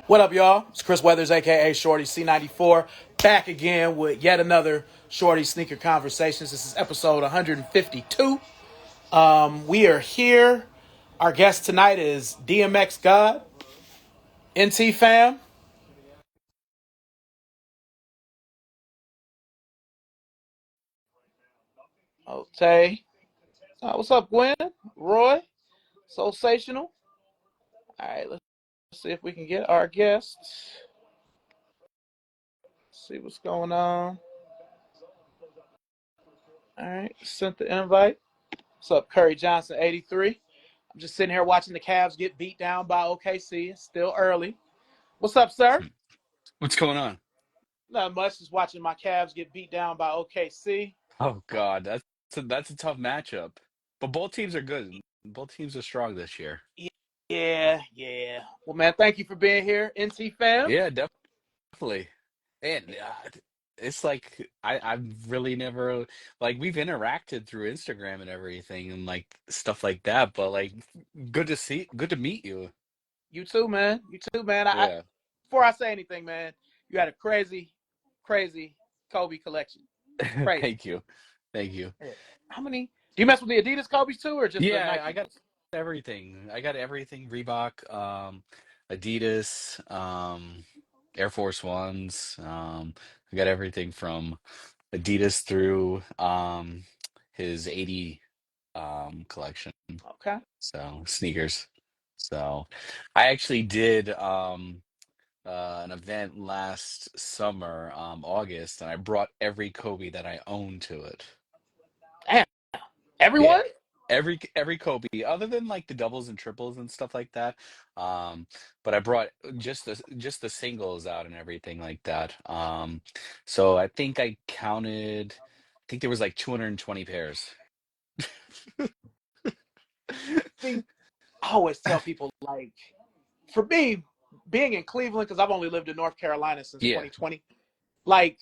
What up, y'all? It's Chris Weathers, aka Shorty C94, back again with yet another Shorty Sneaker Conversations. This is episode 152. We are here. Our guest tonight is DMX God, NT fam. Okay. What's up, Gwen? Roy? Sensational. All right, let's see if we can get our guest. See what's going on. All right, sent the invite. What's up, Curry Johnson 83? I'm just sitting here watching the Cavs get beat down by OKC. It's still early. What's up, sir? What's going on? Not much. Just watching my Cavs get beat down by OKC. Oh God, that's a tough matchup. But both teams are good. Both teams are strong this year. Yeah. Well, man, thank you for being here, NT fam. Yeah, definitely. And it's like I've really never like we've interacted through Instagram and everything and like stuff like that. But like, good to meet you. You too, man. You too, man. Yeah. Before I say anything, man, you had a crazy Kobe collection. Crazy. Thank you, thank you. Yeah. How many? Do you mess with the Adidas Kobe's too, or just the Yeah, I Nike got ones? everything. I got everything. Reebok, Adidas, Air Force Ones. I got everything from Adidas through his 80 collection. Okay. So sneakers. So I actually did an event last summer, August, and I brought every Kobe that I own to it. Damn. Yeah, Everyone? every Kobe, other than like the doubles and triples and stuff like that. Um, but I brought just the singles out and everything like that. So I think I counted. I think there was like 220 pairs. See, I always tell people like, for me, being in Cleveland, because I've only lived in North Carolina since Yeah. 2020, like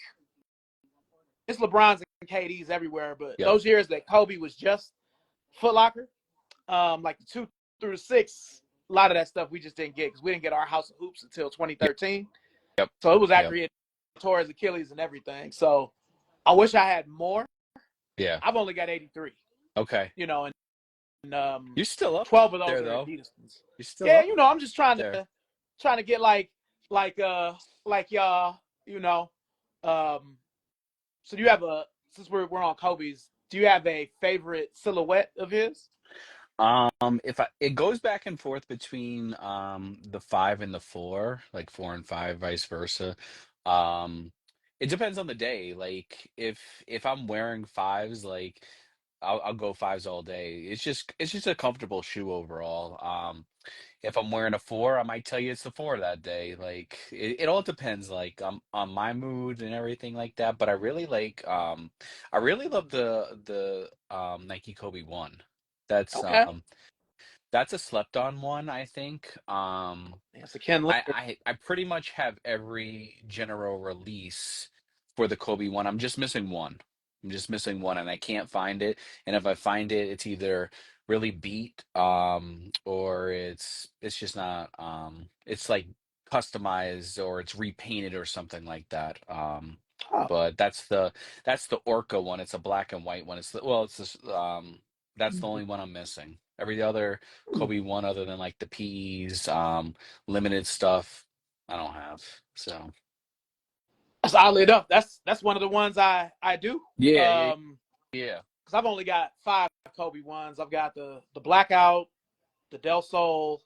it's LeBron's and KD's everywhere. But Yep. those years that Kobe was just Foot Locker, like the 2 through 6, a lot of that stuff we just didn't get because we didn't get our House of Hoops until Yep. 2013. Yep. So it was after Yep. he had tore his Achilles and everything. So I wish I had more. Yeah. I've only got 83, Okay. and You're still up 12 of those there are though. Adidas ones. You're still Yeah, up I'm just there. trying to get like like y'all, um so do you have a since we're on Kobe's, do you have a favorite silhouette of his? If it goes back and forth between the five and the four, like four and five, vice versa. Um, it depends on the day. Like if I'm wearing fives, like I'll go fives all day. It's just a comfortable shoe overall. If I'm wearing a four, I might tell you it's the four that day. Like it all depends, like on my mood and everything like that. But I really love the Nike Kobe one. That's Okay. um that's a slept on one, I think. It's a Ken Linder. I pretty much have every general release for the Kobe one. I'm just missing one. I'm just missing one, and I can't find it. And if I find it, it's either really beat, or it's just not, it's like customized or it's repainted or something like that. Oh. But that's the Orca one. It's a black and white one. It's this, that's the only one I'm missing. Every other Kobe one, other than like the PEs, limited stuff, I don't have. So That's oddly enough. That's one of the ones I do. yeah, yeah, Um, yeah. because I've only got 5 Kobe ones. I've got the blackout, the Del Sol,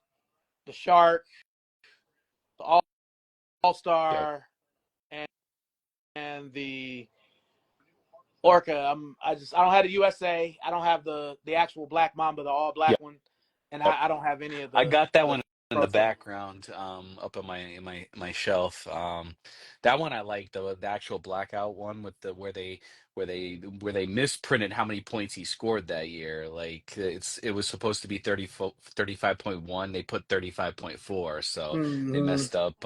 the Shark, the All Yep. Star, and the Orca. I don't have the USA. I don't have the actual Black Mamba, the all black Yep. one, and Yep. I don't have any of I got that the one in the prototype. background, up on my shelf. That one I like, the actual blackout one with the where they misprinted how many points he scored that year. Like it was supposed to be 35.1. They put 35.4, so they Mm-hmm. messed up.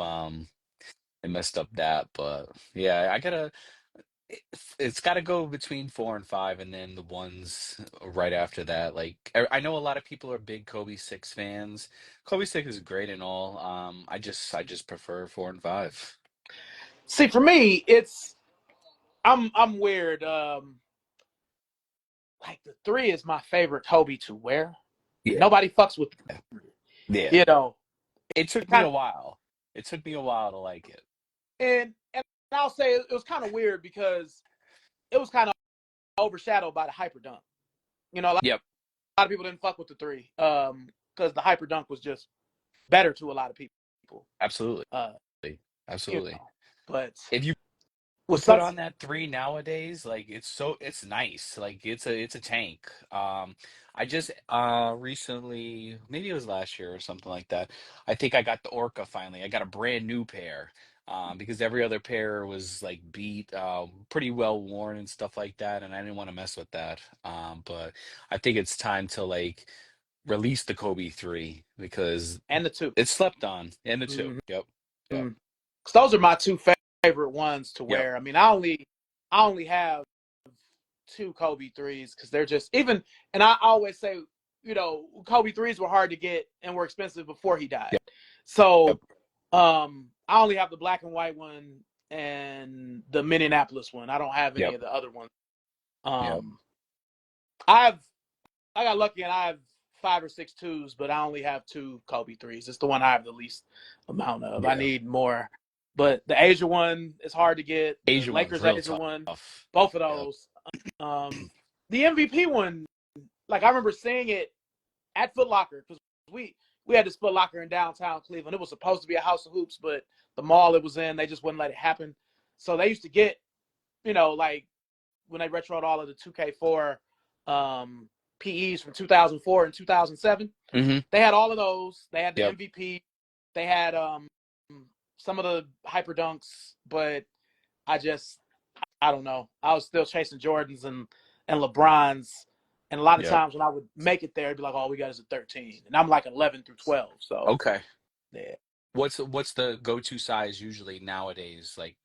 They messed up that, but yeah, I gotta. it's got to go between 4 and 5, and then the ones right after that. Like I know a lot of people are big Kobe 6 fans. Kobe 6 is great and all. I just prefer 4 and 5. See, for me, it's I'm weird. Like the three is my favorite Kobe to wear, and Yeah, nobody fucks with. yeah. You know, It took it me kind a of while. It took me a while to like it. and I'll say it was kind of weird because it was kind of overshadowed by the hyper dunk. You know, a Yep, lot of people didn't fuck with the three because the hyper dunk was just better to a lot of people. absolutely, Uh, you absolutely. know, but If you with put such on that 3 nowadays, like it's nice. Like it's a tank. I just recently, maybe it was last year or something like that. I think I got the Orca finally. I got a brand new pair. Because every other pair was like beat, pretty well worn and stuff like that, and I didn't want to mess with that. But I think it's time to like release the Kobe 3 because and the two. it's slept on. And the two. Mm-hmm. Yep. Yep. Because those are my two favorite ones to Yep. wear. I mean, I only have two Kobe threes because they're just even. And I always say, Kobe threes were hard to get and were expensive before he died. Yep. Yep. So, I only have the black and white one and the Minneapolis one. I don't have any Yep. of the other ones. Yep. Um, I have I got lucky and I have five or six twos, but I only have two Kobe threes. It's the one I have the least amount of. I Yeah. need more. But the Asia one is hard to get. The Asia one's Lakers real Asia one, tough. both of Yep. those. The MVP one, like I remember seeing it at Foot Locker because we had this Foot Locker in downtown Cleveland. It was supposed to be a house of hoops, but the mall it was in, they just wouldn't let it happen. So they used to get, like when they retroed all of the 2K4 PEs from 2004 and 2007. Hmm. They had all of those. They had the Yep. MVP. They had some of the hyper dunks, but I don't know. I was still chasing Jordans and LeBrons, and a lot of Yep. times when I would make it there, it'd be like, "Oh, we got is a 13," and I'm like 11 through 12. So Okay. yeah, What's the go-to size usually nowadays? Like,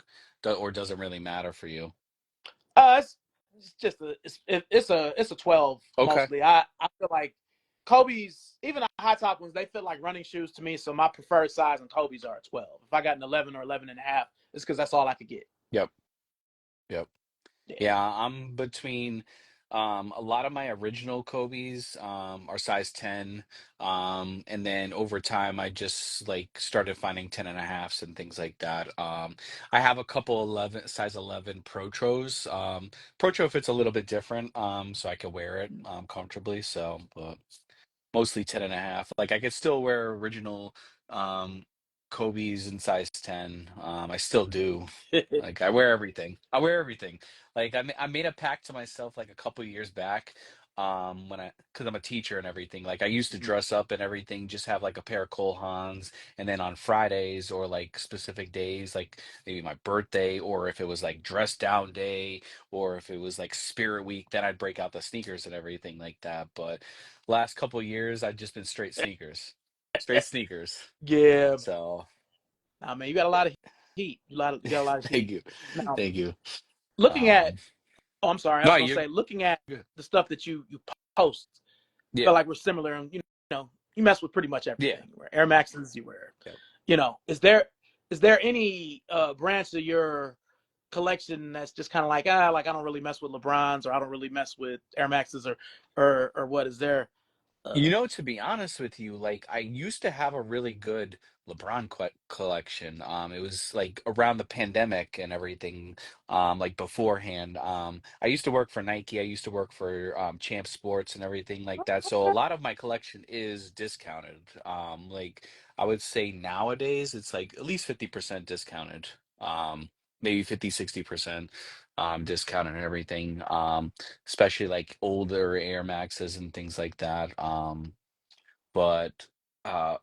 or does it really matter for you? it's just it's a 12 Okay. mostly. I feel like Kobe's even the high top ones they feel like running shoes to me. So my preferred size on Kobe's are a 12. If I got an 11 or 11 and a half, it's because that's all I could get. Yep. Yep. Yeah. Yeah, I'm between a lot of my original Kobe's are size 10. And then over time I just like started finding 10 and a halfs and things like that. I have a couple 11 size 11 Protros. Protro fits a little bit different, so I can wear it comfortably. So, but mostly 10 and a half. Like I could still wear original um Kobe's in size 10. I still do. Like I wear everything. I wear everything. Like I made a pact to myself like a couple years back, when I because I'm a teacher and everything. Like I used to dress up and everything, just have like a pair of Cole Haans, and then on Fridays or like specific days, like maybe my birthday, or if it was like dress down day, or if it was like Spirit Week, then I'd break out the sneakers and everything like that. But last couple years, I've just been straight sneakers, straight sneakers. Yeah. So I mean, you got a lot of heat. You got a lot of heat. thank you, Now, thank you. looking at, Um, oh, I'm sorry. I no, was gonna you say, looking at good. the stuff that you post, I feel Yeah, like we're similar, and you mess with pretty much yeah, everything. You wear Air Maxes, you wear, yeah. is there any branch of your collection that's just kind of like I don't really mess with LeBrons or I don't really mess with Air Maxes or what is there? You Uh, know, to be honest with you, like I used to have a really good LeBron collection. It was like around the pandemic and everything, like beforehand. I used to work for Nike. I used to work for Champ Sports and everything like that. So a lot of my collection is discounted. Like I would say nowadays it's like at least 50% discounted. Maybe 50, 60% discounted and everything. Especially like older Air Maxes and things like that. But uh,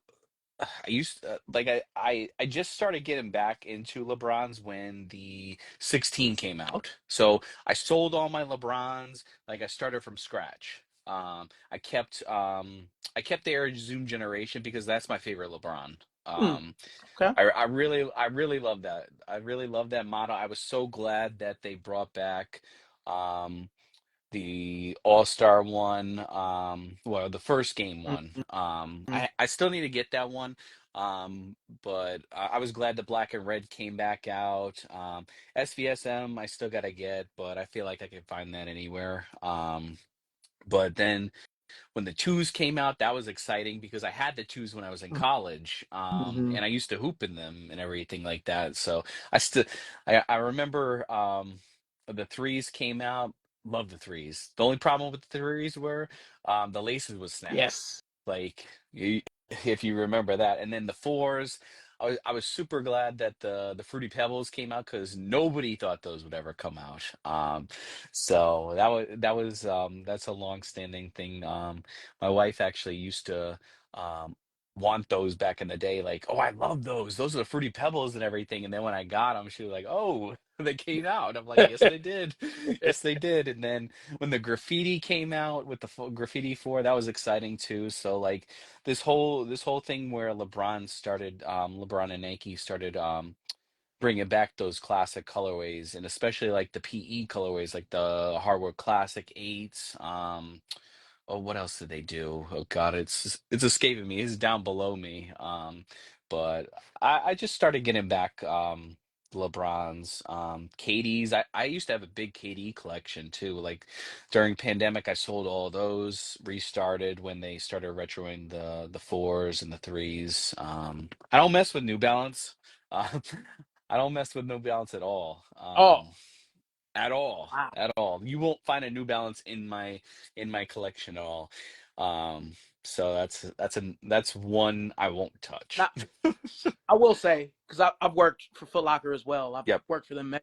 I used like I just started getting back into LeBrons when the 16 came out. So I sold all my LeBrons. Like I started from scratch. I kept the Air Zoom generation because that's my favorite LeBron. Hmm. Okay. I really love that. I really love that motto. I was so glad that they brought back um, the All-Star one, well, the first game one. Mhm. I still need to get that one, but I was glad the black and red came back out. SVSM I still gotta get, but I feel like I can find that anywhere. But then when the twos came out, that was exciting because I had the twos when I was in college, Mhm. and I used to hoop in them and everything like that. So I still, I remember the threes came out. Love the threes. The only problem with the threes were the laces would snap. Yes. Like you, if you remember that. And then the fours, I was super glad that the Fruity Pebbles came out because nobody thought those would ever come out. So that's a long-standing thing. My wife actually used to um want those back in the day, like, oh, I love those. Those are the Fruity Pebbles and everything. And then when I got them, she was like, oh, they came out. I'm like, yes, they did. Yes, they did. And then when the graffiti came out with the graffiti 4, that was exciting too. So like this whole thing where LeBron and Nike started bringing back those classic colorways, and especially like the PE colorways, like the Hardwood Classic 8s. Oh, what else did they do? Oh God, it's escaping me. It's down below me. But I just started getting back LeBron's, KD's. I used to have a big KD collection too. Like during pandemic, I sold all those, restarted when they started retroing the fours and the threes. I don't mess with New Balance. Uh, I don't mess with New Balance at all. Oh, At all, wow. at all. You won't find a New Balance in my collection at all. Um, so that's one I won't touch. Now, I will say, because I've worked for Foot Locker as well. I've Yep, worked for them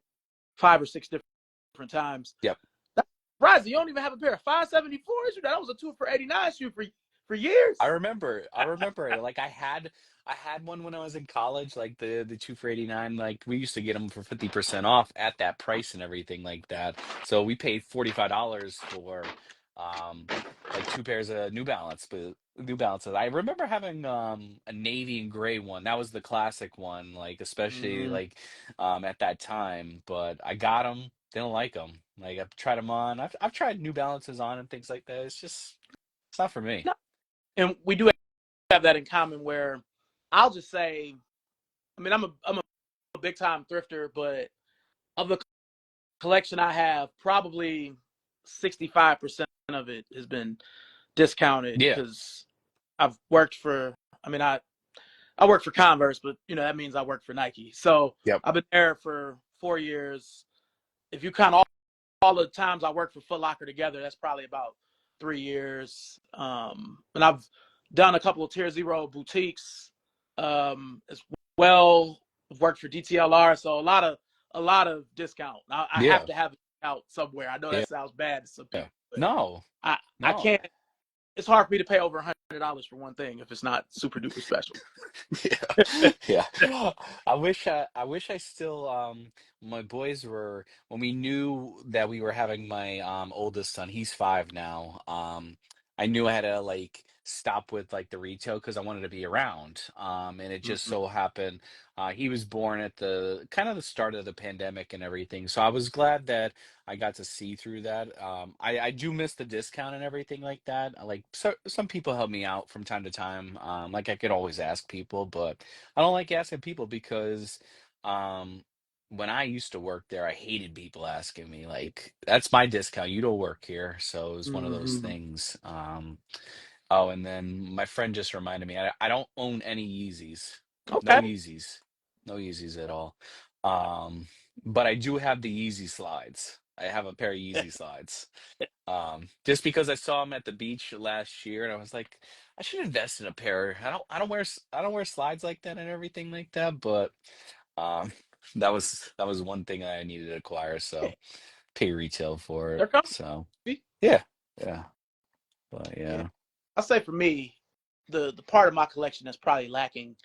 5 or 6 different times. yep. That's surprising. You don't even have a pair of 574s. That was a 2 for 89 shoe for years. I remember it. Like I had one when I was in college, like the 2 for 89. Like we used to get them for 50% off at that price and everything like that. So we paid $45 for um like two pairs of New Balances. I remember having a navy and gray one. That was the classic one, like especially Mm-hmm. like at that time, but I got them, didn't like them. Like I've tried them on. I've tried New Balances on and things like that. It's not for me. No. And we do have that in common where I'll just say, I mean, I'm a big time thrifter, but of the collection I have, probably 65% of it has been discounted Yeah. because I've worked for, I mean, I work for Converse, but that means I work for Nike. So Yep. I've been there for 4 years. If you count all the times I worked for Foot Locker together, that's probably about 3 years. And I've done a couple of Tier Zero boutiques as well. I've worked for DTLR, so a lot of discount. I have Yeah. to have it out somewhere. I know Yeah. that sounds bad to some Yeah. people, but No. I No. can't. It's hard for me to pay over $100 for one thing if it's not super duper special. Yeah. Yeah. I wish I still my boys were when we knew that we were having my oldest son, he's 5 now. I knew I had to like stop with like the retail because I wanted to be around. And it just Mhm. so happened he was born at the kind of the start of the pandemic and everything. So I was glad that I got to see through that. I do miss the discount and everything like that. Like some people help me out from time to time. Like I could always ask people, but I don't like asking people because um, when I used to work there, I hated people asking me. Like that's my discount. You don't work here, so it was one of those Mhm. things. Oh, and then my friend just reminded me, I don't own any Yeezys. No Okay. Yeezys. No Yeezys at all. Um, but I do have the Yeezy slides. I have a pair of Yeezy slides. Just because I saw them at the beach last year and I was like, I should invest in a pair. I don't wear slides like that and everything like that, but um that was one thing I needed to acquire, so pay retail for it. They're comfy. So yeah. Yeah. But Yeah. yeah. I'll say for me, the part of my collection that's probably lacking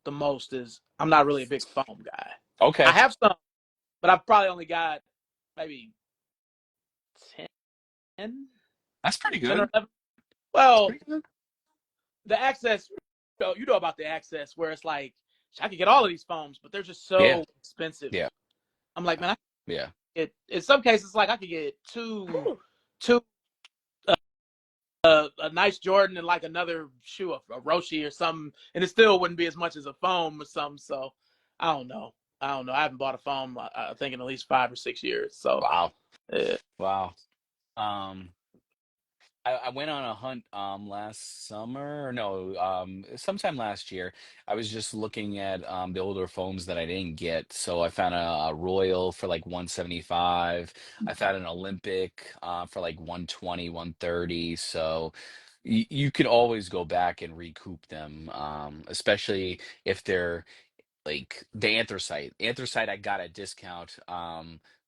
the most is I'm not really a big foam guy. I Okay. have some, but I've probably only got maybe 10, That's pretty 10 or good. 11. That's Well, pretty good. the access you know about the access where it's like I could get all of these foams, but they're just Yeah, so expensive. yeah, I'm like, man, I yeah. get in some cases like I could get two a nice Jordan and like another shoe, a Roshi or something, and it still wouldn't be as much as a foam or something. So I don't know. I don't know. I haven't bought a foam I think in at least 5 or 6 years. So Wow, uh, wow. Um, I went on a hunt last summer, or no, sometime last year. I was just looking at the older phones that I didn't get. So I found a Royal for like 175. I found an Olympic for like 120, 130. So you can always go back and recoup them, especially if they're like the anthracite. Anthracite I got a discount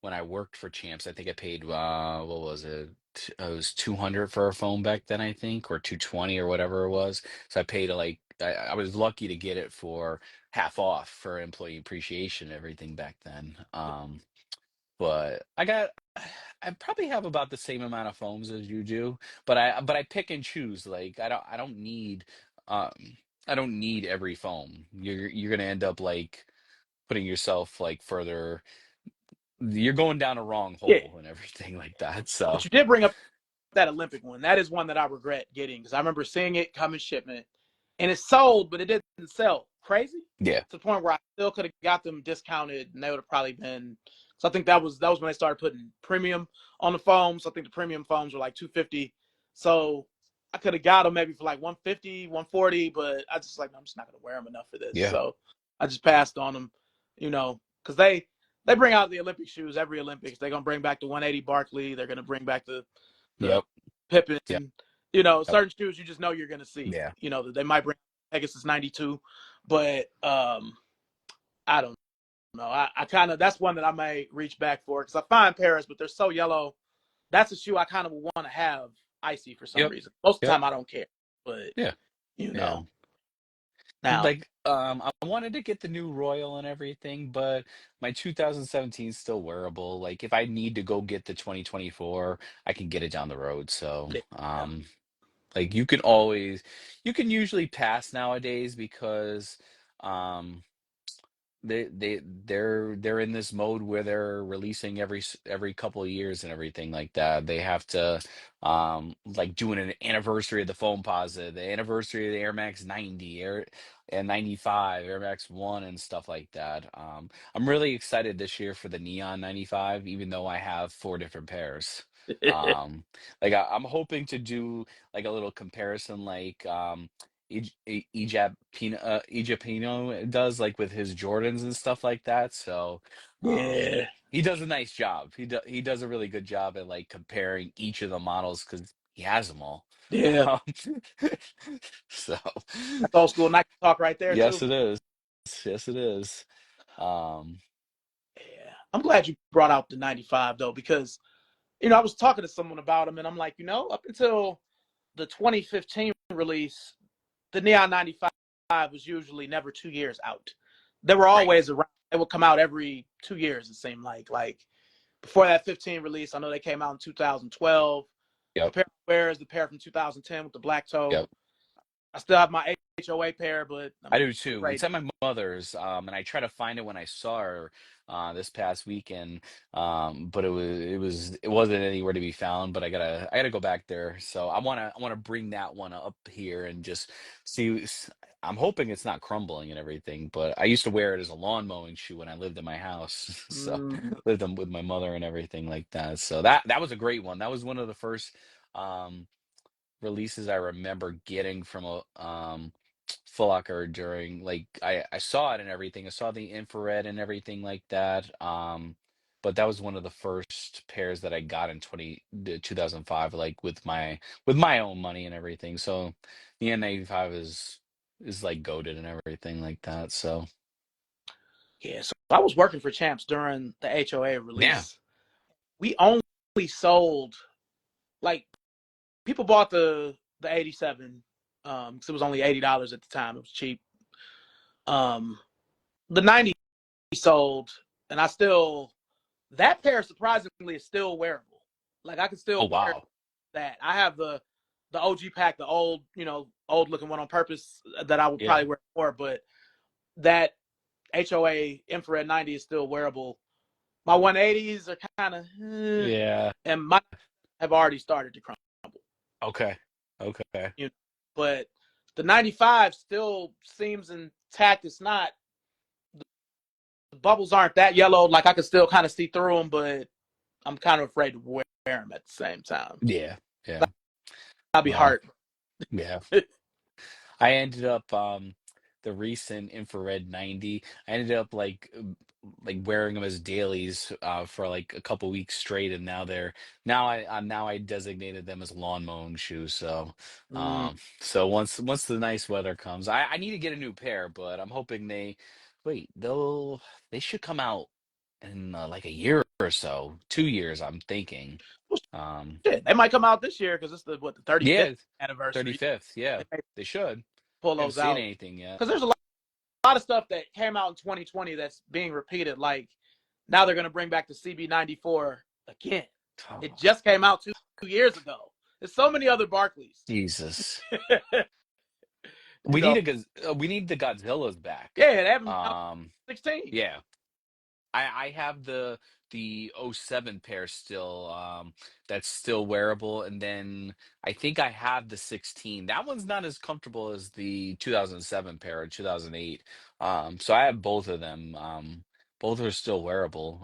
when I worked for Champs. I think I paid what was it? It was 200 for a phone back then, I think, or 220 or whatever it was. So I paid like I was lucky to get it for half off for employee appreciation and everything back then. But I probably have about the same amount of phones as you do, but I pick and choose. Like um I don't need every foam. You're gonna end up like putting yourself like further, you're going down a wrong yeah. hole and everything like that. So But you did bring up that Olympic one. That is one that I regret getting because I remember seeing it come in shipment, and it sold, but it didn't sell. Crazy yeah, to the point where I still could have got them discounted, and they would have probably been. So I think that was when they started putting premium on the foams. So I think the premium foams were like 250. So I could have got them maybe for like 150, 140, but I just like I'm just not gonna wear them enough for this. yeah, So I just passed on them, because they bring out the Olympic shoes every Olympics. They're gonna bring back the 180 Barkley. They're gonna bring back the yep, Pippen. yep, yep, Certain shoes you just know you're gonna see. yeah, That they might bring Pegasus 92, but I don't know. I kind of that's one that I may reach back for because I find Paris, but they're so yellow. That's a shoe I kind of want to have icy for some yep, reason. Most of the yep, time I don't care, but yeah, you yeah. know now. Like I wanted to get the new Royal and everything, but my 2017 is still wearable. Like if I need to go get the 2024, I can get it down the road. So Yeah, like you can usually pass nowadays because um they're in this mode where they're releasing every couple of years and everything like that. They have to like doing an anniversary of the foam posite, the anniversary of the Air Max 90 Air and 95 Air Max 1 and stuff like that. I'm really excited this year for the Neon 95, even though I have four different pairs. um like I'm hoping to do like a little comparison, like Ejapino does, like with his Jordans and stuff like that. So yeah, he does a nice job. He does a really good job at like comparing each of the models because he has them all. yeah. Um, so That's old school Nike talk right there yes, too. it is. Yes, it is. Um, Yeah, I'm glad you brought out the 95 though because I was talking to someone about them, and I'm like, up until the 2015 release, the Neon 95 was usually never 2 years out. They were right. always around. They would come out every 2 years, it seemed like. Like before that 15 release, I know they came out in 2012. The Yep. pair of wears, the pair from 2010 with the black toe. Yep. I still have my HOA pair, but I I'm do too. afraid. It's at my mother's, and I try to find it when I saw her this past weekend. But it wasn't anywhere to be found. But I gotta go back there. So I wanna bring that one up here and just see. I'm hoping it's not crumbling and everything. But I used to wear it as a lawn mowing shoe when I lived in my house. So Mm, lived with my mother and everything like that. So that was a great one. That was one of the first releases I remember getting from a Foot Locker during, like, I saw it and everything. I saw the infrared and everything like that. But that was one of the first pairs that I got in 2005, like with my own money and everything. So the N95 is like goated and everything like that. So yeah, so I was working for Champs during the HOA yeah, release. We only sold like people bought the 87 because it was only $80 at the time. It was cheap. Um, the 90 sold, and I still that pair surprisingly is still wearable. Like I can oh still wear wow, that. I have the OG pack, the old old looking one on purpose that I would Yeah. probably wear more, but that HOA infrared 90 is still wearable. My 180s are kind of, Yeah. and my have already started to crumble. Okay. Okay. You know, but the 95 still seems intact. It's not, the bubbles aren't that yellow. Like I can still kind of see through them, but I'm kind of afraid to wear them at the same time. Yeah. Yeah. I'll be Well, hurt. yeah. I ended up the recent infrared 90. I ended up like wearing them as dailies for like a couple weeks straight, and now I designated them as lawn mowing shoes. Mm. So once the nice weather comes, I need to get a new pair, but I'm hoping they should come out in like a year or so, 2 years, I'm thinking. Well, Um, shit, they might come out this year because it's the 35th yeah, anniversary. 35th. Yeah, They may they should. pull I haven't those seen out anything yet. because there's a lot of stuff that came out in 2020 that's being repeated. Like now they're going to bring back the CB94 again. It Oh, just came out 2 years ago. There's so many other Barclays. Jesus. You know, We need the Godzillas back. yeah, they haven't been out Um, 16. yeah. I have the '07 pair still, that's still wearable, and then I think I have the 16. That one's not as comfortable as the 2007 pair or 2008. So I have both of them. Both are still wearable.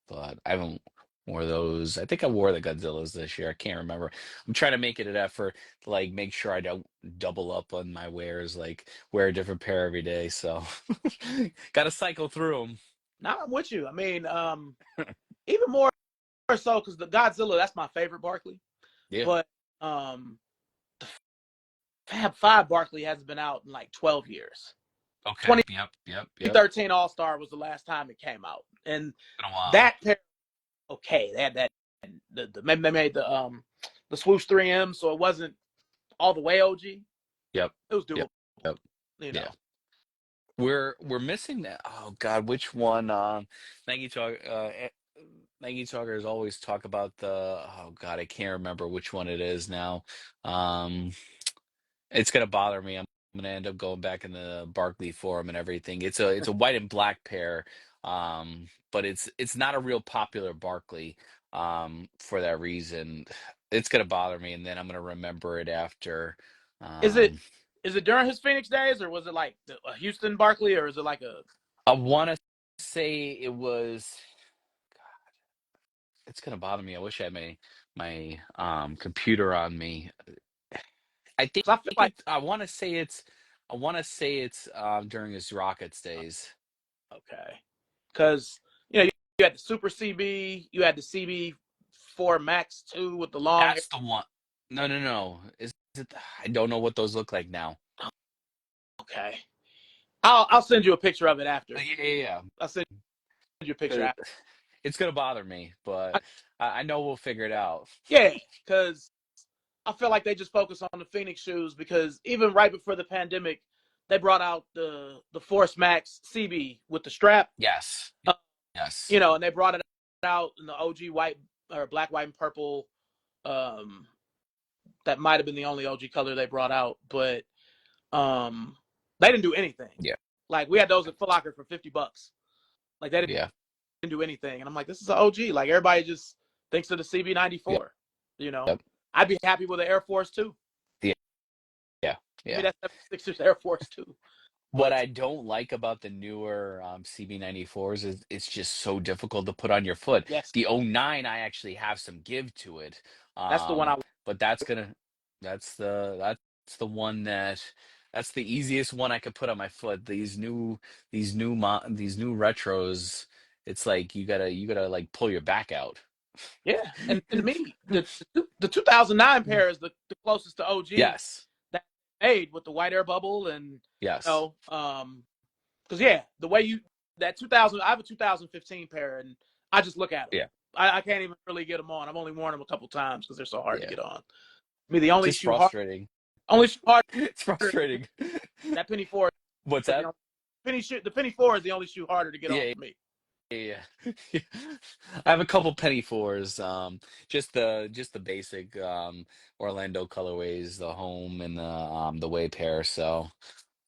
But I haven't wore those. I think I wore the Godzillas this year. I can't remember. I'm trying to make it an effort to like make sure I don't double up on my wears, like wear a different pair every day. So got to cycle through them. Now I'm with you. I mean, even more so because the Godzilla, that's my favorite Barkley. Yeah. But um, Fab Five Barkley hasn't been out in like 12 years. Okay. Yep. Yep. Yep. 2013 All Star was the last time it came out, and Been a while. that pair, okay, they had that. They made the swoosh 3M, so it wasn't all the way OG. Yep. It was Yep. doable, Yep. you Yeah. know. We're missing that. Oh God, which one? Nike talk. Nike talkers always talk about the. Oh God, I can't remember which one it is now. Um, it's gonna bother me. I'm gonna end up going back in the Barkley forum and everything. It's a white and black pair. But it's not a real popular Barkley. For that reason, it's gonna bother me, and then I'm gonna remember it after. Is it Um, is it during his Phoenix days, or was it like a Houston Barkley, or is it like a? I want to say it was. It's gonna bother me. I wish I had my computer on me. I think Because I feel like it's. I want to say it's. I want to say it's during his Rockets days. okay, because you had the Super CB, you had the CB4 Max 2 with the long hair. That's the one. No, no, no. Is it? I don't know what those look like now. Okay, I'll send you a picture of it after. Yeah, yeah, I'll send you a picture yeah. after. It's gonna bother me, but I, I know we'll figure it out. yeah, because I feel like they just focus on the Phoenix shoes because even right before the pandemic, they brought out the Force Max CB with the strap. Yes. Uh, Yes. and they brought it out in the OG white or black, white, and purple. Um, that might have been the only OG color they brought out, but they didn't do anything. Yeah. Like we had those at Foot Locker for $50. Like they Yeah. didn't do anything, and I'm like, this is an OG. Like everybody just thinks of the Yeah. CB94. Yep. I'd be happy with the Air Force too. Yeah. Yeah. Give me Yeah. that 76ers Air Force too. What But I don't like about the newer CB94s is it's just so difficult to put on your foot. yes, The '09, I actually have some give to it. that's the one I. But that's the one that's the easiest one I could put on my foot. These new retros, it's like you gotta like pull your back out. Yeah, and to me, the 2009 pair is the closest to OG Yes. that made with the white air bubble and Yes. because yeah, the way you that 2000, I have a 2015 pair and I just look at them. Yeah. I can't even really get them on. I've only worn them a couple times because they're so hard to Yeah. get on. I mean, the only Just shoe hard, frustrating. only shoe harder It's frustrating. that penny four. What's The that? only, the penny four is the only shoe harder to get on Yeah. for me. yeah. I have a couple penny fours. Just the basic Orlando colorways, the home and the way pair. So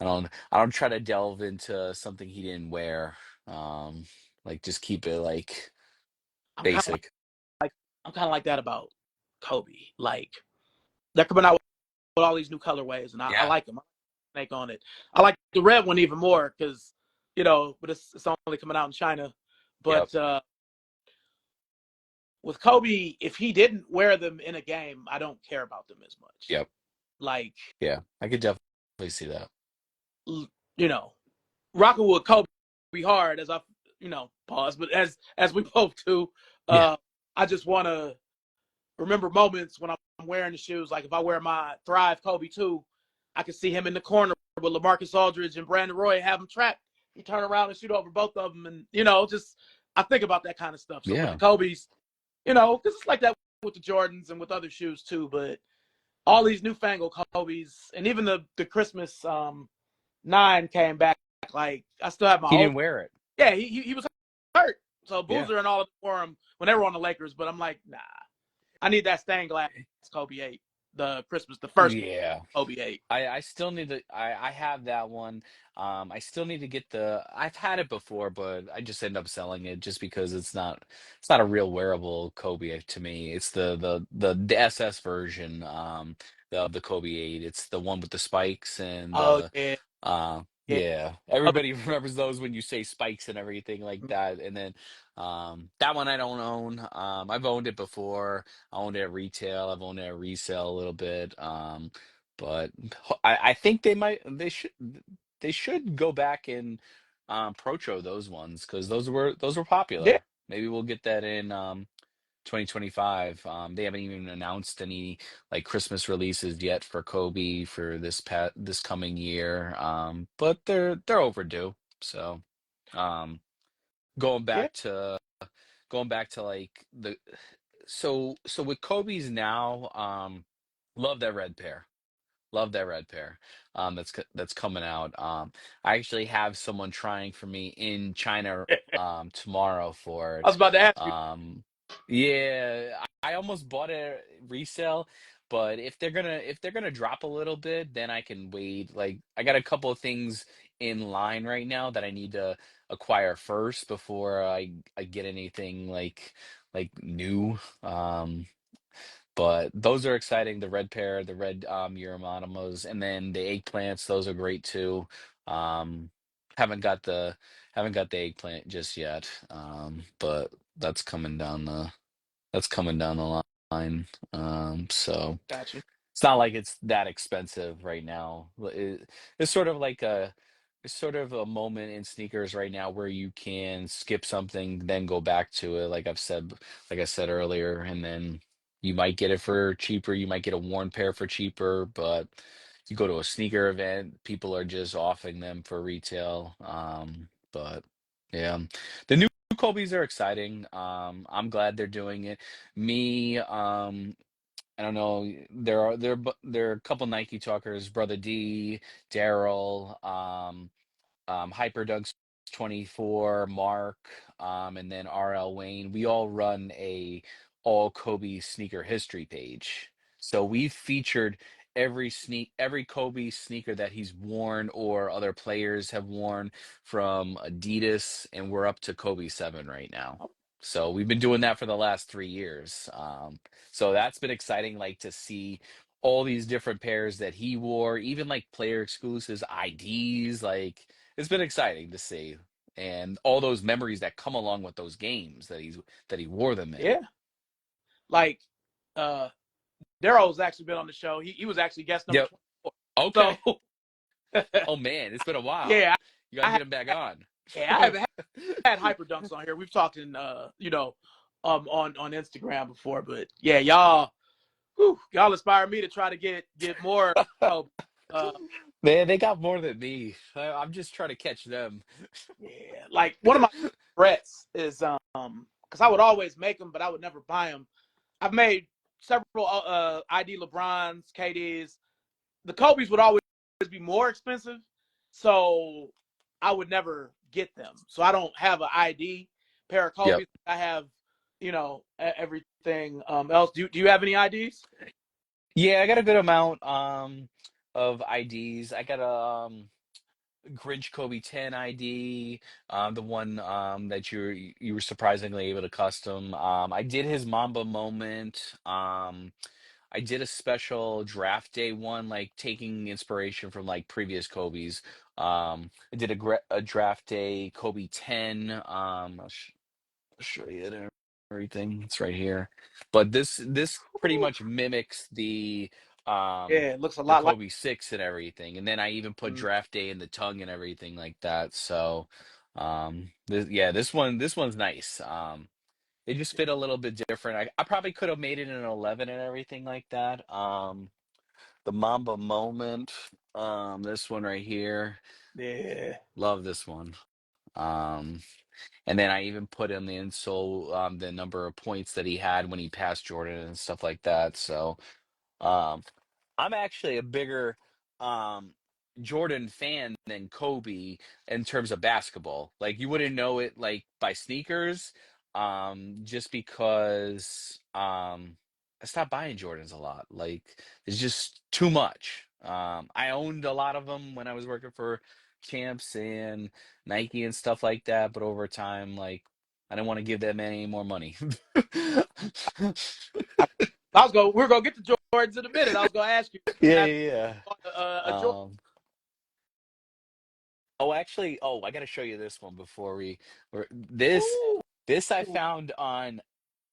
I don't try to delve into something he didn't wear. Um, like just keep it like I'm kind of basic. like I'm kind of like that about Kobe. Like they're coming out with all these new colorways, and I Yeah. like them. I make on it. I like the red one even more because but it's only coming out in China. Yep. But with Kobe, if he didn't wear them in a game, I don't care about them as much. Yep. Like, Yeah. I could definitely see that. you know, rocking with Kobe be hard as I, pause, but as we both do, Yeah. uh, I just want to remember moments when I'm wearing the shoes. Like if I wear my Thrive Kobe 2, I can see him in the corner with LaMarcus Aldridge and Brandon Roy have him trapped. He turn around and shoot over both of them, and just I think about that kind of stuff. So with the Yeah. Kobe's, because it's like that with the Jordans and with other shoes too. But all these newfangled Kobe's and even the Christmas 9 came back. Like I still have my He old. didn't wear it. Yeah, he was hurt. So Yeah. Boozer and all of them for him when they were on the Lakers. But I'm like, nah, I need that stained glass Kobe 8, the first Yeah. Kobe 8. I still need to I have that one. I still need to get I've had it before, but I just end up selling it just because it's not a real wearable Kobe to me. It's the SS version of the Kobe 8. It's the one with the spikes and Oh yeah, yeah. yeah. Other, Everybody remembers those when you say spikes and everything like that. And then that one I don't own. I've owned it before. I owned it at retail. I've owned it at resale a little bit. But I think they should go back and protro those ones because those were yeah, popular. Maybe we'll get that in 2025. They haven't even announced any like Christmas releases yet for Kobe for this coming year. But they're overdue. So um going yeah, back to going back to like the so with Kobe's now, love that red pair. Love that red pair. That's coming out. I actually have someone trying for me in China tomorrow for I it. was about to ask you. Yeah, I almost bought it resale, but if they're gonna drop a little bit, then I can wait. Like I got a couple of things in line right now that I need to acquire first before I get anything like new. But those are exciting. The red pear, the red Euromonimos, and then the eggplants. Those are great too. Um, haven't got the haven't got the eggplant just yet. But that's coming down the line. So Got you. it's not like it's that expensive right now. It's sort of like it's sort of a moment in sneakers right now where you can skip something, then go back to it. Like I said earlier, and then you might get it for cheaper. You might get a worn pair for cheaper, but you go to a sneaker event, people are just offering them for retail. But yeah, the new Kobe's are exciting. I'm glad they're doing it. Me, I don't know. There are a couple Nike talkers, Brother D, Daryl, Hyperdunks 24, Mark, and then RL Wayne. We all run a all Kobe sneaker history page. So we've featured every Kobe sneaker that he's worn or other players have worn from Adidas, and we're up to Kobe 7 right now. So we've been doing that for the last 3 years. So that's been exciting, like to see all these different pairs that he wore, even like player exclusives, IDs, like it's been exciting to see and all those memories that come along with those games that he wore them in. Yeah, like uh, Daryl's actually been on the show. He was actually guest number Yep. 24. Okay. So Oh man, it's been a while. yeah, You got to I, get him back on. I haven't had hyper dunks on here. We've talked in on Instagram before, but yeah, y'all inspire me to try to get more. Kobe. Uh, Man, they got more than me. I'm just trying to catch them. yeah, like one of my regrets is because I would always make them, but I would never buy them. I've made several ID LeBrons, KDs. The Kobe's would always be more expensive, so I would never get them. So I don't have an ID. pair of Yep. Kobe's. I have, everything else. Do you have any IDs? Yeah, I got a good amount of IDs. I got a Grinch Kobe 10 ID, the one that you were surprisingly able to custom. I did his Mamba moment. I did a special draft day one, like taking inspiration from like previous Kobe's. I did a draft day Kobe 10. I'll show you it and everything. It's right here. But this pretty Ooh, much mimics yeah, it looks a the lot like. Kobe 6 and everything. And then I even put Mm, draft day in the tongue and everything like that. So this one's nice. It just fit a little bit different. I probably could have made it an 11 and everything like that. The Mamba moment, this one right here. yeah. Love this one. Um, and then I even put in the insole the number of points that he had when he passed Jordan and stuff like that. So um, I'm actually a bigger um, Jordan fan than Kobe in terms of basketball. Like you wouldn't know it like by sneakers, just because I stopped buying Jordans a lot. Like it's just too much. I owned a lot of them when I was working for Champs and Nike and stuff like that, but over time, like I didn't want to give them any more money. I, we're gonna get to Jordans in a minute. I was gonna ask you, Yeah, have yeah, a yeah. Jordan? Oh, actually, oh, I got to show you this one before this Ooh, this I found on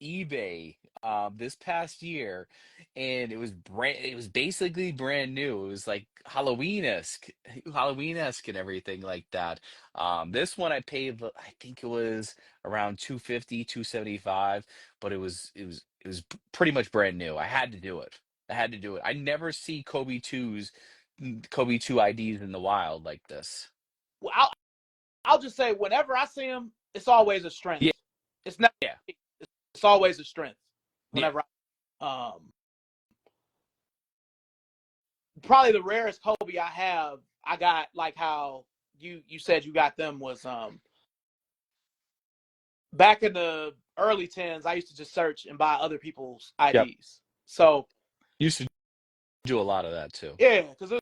eBay this past year, and it was basically brand new. It was like Halloween-esque and everything like that. This one I paid, I think it was around 250, 275, but it was pretty much brand new. I had to do it. I had to do it. I never see Kobe 2 IDs in the wild like this. well, I'll just say whenever I see him, it's always a strength. Yeah, It's not. yeah, It's always a strength. yeah. Whenever probably the rarest Kobe I have, I got like how you said you got them was back in the early tens. I used to just search and buy other people's Yep. IDs. So Used to do a lot of that too. yeah, because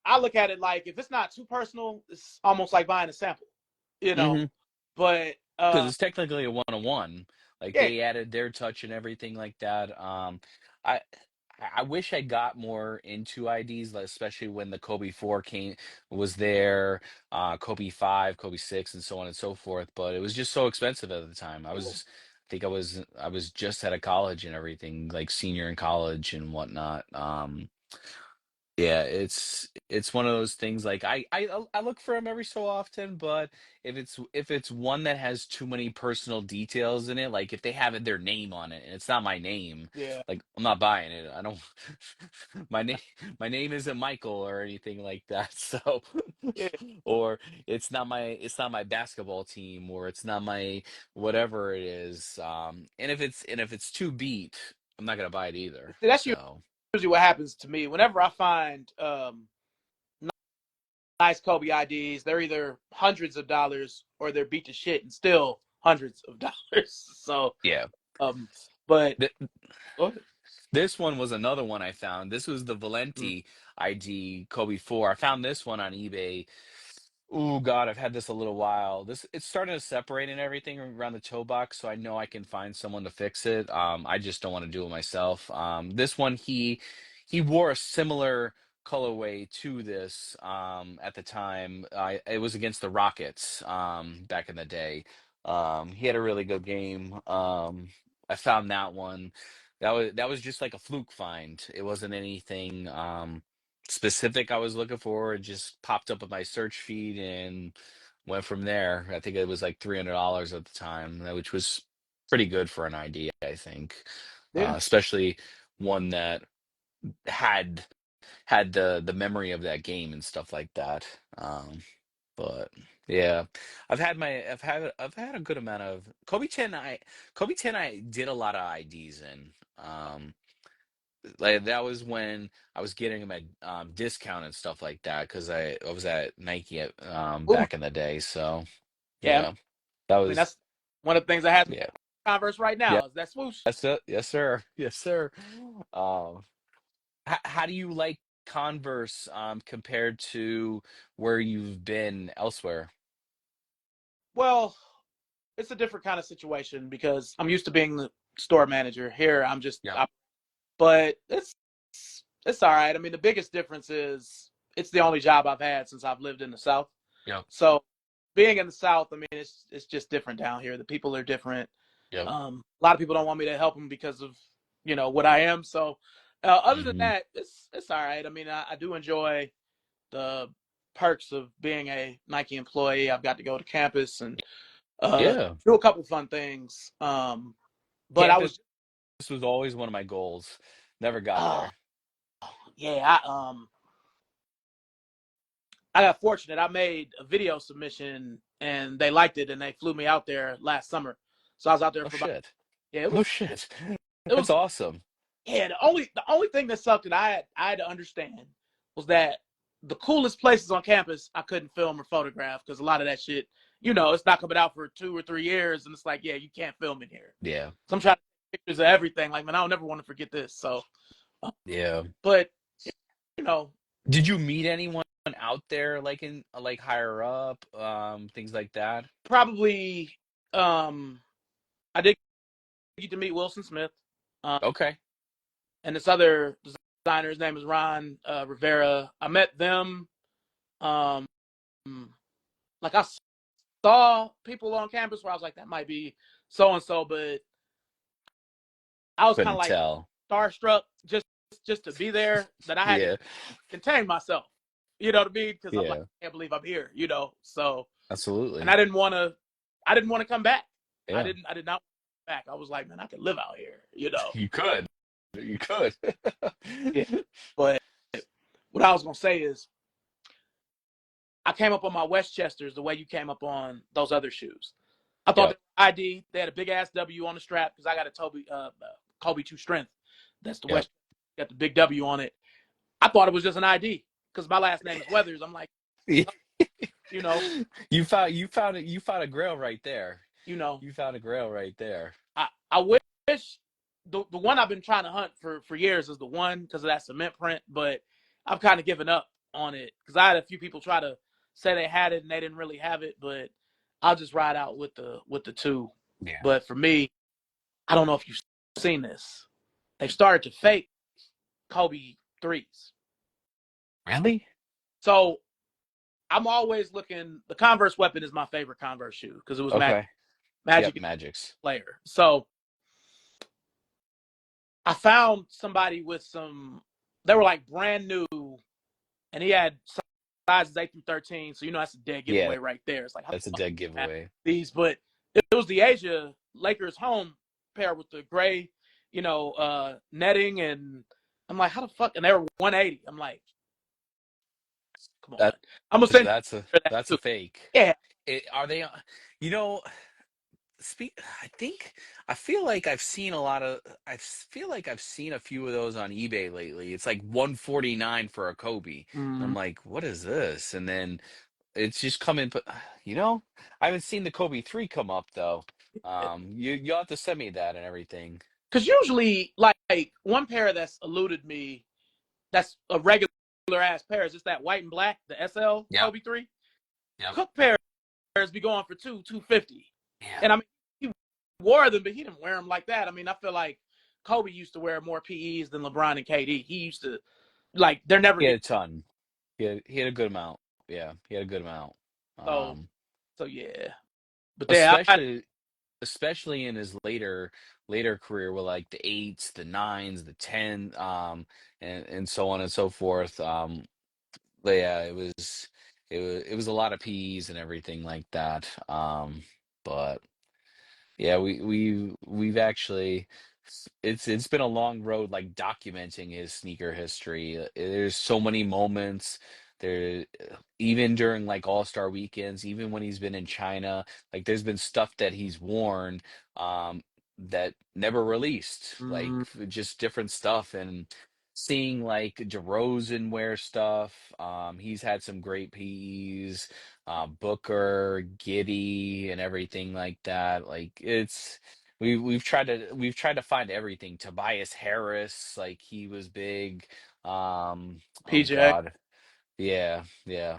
I look at it like if it's not too personal, it's almost like buying a sample, you know. Hmm. But Because it's technically a one-on-one. Like yeah, they added their touch and everything like that. I I wish I got more into IDs, like, especially when the Kobe 4 was there, Kobe 5, Kobe 6, and so on and so forth. But it was just so expensive at the time. I think I was just out of college and everything, like senior in college and whatnot. Yeah, it's one of those things like I look for them every so often, but if it's one that has too many personal details in it, like if they have their name on it and it's not my name, yeah, like I'm not buying it. I don't my name my name isn't Michael or anything like that. So yeah. or it's not my basketball team or it's not my whatever it is. And if it's too beat, I'm not gonna buy it either. See, that's So usually what happens to me whenever I find nice Kobe IDs. They're either hundreds of dollars or they're beat to shit and still hundreds of dollars. So, yeah. um, but go ahead. This one was another one I found. This was the Mm, Valenti ID Kobe 4. I found this one on eBay. Oh God, I've had this a little while. It's starting to separate and everything around the toe box, so I know I can find someone to fix it. I just don't want to do it myself. This one he wore a similar colorway to this at the time. It was against the Rockets back in the day. He had a really good game. I found that one. That was just like a fluke find. It wasn't anything specific I was looking for. It just popped up in my search feed and went from there. I think it was like $300 at the time, which was pretty good for an idea, I think, yeah, especially one that had the memory of that game and stuff like that. But yeah, I've had a good amount of Kobe 10 I did a lot of IDs in. Like that was when I was getting them at discount and stuff like that because I was at Nike ooh, back in the day. So yeah. yeah, that I mean was that's One of the things I have Yeah. Converse right Yeah. now is that swoosh. That's it. Yes, sir. Yes, sir. Um, how do you like Converse compared to where you've been elsewhere? Well, it's a different kind of situation because I'm used to being the store manager. Here, I'm just, Yep. but it's all right. I mean, the biggest difference is it's the only job I've had since I've lived in the South. Yep. So being in the South, I mean, it's just different down here. The people are different. Yep. A lot of people don't want me to help them because of what I am. So other than Hmm. that, it's all right. I mean, I do enjoy the perks of being a Nike employee. I've got to go to campus and Yeah. do a couple fun things. But I Campus was, was always one of my goals. Never got uh, there. yeah, I got fortunate. I made a video submission and they liked it and they flew me out there last summer. So I was out there Oh for about, shit. yeah, Oh shit. it That's was awesome. yeah. The only thing that sucked that I had to understand was that the coolest places on campus I couldn't film or photograph because a lot of that shit, it's not coming out for 2 or 3 years and it's like, yeah, you can't film in here. Yeah. So I'm trying to take pictures of everything. Like, man, I'll never want to forget this. So, Yeah. but you know, Did you meet anyone out there like in like higher up, things like that? probably I did get to meet Wilson Smith. Um, Okay. and this other designer, his name is Ron Rivera. I met them. Um, like I saw people on campus where I was like, that might be so and so, but I was kind of Couldn't like tell. starstruck just to be there that I had to Yeah. contain myself. You know what I mean? Because I'm like, Yeah. I can't believe I'm here. So and Absolutely. I didn't want to come back. I Yeah. didn't. I did not want to come back. I was like, man, I could live out here. You could. You could. Yeah. But what I was gonna say is I came up on my Westchesters the way you came up on those other shoes. I thought they Yep. were ID. They had a big ass W on the strap because I got a Kobe 2 Strength. That's the Yep. West. Got the big W on it. I thought it was just an ID because my last name is Weathers. I'm like, you know, You found a grail right there. you know. You found a grail right there. I wish the one I've been trying to hunt for years is the one because of that cement print, but I've kind of given up on it because I had a few people try to say they had it and they didn't really have it, but I'll just ride out with the two. Yeah. But for me, I don't know if you've seen this. They've started to fake Kobe threes. Really? So I'm always looking. The Converse Weapon is my favorite Converse shoe because it was Okay. Yep, Magic Magics. player. So I found somebody with some. They were like brand new, and he had sizes 8 through 13. So that's a dead Yeah, giveaway right there. It's like how that's a the fuck dead do you have giveaway. these, but it was the Asia Lakers home pair with the gray, netting, and I'm like, how the fuck? And they were 180. I'm like, come That on. I'm gonna send you that that's a too. fake. Yeah. Are they you know, I think I feel like I've seen a lot of I feel like I've seen a few of those on eBay lately. It's like 149 for a Kobe. And Mm, I'm like, what is this? And then it's just coming, but I haven't seen the Kobe 3 come up though. You'll have to send me that and everything. because usually, like one pair that's eluded me, that's a regular ass pair is just that white and black, the SL Yep. Kobe 3. Yep. Cook pairs be going for 250. Yeah. And I mean, he wore them, but he didn't wear them like that. I mean, I feel like Kobe used to wear more PEs than LeBron and KD. He used to like they're never He had getting a ton. He had a good amount. Yeah, he had a good amount. so Um, so yeah. But yeah, especially especially in his later career with like the eights, the nines, the 10, and so on and so forth. But yeah, it was a lot of P's and everything like that. But yeah, we've actually it's been a long road like documenting his sneaker history. There's so many moments there, even during like All-Star weekends, even when he's been in China, like there's been stuff that he's worn that never released, like mm, just different stuff. And seeing like DeRozan wear stuff. He's had some great PEs, Booker, Giddy, and everything like that. Like we've tried to find everything. Tobias Harris, like he was big. Oh PJ. God. Yeah, yeah.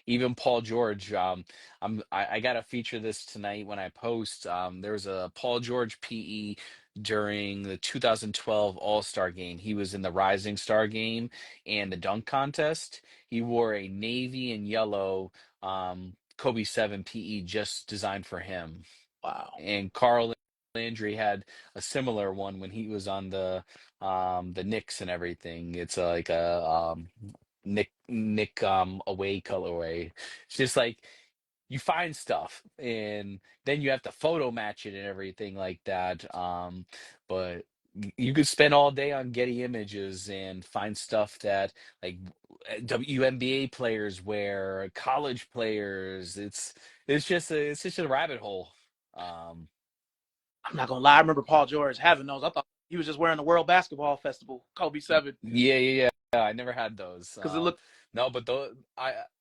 Even Paul George. I gotta feature this tonight when I post. There's a Paul George PE during the 2012 All-Star game. He was in the Rising Star game and the dunk contest. He wore a navy and yellow Kobe 7 PE just designed for him. Wow. And Carl Landry had a similar one when he was on the Knicks and everything. It's like a Nick away colorway. It's just like you find stuff and then you have to photo match it and everything like that. But you could spend all day on Getty Images and find stuff that like WNBA players wear, college players. It's just a rabbit hole. Um, I'm not gonna lie. I remember Paul George having those. I thought he was just wearing the World Basketball Festival Kobe 7 yeah, yeah, yeah. I never had those. because it looked. No, but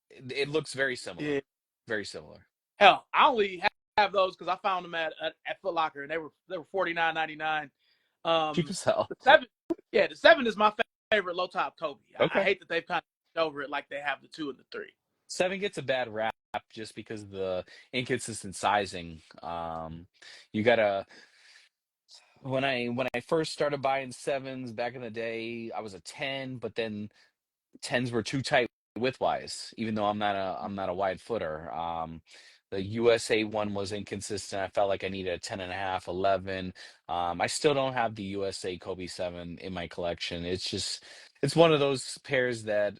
it looks very similar. Yeah. Very similar. Hell, I only have those because I found them at Foot Locker and they were $49.99. Cheap as hell. The 7, yeah, the 7 is my favorite low top Kobe. I Okay. hate that they've kind of over it like they have the 2 and the 3. Seven gets a bad rap just because of the inconsistent sizing. You gotta when I first started buying sevens back in the day, I was a 10, but then tens were too tight widthwise, even though I'm not a wide footer. The USA one was inconsistent. I felt like I needed a 10 and a half, 11. I still don't have the USA Kobe 7 in my collection. It's one of those pairs that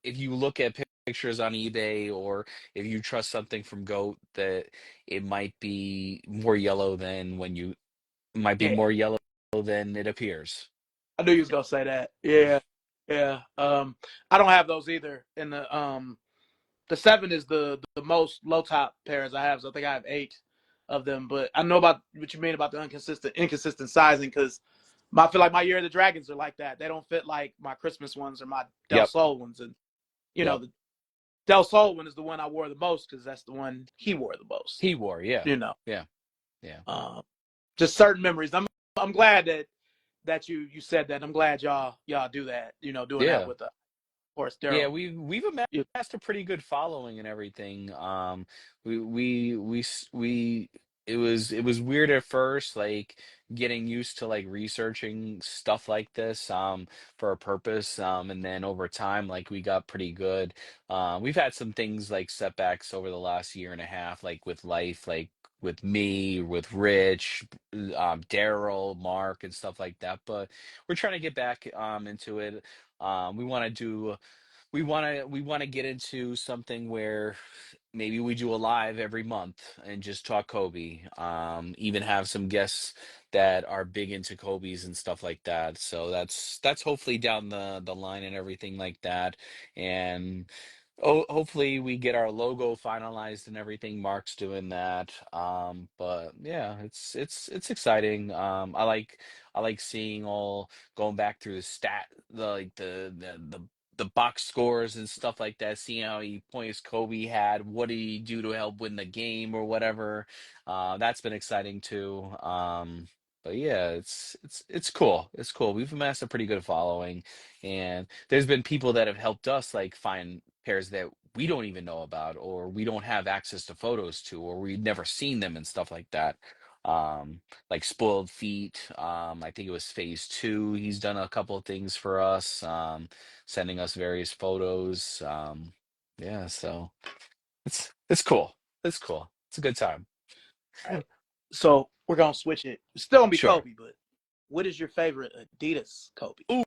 if you look at pictures on eBay or if you trust something from GOAT that it might be Yeah, more yellow than it appears. I knew you was gonna say that. Yeah, yeah. I don't have those either. And the 7 is the most low top pairs I have. So I think I have 8 of them. But I know about what you mean about the inconsistent sizing because I feel like my Year of the Dragons are like that. They don't fit like my Christmas ones or my Del Yep. Sol ones. And Yep. the Del Sol one is the one I wore the most because that's the one he wore the most. He wore, yeah. You know, Yeah. Yeah. um, just certain memories. I'm glad that you said that. I'm glad y'all do that. Doing that Yeah. with Horace Yeah, Darrow. we've Yeah, amassed a pretty good following and everything. We it was weird at first, like getting used to like researching stuff like this for a purpose. And then over time, like we got pretty good. We've had some things like setbacks over the last year and a half, like with life, like with me, with Rich, Daryl, Mark, and stuff like that. But we're trying to get back into it. We want to do we want to get into something where maybe we do a live every month and just talk Kobe. Even have some guests that are big into Kobe's and stuff like that. So that's hopefully down the line and everything like that. And hopefully we get our logo finalized and everything. Mark's doing that. But yeah, it's exciting. I like seeing all going back through the box scores and stuff like that, seeing how many points Kobe had, what did he do to help win the game or whatever. That's been exciting too. But yeah, it's cool. It's cool. We've amassed a pretty good following, and there's been people that have helped us like find pairs that we don't even know about, or we don't have access to photos to, or we've never seen them and stuff like that. Like Spoiled Feet. I think it was phase two. He's done a couple of things for us. Sending us various photos. Yeah, so it's cool. It's cool. It's a good time. all right. So we're gonna switch it. It's still gonna be Sure. Kobe, but what is your favorite Adidas Kobe? Ooh,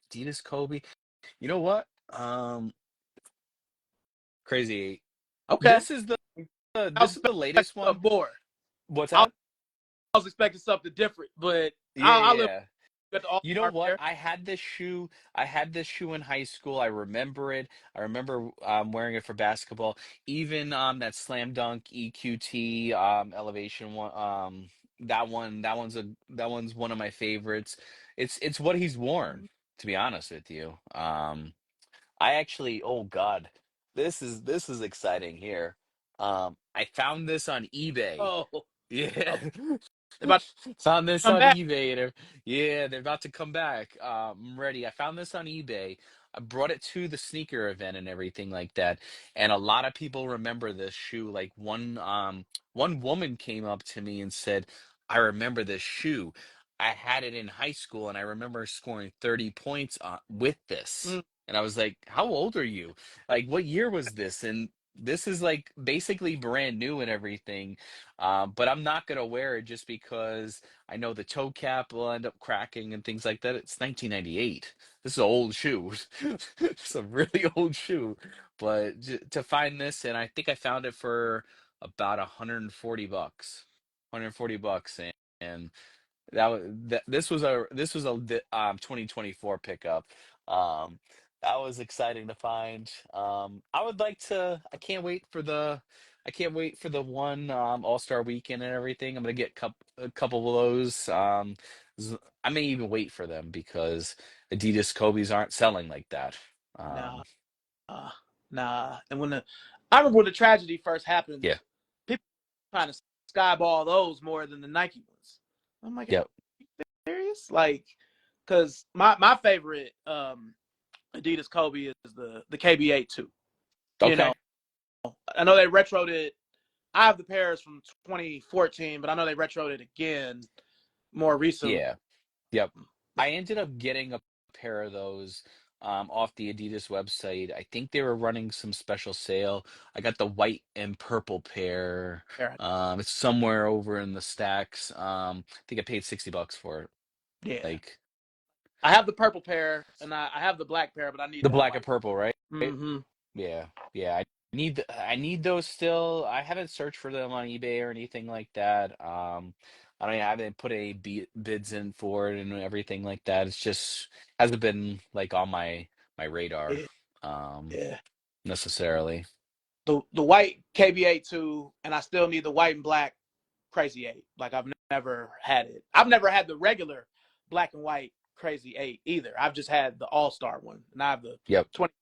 Adidas Kobe. You know what? Crazy. Okay, This is the I was this is the expecting latest one. something more. What's I that? was expecting something different, but Yeah, I yeah, live yeah. at the All You know Star what? there. I had this shoe in high school. I remember it. I remember wearing it for basketball. Even that slam dunk EQT elevation one. that one's one of my favorites. It's what he's worn, to be honest with you. I actually, oh God, this is exciting here. I found this on eBay. Oh, Yeah. oh, they about to Found this come on back. eBay. Yeah, they're about to come back. I'm ready. I found this on eBay. I brought it to the sneaker event and everything like that. And a lot of people remember this shoe. Like one woman came up to me and said, "I remember this shoe. I had it in high school and I remember scoring 30 points with this." Mm, And I was like, "How old are you? Like what year was this?" And this is like basically brand new and everything. But I'm not gonna wear it just because I know the toe cap will end up cracking and things like that. It's 1998. This is an old shoe. It's a really old shoe. But to find this, and I think I found it for about 140 bucks. 140 bucks, and this was a 2024 pickup. Um, that was exciting to find. I would like to. I can't wait for the one All-Star weekend and everything. I'm gonna get a couple of those. I may even wait for them because Adidas Kobe's aren't selling like that. nah, Um, uh, nah. And I remember when the tragedy first happened, yeah. people trying to skyball those more than the Nike ones. I'm like, are Yep. you serious? Like, because my favorite Adidas Kobe is the KB8 too. You know, Okay. I know they retroed it. I have the pairs from 2014, but I know they retroed it again more recently. Yeah. Yep. I ended up getting a pair of those off the Adidas website. I think they were running some special sale. I got the white and purple pair. It's somewhere over in the stacks. I think I paid 60 bucks for it. Yeah, Like I have the purple pair and I have the black pair, but I need the that black and white. purple, right? Mm-hmm. Yeah. Yeah. I need those still. I haven't searched for them on eBay or anything like that. I haven't put any bids in for it and everything like that. It's just hasn't been like on my radar Yeah, um yeah. necessarily. The white KB8 too, and I still need the white and black Crazy Eight. Like I've never had it. I've never had the regular black and white Crazy Eight either. I've just had the All Star one, and I have the Yep. 20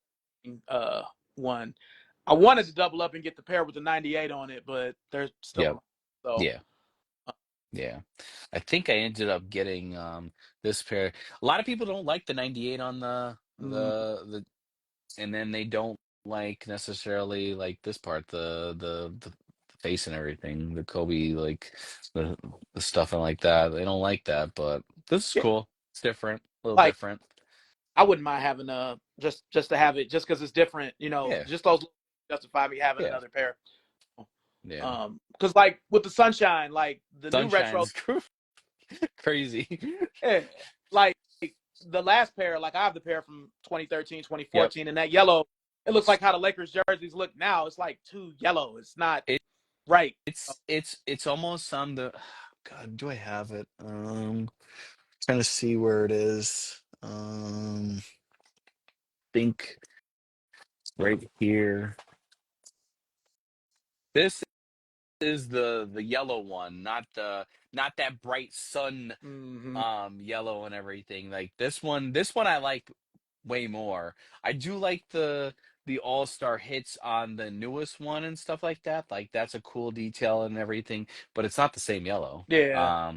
one. I wanted to double up and get the pair with the 98 on it, but they're still Yep. around. So Yeah. Yeah. I think I ended up getting this pair. A lot of people don't like the 98 on mm, the and then they don't like necessarily like this part, the face and everything, the Kobe like the the stuff and like that. They don't like that, but this is yeah, cool. It's different, a little like different. I wouldn't mind having just to have it just because it's different. Yeah, Just those justify me having yeah, another pair. yeah. Because like with the sunshine, like the new retro, Sunshine's crazy. yeah, like the last pair, like I have the pair from 2013, Yep. 2014, and that yellow, it looks like how the Lakers jerseys look now. It's like too yellow. It's not It right. it's almost on the God, do I have it? Trying to see where it is. Think right here. This is the yellow one, not that bright sun Mm-hmm. yellow and everything. Like this one I like way more. I do like the all-star hits on the newest one and stuff like that. Like that's a cool detail and everything, but it's not the same yellow. Yeah,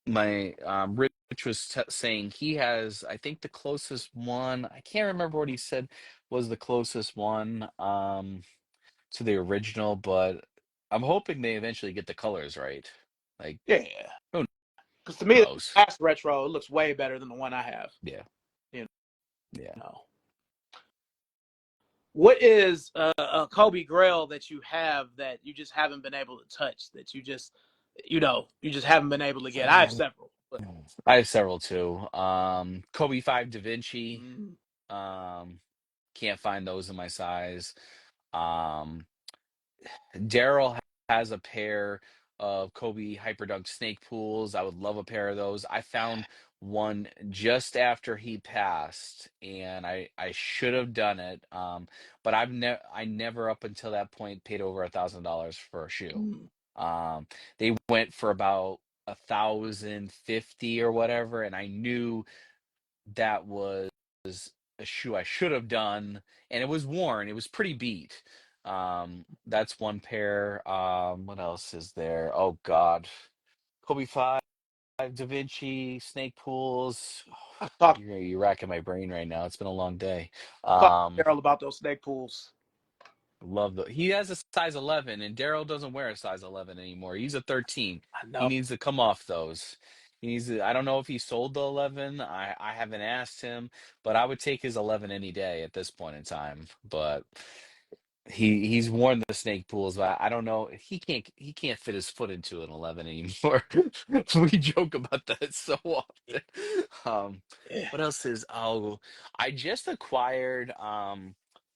My Rich was saying he has, I think the closest one, I can't remember what he said was the closest one to the original, but I'm hoping they eventually get the colors right. Like, yeah. who Because to me, the knows? last retro it looks way better than the one I have. Yeah, You yeah. know, what is a Kobe Grail that you have that you just haven't been able to touch? That you just haven't been able to get. I have several, but I have several too. Kobe 5 Da Vinci. mm, Um, can't find those in my size. Um, Daryl has a pair of Kobe Hyperdunk Snake Pools. I would love a pair of those. I found one just after he passed, and I should have done it. But I never up until that point paid over $1,000 for a shoe. mm, Um, they went for about 1,050 or whatever, and I knew that was a shoe I should have done, and it was worn. It was pretty beat. That's one pair. What else is there? Oh God, Kobe 5, Da Vinci, Snake Pools. I talked You're racking my brain right now. It's been a long day. talked to Um, Daryl about those snake pools. Love the he has a size 11, and Daryl doesn't wear a size 11 anymore. He's a 13. I He know. needs to come off those. He needs to, I don't know if he sold the 11. I haven't asked him, but I would take his 11 any day at this point in time. But he's worn the snake pools, but I don't know. He can't fit his foot into an 11 anymore. We joke about that so often. Um, Yeah. what else is I just acquired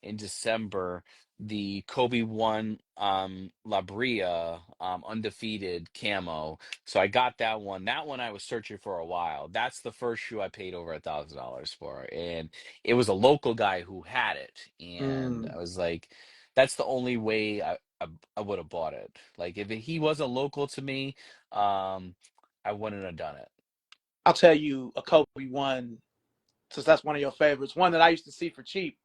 in December the Kobe One La Bria undefeated camo. So I got that one. That one I was searching for a while. That's the first shoe I paid over $1,000 for. And it was a local guy who had it. And Mm. I was like, that's the only way I would have bought it. Like if he wasn't local to me, um, I wouldn't have done it. I'll tell you a Kobe one, since that's one of your favorites. One that I used to see for cheap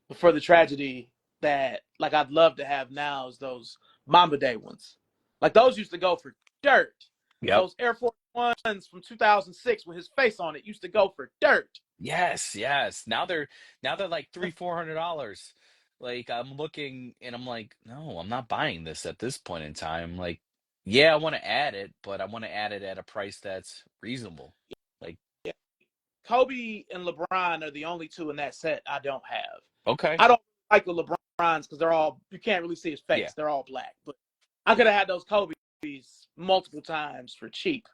before the tragedy that like I'd love to have now is those Mamba Day ones. Like those used to go for dirt. Yep. Those Air Force Ones from 2006 with his face on it used to go for dirt. Yes, yes. Now they're like $300-400. Like I'm looking and I'm like, no, I'm not buying this at this point in time. Like, yeah, I want to add it, but I want to add it at a price that's reasonable. Like, Yeah. Kobe and LeBron are the only two in that set I don't have. okay, I don't like the LeBrons because they're all you can't really see his yeah, face. They're all black. But I could have had those Kobe's multiple times for cheap,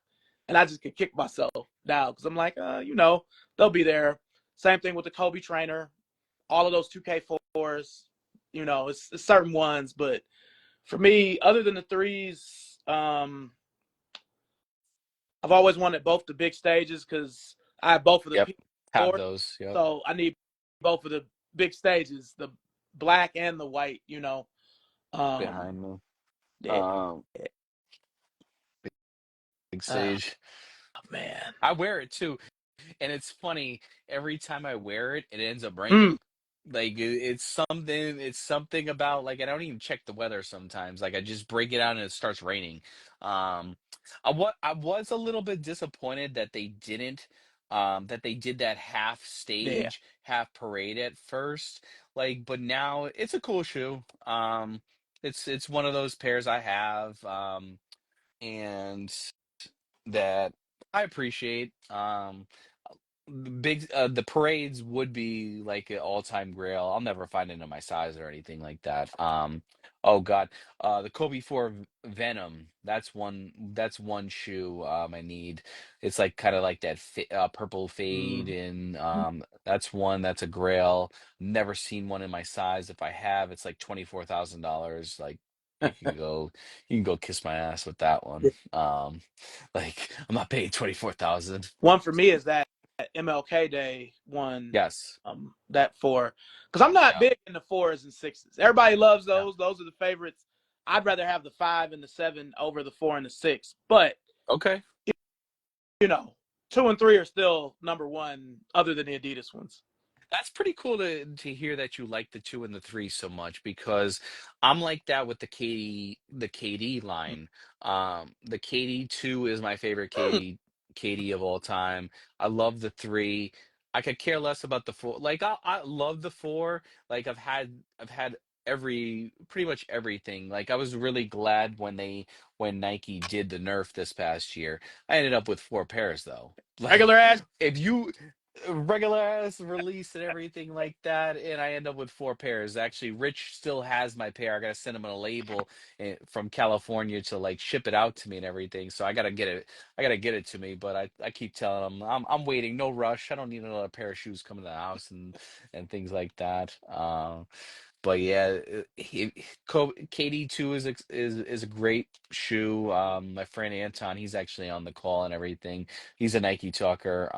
and I just could kick myself now because I'm like, they'll be there. Same thing with the Kobe trainer. All of those 2K4s, it's certain ones, but for me, other than the threes, I've always wanted both the big stages because I have both of the yep. Have P4s, those, yep, so I need both of the big stages, the black and the white. Um, behind me. yeah, Um, Big uh, stage. man. I wear it too. And it's funny, every time I wear it, it ends up Mm. raining. Like it's something about like I don't even check the weather sometimes. Like I just break it out and it starts raining. I was a little bit disappointed that they did that half Yeah, stage, half parade at first. Like, but now it's a cool shoe. It's one of those pairs I have, and that I appreciate. The parades would be like an all-time grail. I'll never find it in my size or anything like that. Oh God, the Kobe 4 Venom. That's one shoe I need. It's like kind of like that purple fade, mm. and that's one that's a grail. Never seen one in my size. If I have, it's like $24,000. Like you can go you can go kiss my ass with that one. Like I'm not paying 24,000. One for me is that MLK Day one. Yes. That four, because I'm not Yeah. big into fours and sixes. Everybody loves Yeah. those. Those are the favorites. I'd rather have the 5 and the 7 over the 4 and the 6. But Okay. you know, 2 and 3 are still number one, other than the Adidas ones. That's pretty cool to hear that you like the two and the three so much, because I'm like that with the KD line. The KD 2 is my favorite Mm. KD of all time. I love the three. I could care less about the four. Like I love the four. Like I've had every pretty much everything. Like I was really glad when Nike did the Nerf this past year. I ended up with four pairs though. Like Regular ass. if you regular ass release and everything like that, and I end up with four pairs. Actually, Rich still has my pair. I gotta send him a label from California to like ship it out to me and everything. So I gotta get it. I gotta get it to me. But I keep telling him I'm waiting. No rush. I don't need another pair of shoes coming to the house and things like that. But yeah, KD 2 is a great shoe. My friend Anton, he's actually on the call and everything. He's a Nike talker.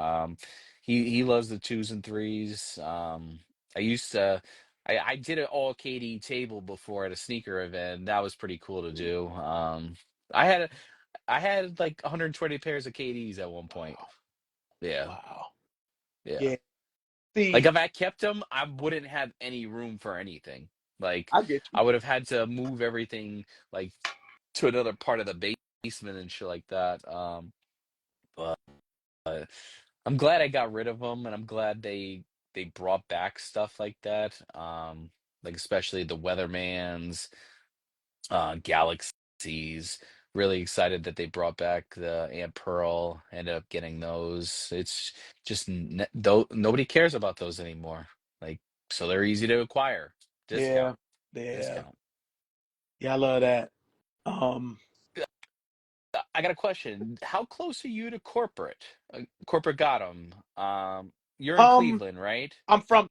He loves the twos and threes. I used to. I did an all KD table before at a sneaker event. That was pretty cool to do. I had I had like 120 pairs of KDs at one point. Wow. Yeah, Wow. yeah. Yeah. Like See, if I kept them, I wouldn't have any room for anything. Like I get you. I would have had to move everything like to another part of the basement and shit like that. But I'm glad I got rid of them, and I'm glad they brought back stuff like that. Like especially the Weathermans, Galaxies. Really excited that they brought back the Aunt Pearl. Ended up getting those. It's just though nobody cares about those anymore. Like so they're easy to acquire. Yeah. Discount, Yeah. discount. Yeah, I love that. Um, I got a question. How close are you to corporate? Corporate got 'em. You're in um, Cleveland, right? I'm from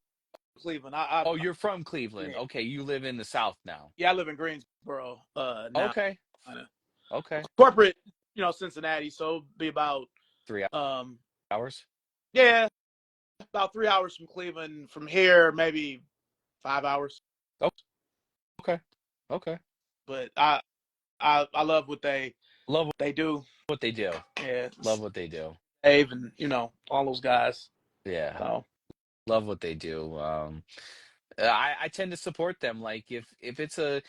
Cleveland. Oh, you're from Cleveland. Yeah, Okay, you live in the South now. yeah, I live in Greensboro, now. Okay, Kinda. okay. Corporate, Cincinnati, so it'll be about, Three um, hours. yeah, about 3 hours from Cleveland. From here, maybe 5 hours. Oh, okay, okay. But I love what Love they do. what they do. Yeah, Love what they do. Dave and all those guys. Yeah, So love what they do. I tend to support them. Like if it's a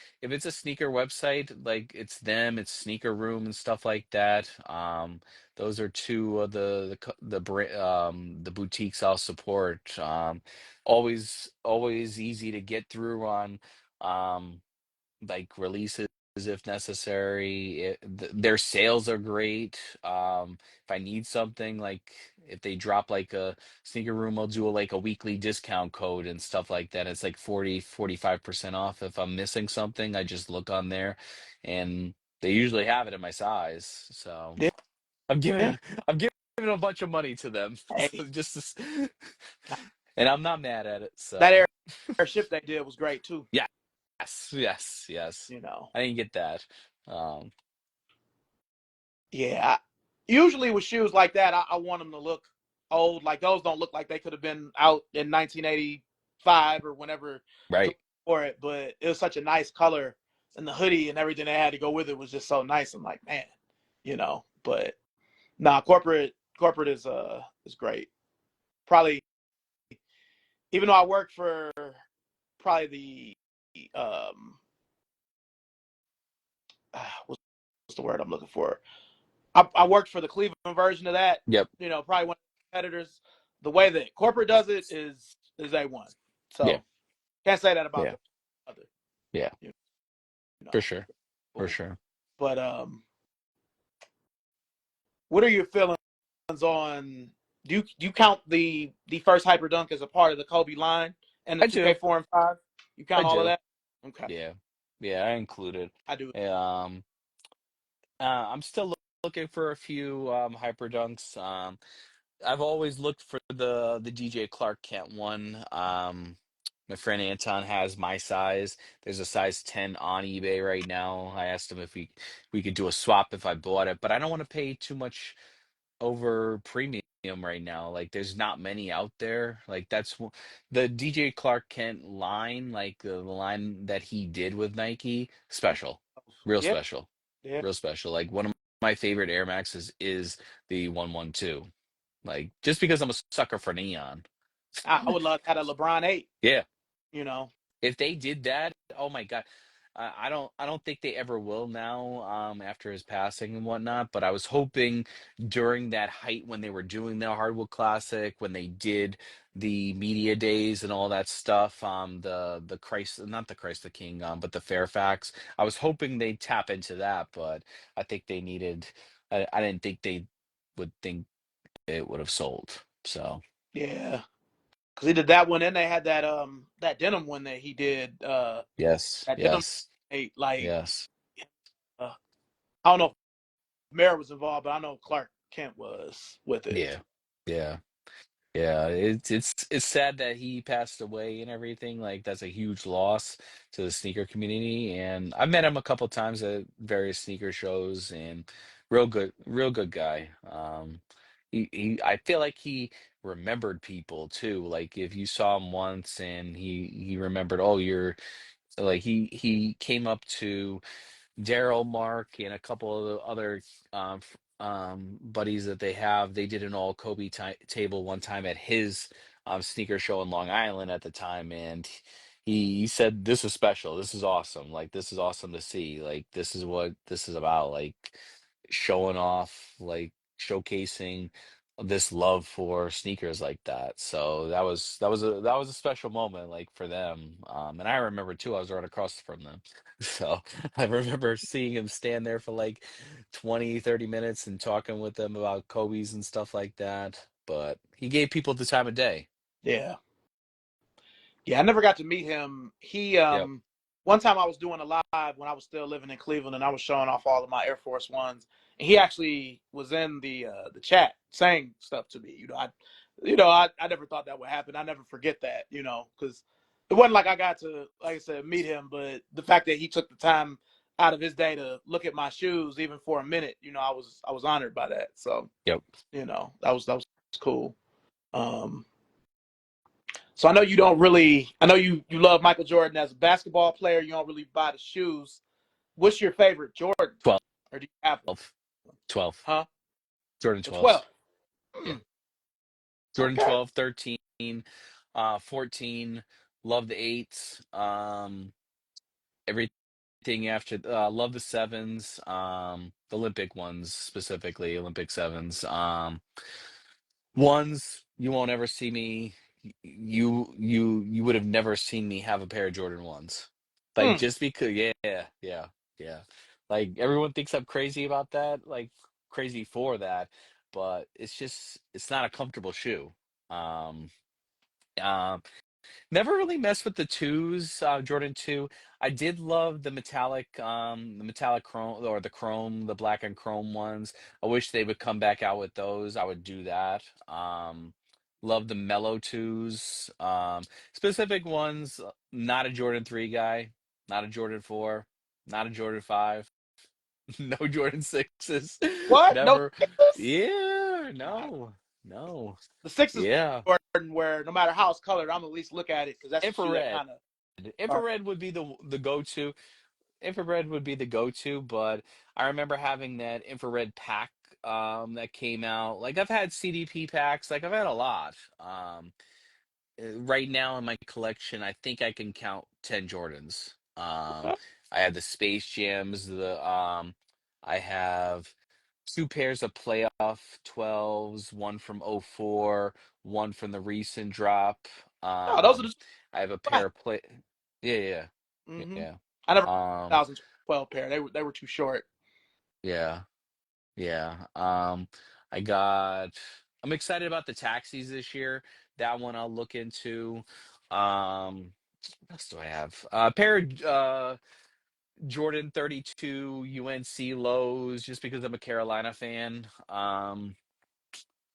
sneaker website, like it's them, it's Sneaker Room and stuff like that. Those are two of the boutiques I'll support. Always easy to get through on. Like releases if necessary. Their sales are great. If I need something, like if they drop like a Sneaker Room, will do like a weekly discount code and stuff like that. It's like 45% off. If I'm missing something, I just look on there and they usually have it in my size. So yeah, I'm yeah. giving I'm giving a bunch of money to them. Hey, So and I'm not mad at it. that So air shift they did was great too. yes, yes, yes. You know. I didn't get that. Um, Yeah. Usually with shoes like that, I want them to look old. Like those don't look like they could have been out in 1985 or whenever to right. for it. But it was such a nice color, and the hoodie and everything they had to go with it was just so nice. I'm like, man, But nah, corporate is great. Probably even though I work for probably the what's the word I'm looking for? I worked for the Cleveland version of that. Yep. Probably one of the competitors. The way that corporate does it is A1. Yeah. So can't say that about Yeah. the other. Yeah. You For know, sure. For cool. sure. But what are your feelings on? Do you count the first Hyperdunk as a part of the Kobe line and the I do. 2K4 and 5? You I count all of do. that? Okay, Yeah. Yeah. I included. I do. Um. I'm still looking for a few hyperdunks. I've always looked for the DJ Clark Kent one. My friend Anton has my size. There's a size 10 on eBay right now. I asked him if we could do a swap if I bought it, but I don't want to pay too much over premium right now. Like there's not many out there. Like the DJ Clark Kent line, like the line that he did with Nike, special. Real Yeah, special. yeah. Real special. Like one of my favorite Air Maxes is the 112. Like just because I'm a sucker for neon. I would love that a LeBron 8. Yeah. You know, If they did that, oh my God. I don't think they ever will now, after his passing and whatnot, but I was hoping during that height when they were doing the Hardwood Classic, when they did the media days and all that stuff, the Christ, not the Christ the King, but the Fairfax. I was hoping they'd tap into that, but I think they needed I didn't think they would think it would have sold. So yeah. Because he did that one, and they had that denim one that he did. yes, That denim yes, 8, like, yes. uh, I don't know if Mara was involved, but I know Clark Kent was with it. Yeah. Yeah. Yeah, it's sad that he passed away and everything. Like that's a huge loss to the sneaker community. And I've met him a couple times at various sneaker shows, and real good guy. I feel like he remembered people too. Like if you saw him once and he remembered, oh, you're like he came up to Daryl, Mark, and a couple of the other buddies that they have. They did an all Kobe table one time at his sneaker show in Long Island at the time, and he said, "This is special. This is awesome. Like this is awesome to see. Like this is what this is about. Like showing off, like showcasing this love for sneakers like that." So that was a special moment like for them. And I remember too, I was right across from them. So I remember seeing him stand there for like 20, 30 minutes and talking with them about Kobe's and stuff like that. But he gave people the time of day. Yeah. Yeah, I never got to meet him. He Yep. one time I was doing a live when I was still living in Cleveland and I was showing off all of my Air Force Ones. And he actually was in the chat saying stuff to me. I never thought that would happen. I never forget that, because it wasn't like I got to, like I said, meet him, but the fact that he took the time out of his day to look at my shoes even for a minute, I was honored by that. So, Yep. that was cool. Um so I know you don't really. I know you love Michael Jordan as a basketball player. You don't really buy the shoes. What's your favorite Jordan, 12. or do you have one? 12. Huh? Jordan The 12s. 12. Yeah. Mm, Jordan okay. 12, 13, 14. Love the eights. Everything after love the sevens. The Olympic ones specifically, Olympic sevens. Ones you won't ever see me. You would have never seen me have a pair of Jordan ones. Like Mm, just because, yeah, yeah, yeah. Like everyone thinks I'm crazy about that, like crazy for that, but it's not a comfortable shoe. Um, um, Never really messed with the twos, Jordan 2. I did love the metallic chrome or the chrome, the black and chrome ones. I wish they would come back out with those. I would do that. Love the mellow twos. Specific ones, not a Jordan 3 guy, not a Jordan 4, not a Jordan 5, no Jordan 6s. what? No Never. sixes? Yeah, Nah. no, no. The sixes Yeah. Jordan, where no matter how it's colored, I'm at least look at it because that's the shoe that Infrared. kind of. Infrared would be the go-to. Infrared would be the go-to, but I remember having that infrared pack that came out. Like I've had CDP packs, like I've had a lot. Right now in my collection, I think I can count 10 Jordans. I have the Space Jams, the I have two pairs of playoff 12s, one from '04, one from the recent drop. No, those are Um, the I have a pair right. of play Yeah, yeah. Mm-hmm. Yeah. I never Um, 2012 pair. They were too short. yeah. Yeah. I'm excited about the taxis this year. That one I'll look into. Um, what else do I have? A pair of Jordan 32 UNC lows just because I'm a Carolina fan.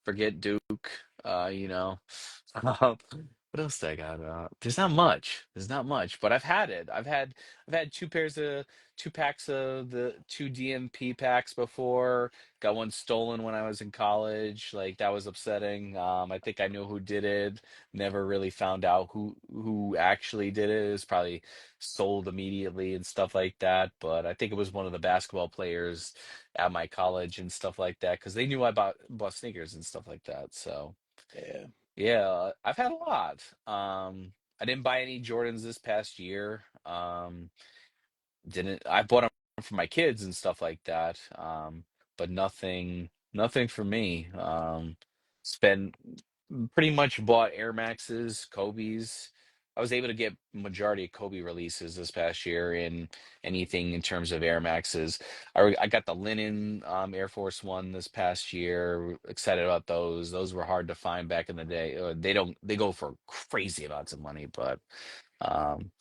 Forget Duke. You know. What else did I got? There's not much. There's not much, but I've had it. I've had two packs of the two DMP packs before. Got one stolen when I was in college. Like that was upsetting. I think I knew who did it. Never really found out who actually did it. It was probably sold immediately and stuff like that. But I think it was one of the basketball players at my college and stuff like that because they knew I bought sneakers and stuff like that. So Yeah. yeah, I've had a lot. Um, I didn't buy any Jordans this past year. Didn't I bought them for my kids and stuff like that. But nothing for me. Spent pretty much bought Air Maxes, Kobe's. I was able to get majority of Kobe releases this past year in anything in terms of Air Maxes. I got the linen Air Force One this past year. Excited about those. Those were hard to find back in the day. They go for crazy amounts of money, um,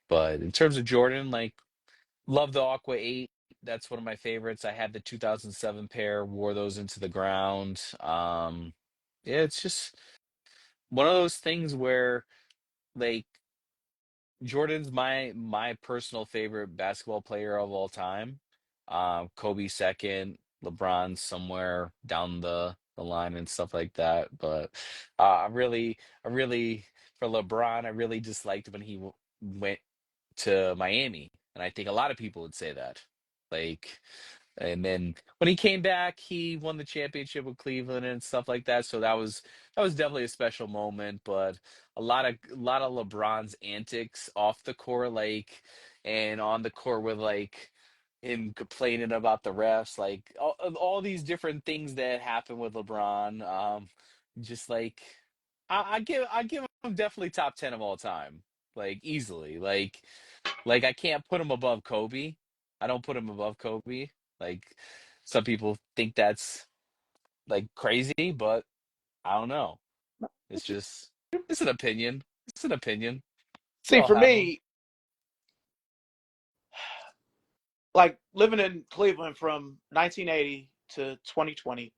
but in terms of Jordan, like love the Aqua 8. That's one of my favorites. I had the 2007 pair, wore those into the ground. Yeah, it's just one of those things where like Jordan's my personal favorite basketball player of all time. Kobe second, LeBron somewhere down the line and stuff like that. But I really for LeBron, I really disliked when he went to Miami, and I think a lot of people would say that. Like, and then when he came back, he won the championship with Cleveland and stuff like that. So that was definitely a special moment. But a lot of LeBron's antics off the court, like, and on the court with like him complaining about the refs, like all these different things that happen with LeBron. Just like I give him definitely top 10 of all time, like easily. Like I can't put him above Kobe. I don't put him above Kobe. Like some people think that's like crazy, but I don't know. It's just it's an opinion. It's an opinion. We See, all for have them. me, like living in Cleveland from 1980 to 2020,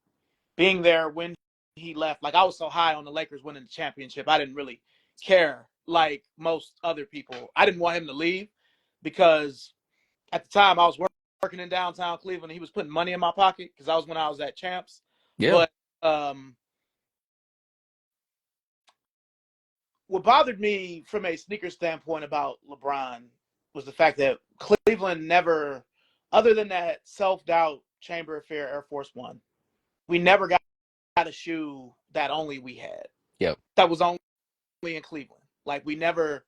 being there when he left, like I was so high on the Lakers winning the championship, I didn't really care like most other people. I didn't want him to leave because at the time I was working in downtown Cleveland. He was putting money in my pocket because I was when I was at Champs. Yeah. But um, what bothered me from a sneaker standpoint about LeBron was the fact that Cleveland never, other than that self doubt chamber of fear Air Force One, we never got a shoe that only we had. Yep. That was only in Cleveland. Like we never,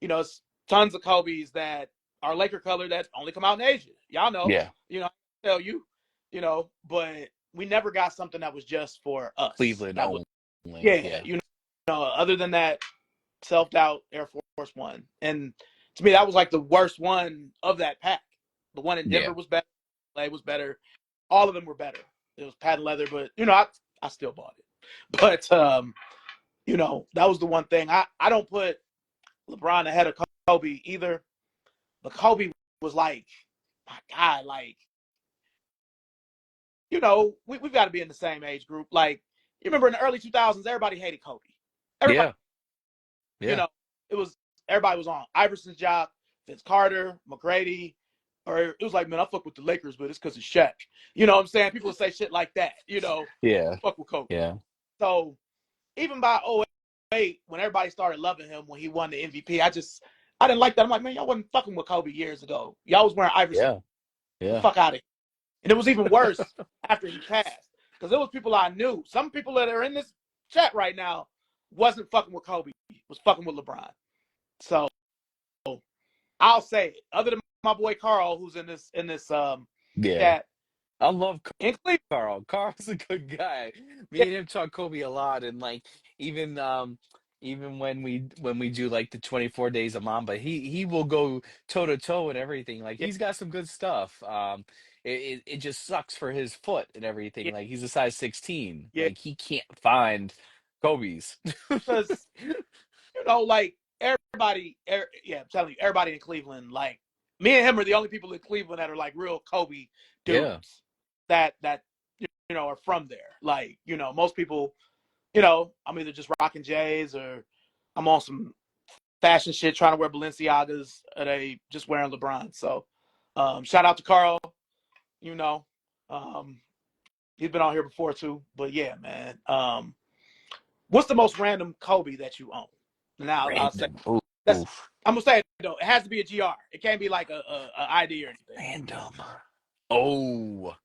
it's tons of Kobe's that are Laker color that only come out in Asia. Y'all know, Yeah. I tell you, but we never got something that was just for us. Cleveland That was, only. yeah, Yeah. other than that, self doubt Air Force One. And to me, that was like the worst one of that pack. The one in Denver Yeah. was better. LA was better. All of them were better. It was patent leather, but I still bought it. But that was the one thing. I don't put LeBron ahead of Kobe either. But Kobe was like, my God, like, we've got to be in the same age group. Like, you remember in the early 2000s, everybody hated Kobe. Everybody, Yeah. you Yeah. know, it was everybody was on Iverson's job, Vince Carter, McGrady, or it was like, man, I fuck with the Lakers, but it's because of Shaq. You know what I'm saying? People would say shit like that. Yeah. Fuck with Kobe. Yeah. So even by 08, when everybody started loving him when he won the MVP, I didn't like that. I'm like, man, y'all wasn't fucking with Kobe years ago. Y'all was wearing Iverson. Yeah. The Yeah. fuck out of here. And it was even worse after he passed because there was people I knew. Some people that are in this chat right now wasn't fucking with Kobe, was fucking with LeBron. So I'll say it. Other than my boy Carl, who's in this Yeah. chat I love in Cleveland, Carl. Carl's a good guy. Me yeah, and him talk Kobe a lot, and like even when we do like the 24 days of Mamba, he will go toe to toe and everything. Like yeah, he's got some good stuff. It just sucks for his foot and everything. yeah, Like he's a size 16. yeah. Like he can't find Kobe's. Because like everybody, yeah, I'm telling you, everybody in Cleveland, like me and him are the only people in Cleveland that are like real Kobe Yeah. dudes that are from there. Like most people, I'm either just rocking J's or I'm on some fashion shit trying to wear Balenciagas or they just wearing LeBron. So shout out to Carl, you know. Um, he's been on here before too. But yeah, man. What's the most random Kobe that you own? Now I'll say Random. Ooh, that's oof. I'm gonna say it though. It has to be a GR. It can't be like a ID or anything. Random. Oh.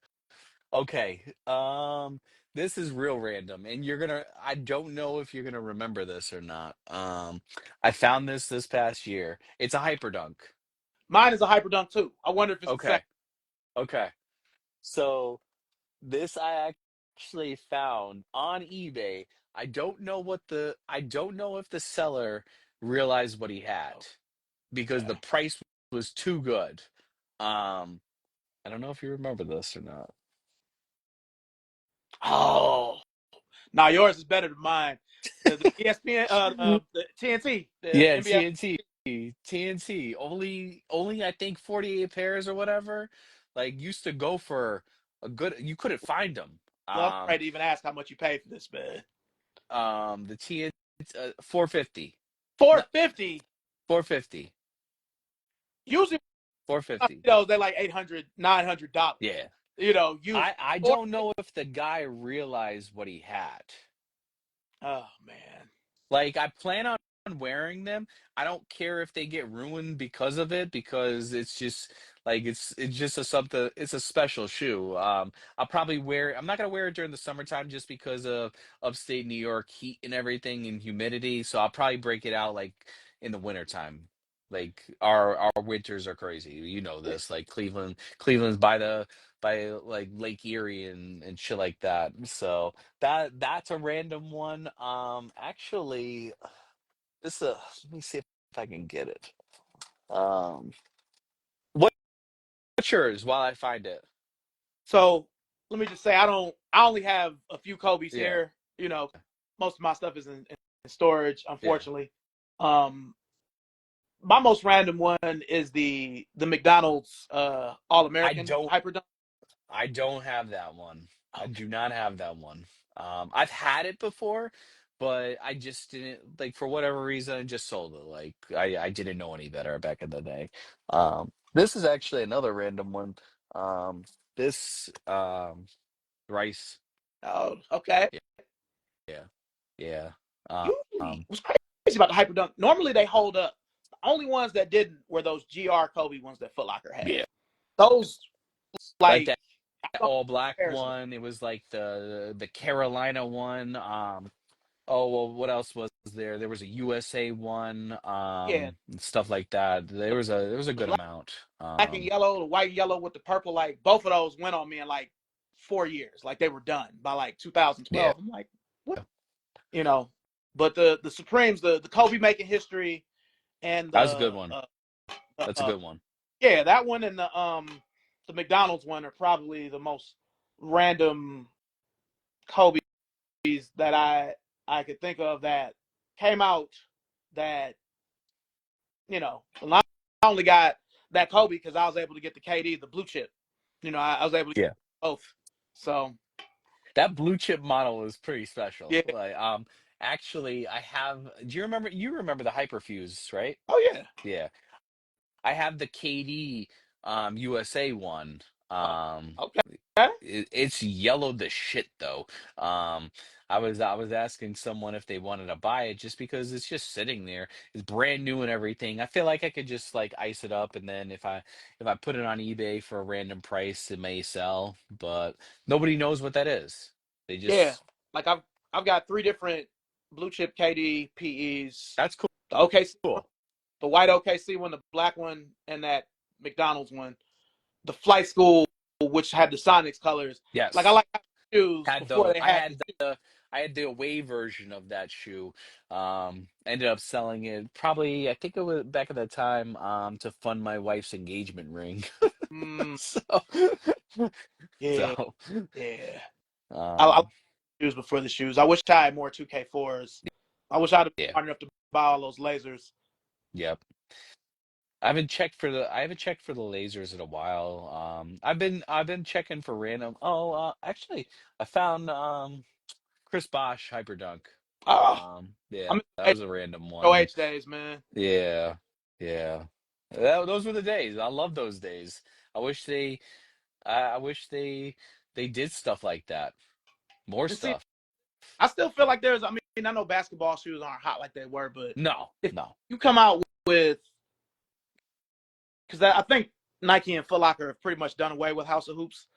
Okay. This is real random, and I don't know if you're gonna remember this or not. I found this past year. It's a hyperdunk. Mine is a hyperdunk too. I wonder if it's the same. Okay. Okay. So this I actually found on eBay. I don't know if the seller realized what he had because the Okay. price was too good. Um, I don't know if you remember this or not. Oh, now yours is better than mine. The ESPN, the TNT, the Yeah, NBA. TNT. Only I think 48 pairs or whatever. Like used to go for a good. You couldn't find them. Well, I'm afraid to even ask how much you paid for this, man. The TNT 450. No, 450. 450. Usually, 450. they're like 800, $900. Yeah. Usually. I Four. don't know if the guy realized what he had. Oh man. Like I plan on wearing them. I don't care if they get ruined because of it because it's just Like it's just a something. It's a special shoe. I'll probably wear. I'm not gonna wear it during the summertime just because of upstate New York heat and everything and humidity. So I'll probably break it out like in the wintertime. Like our winters are crazy. You know this. Like Cleveland's by like Lake Erie and shit like that. So that's a random one. Actually, let me see if I can get it. Um, what's yours while I find it? So let me just say, I only have a few Kobe's Yeah, here. Most of my stuff is in storage, yeah. unfortunately. Um, my most random one is the McDonald's All I American don't Hyperdunk. I don't have that one. I Okay. do not have that one. I've had it before, but I just didn't like for whatever reason I just sold it. Like I didn't know any better back in the day. This is actually another random one. Um, this rice. Oh, okay. Yeah, yeah, yeah. Usually, what's crazy about the Hyperdunk? Normally they hold up. The only ones that didn't were those GR Kobe ones that Foot Locker had. Yeah. Those Like like that I don't all black comparison. one. It was like the Carolina one. Oh well, what else was there? There was a USA one, Yeah, and stuff like that. There was a the good amount. black and yellow, the white and yellow with the purple, like both of those went on me in like 4 years. Like they were done by like Yeah, 2012. I'm like, what? You know. But the Supremes, the Kobe making history, and that was a good one. the That's a good one. yeah, that one and the McDonald's one are probably the most random Kobe's that I could think of that came out that I only got that Kobe because I was able to get the KD, the blue chip. I was able to get Yeah, both. So that blue chip model is pretty special. yeah. Like, actually, I have. Do you remember? You remember the Hyperfuse, right? Oh yeah. Yeah, I have the KD USA one. Oh, Um, okay. it's yellowed the shit though. Um, I was asking someone if they wanted to buy it just because it's just sitting there. It's brand new and everything. I feel like I could just like ice it up and then if I put it on eBay for a random price, it may sell, but nobody knows what that is. They Yeah. just Like I've got three different blue chip KD PEs. that's cool. The OKC one, Cool. the white OKC one, the black one, and that McDonald's one. The flight school, which had the Sonics colors. Like I Yes. like shoes Had before those. they I had had the I had the away version of that shoe. Ended up selling it probably I think it was back at that time to fund my wife's engagement ring. mm, So yeah, so yeah. I like um shoes before the shoes. I wish I had more 2K4s. I wish I'd have been yeah, smart enough to buy all those lasers. yep. I haven't checked for the lasers in a while. I've been checking for random. Oh, actually I found Chris Bosch Hyperdunk. Oh, Yeah, I'm that was a random in one. H days, man. Yeah, yeah. Those were the days. I love those days. I wish they, I wish they did stuff like that. More And see, stuff. I still feel like there's. I mean, I know basketball shoes aren't hot like they were, but No, if no. you come out with, because I think Nike and Foot Locker have pretty much done away with House of Hoops.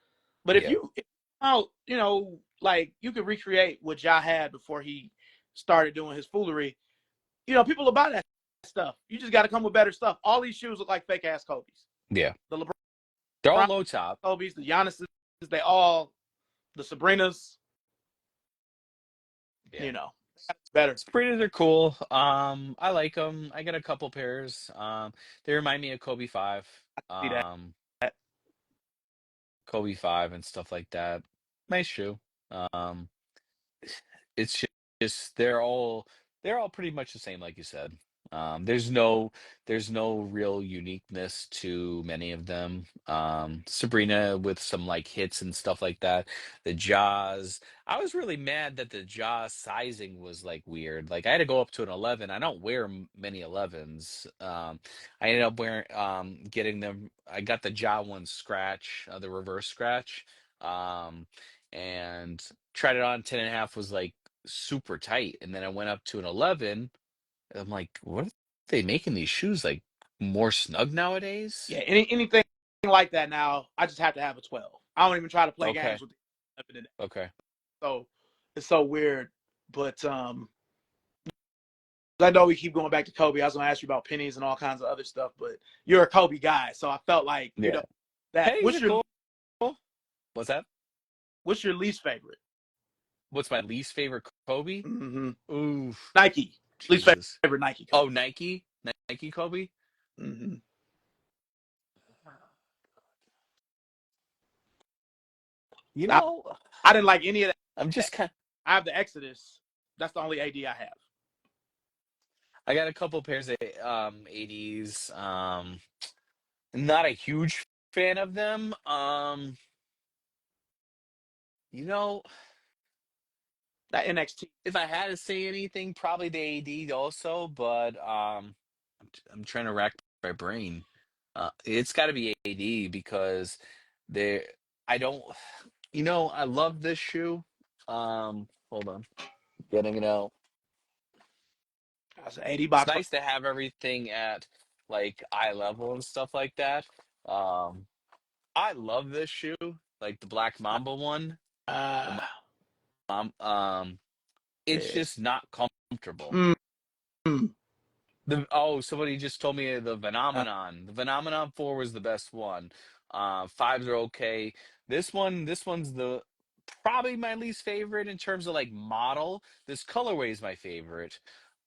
But Yeah, if you come out, like you could recreate what Ja had before he started doing his foolery. People will buy that stuff. You just got to come with better stuff. All these shoes look like fake ass Kobe's. yeah. The They're all LeBron low top. Kobe's, the Giannis's, they all the Sabrinas. Yeah. It's better. Sabrinas are cool. I like them. I got a couple pairs. They remind me of Kobe 5. See that? Um, Kobe 5 and stuff like that. Nice shoe. Um, it's just they're all pretty much the same, like you said. There's no real uniqueness to many of them. Sabrina with some like hits and stuff like that. The Jaws, I was really mad that the Jaws sizing was like weird. Like I had to go up to an 11. I don't wear many 11s. I ended up wearing getting them. I got the Jaw one scratch, the reverse scratch. Um, and tried it on 10 and a half was like super tight. And then I went up to an 11. And I'm like, what are they making these shoes like more snug Yeah. nowadays? Anything like that now. I just have to have a 12. I don't even try to play games Okay. with it. Okay. So it's so weird. But I know we keep going back to Kobe. I was gonna ask you about pennies and all kinds of other stuff, but you're a Kobe guy, so I felt like Yeah. that. Pennies are cool. What's that? What's your least favorite? What's my least favorite Kobe? Mm-hmm. Ooh, Nike. Least Jesus. favorite Nike Oh, Kobe. Nike? Nike Kobe? Mm-hmm. You I, know, I didn't like any of I'm that. just kind I have the Exodus. That's the only AD I have. I got a couple pairs of 80s. Not a huge fan of them. You know, That NXT. if I had to say anything, probably the AD also, but I'm trying to rack my brain. It's got to be AD because there I don't I love this shoe. Hold on. Getting it out. I was an AD It's box. nice to have everything at like eye level and stuff like that. Um, I love this shoe, like the Black Mamba one. The Uh, it's yeah. just not comfortable. Mm-hmm. Somebody just told me the Phenomenon. The Phenomenon 4 was the best one. Fives are okay. This one's the probably my least favorite in terms of like model. This colorway is my favorite.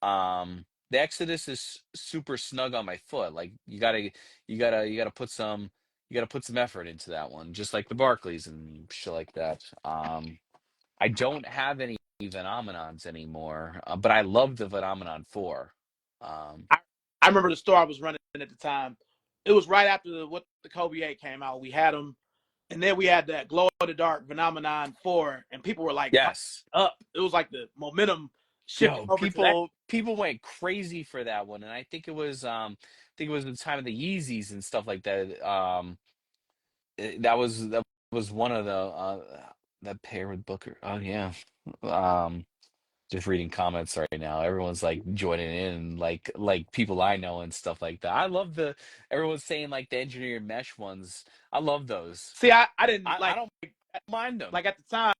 The Exodus is super snug on my foot. Like you gotta put some effort into that one, just like the Barclays and shit like that. I don't have any Phenomenons anymore, but I love the Phenomenon 4. Um, I, I remember the store I was running at the time. It was right after the Kobe 8 came out. We had them, and then we had that glow in the dark Phenomenon 4, and people were like yes. up. It was like the momentum shifted Yo, over to that. people went crazy for that one, and I think it was the time of the Yeezys and stuff like that. That was one of the that pair with Booker. Oh yeah. Um, just reading comments right now. Everyone's like joining in, like people I know and stuff like that. I love the everyone's saying like the engineered mesh ones. I love those. See, I didn't I don't mind them. like at the time.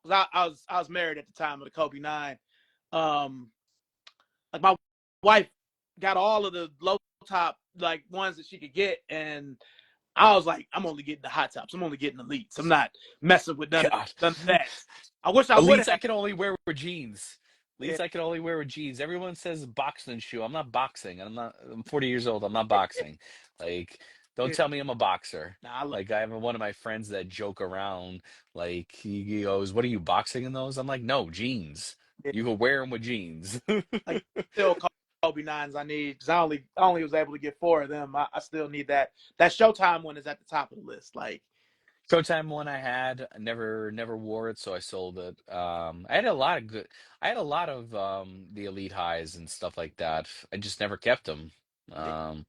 I was married at the time of the Kobe 9. Um, like my wife got all of the low top like ones that she could get, and I was like, I'm only getting the hot tops. I'm only getting elites. I'm not messing with God. none of that. I wish I would Elites I have. can only wear with jeans. Yeah, Elites I can only wear with jeans. Everyone says boxing shoe. I'm not boxing. I'm 40 years old. I'm not boxing. Like, don't yeah. tell me I'm a boxer. Nah, I love Like I have one of my friends that joke around, like he goes, "What are you boxing in those?" I'm like, "No, jeans. it. You can wear them with jeans." Like still Kobe 9s I need because I only was able to get 4 of them. I still need that Showtime one is at the top of the list. Like Showtime one I had, I never wore it, so I sold it. I had a lot of the Elite Highs and stuff like that. I just never kept them. yeah. Um,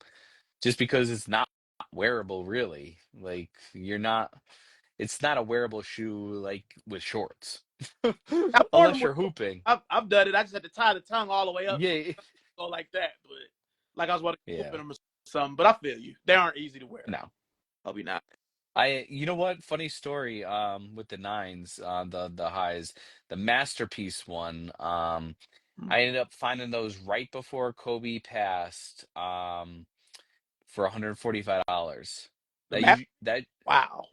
just because it's not wearable really. Like it's not a wearable shoe like with shorts. I've worn them Unless with. you're hooping. I've done it. I just had to tie the tongue all the way up so it Yeah. doesn't go like that. But like I was want to Yeah. open them or something. But I feel you. They aren't easy to wear. No. Kobe 9. You know what? Funny story with the nines, the highs, the masterpiece one. I ended up finding those right before Kobe passed, for $145. The math. That Wow.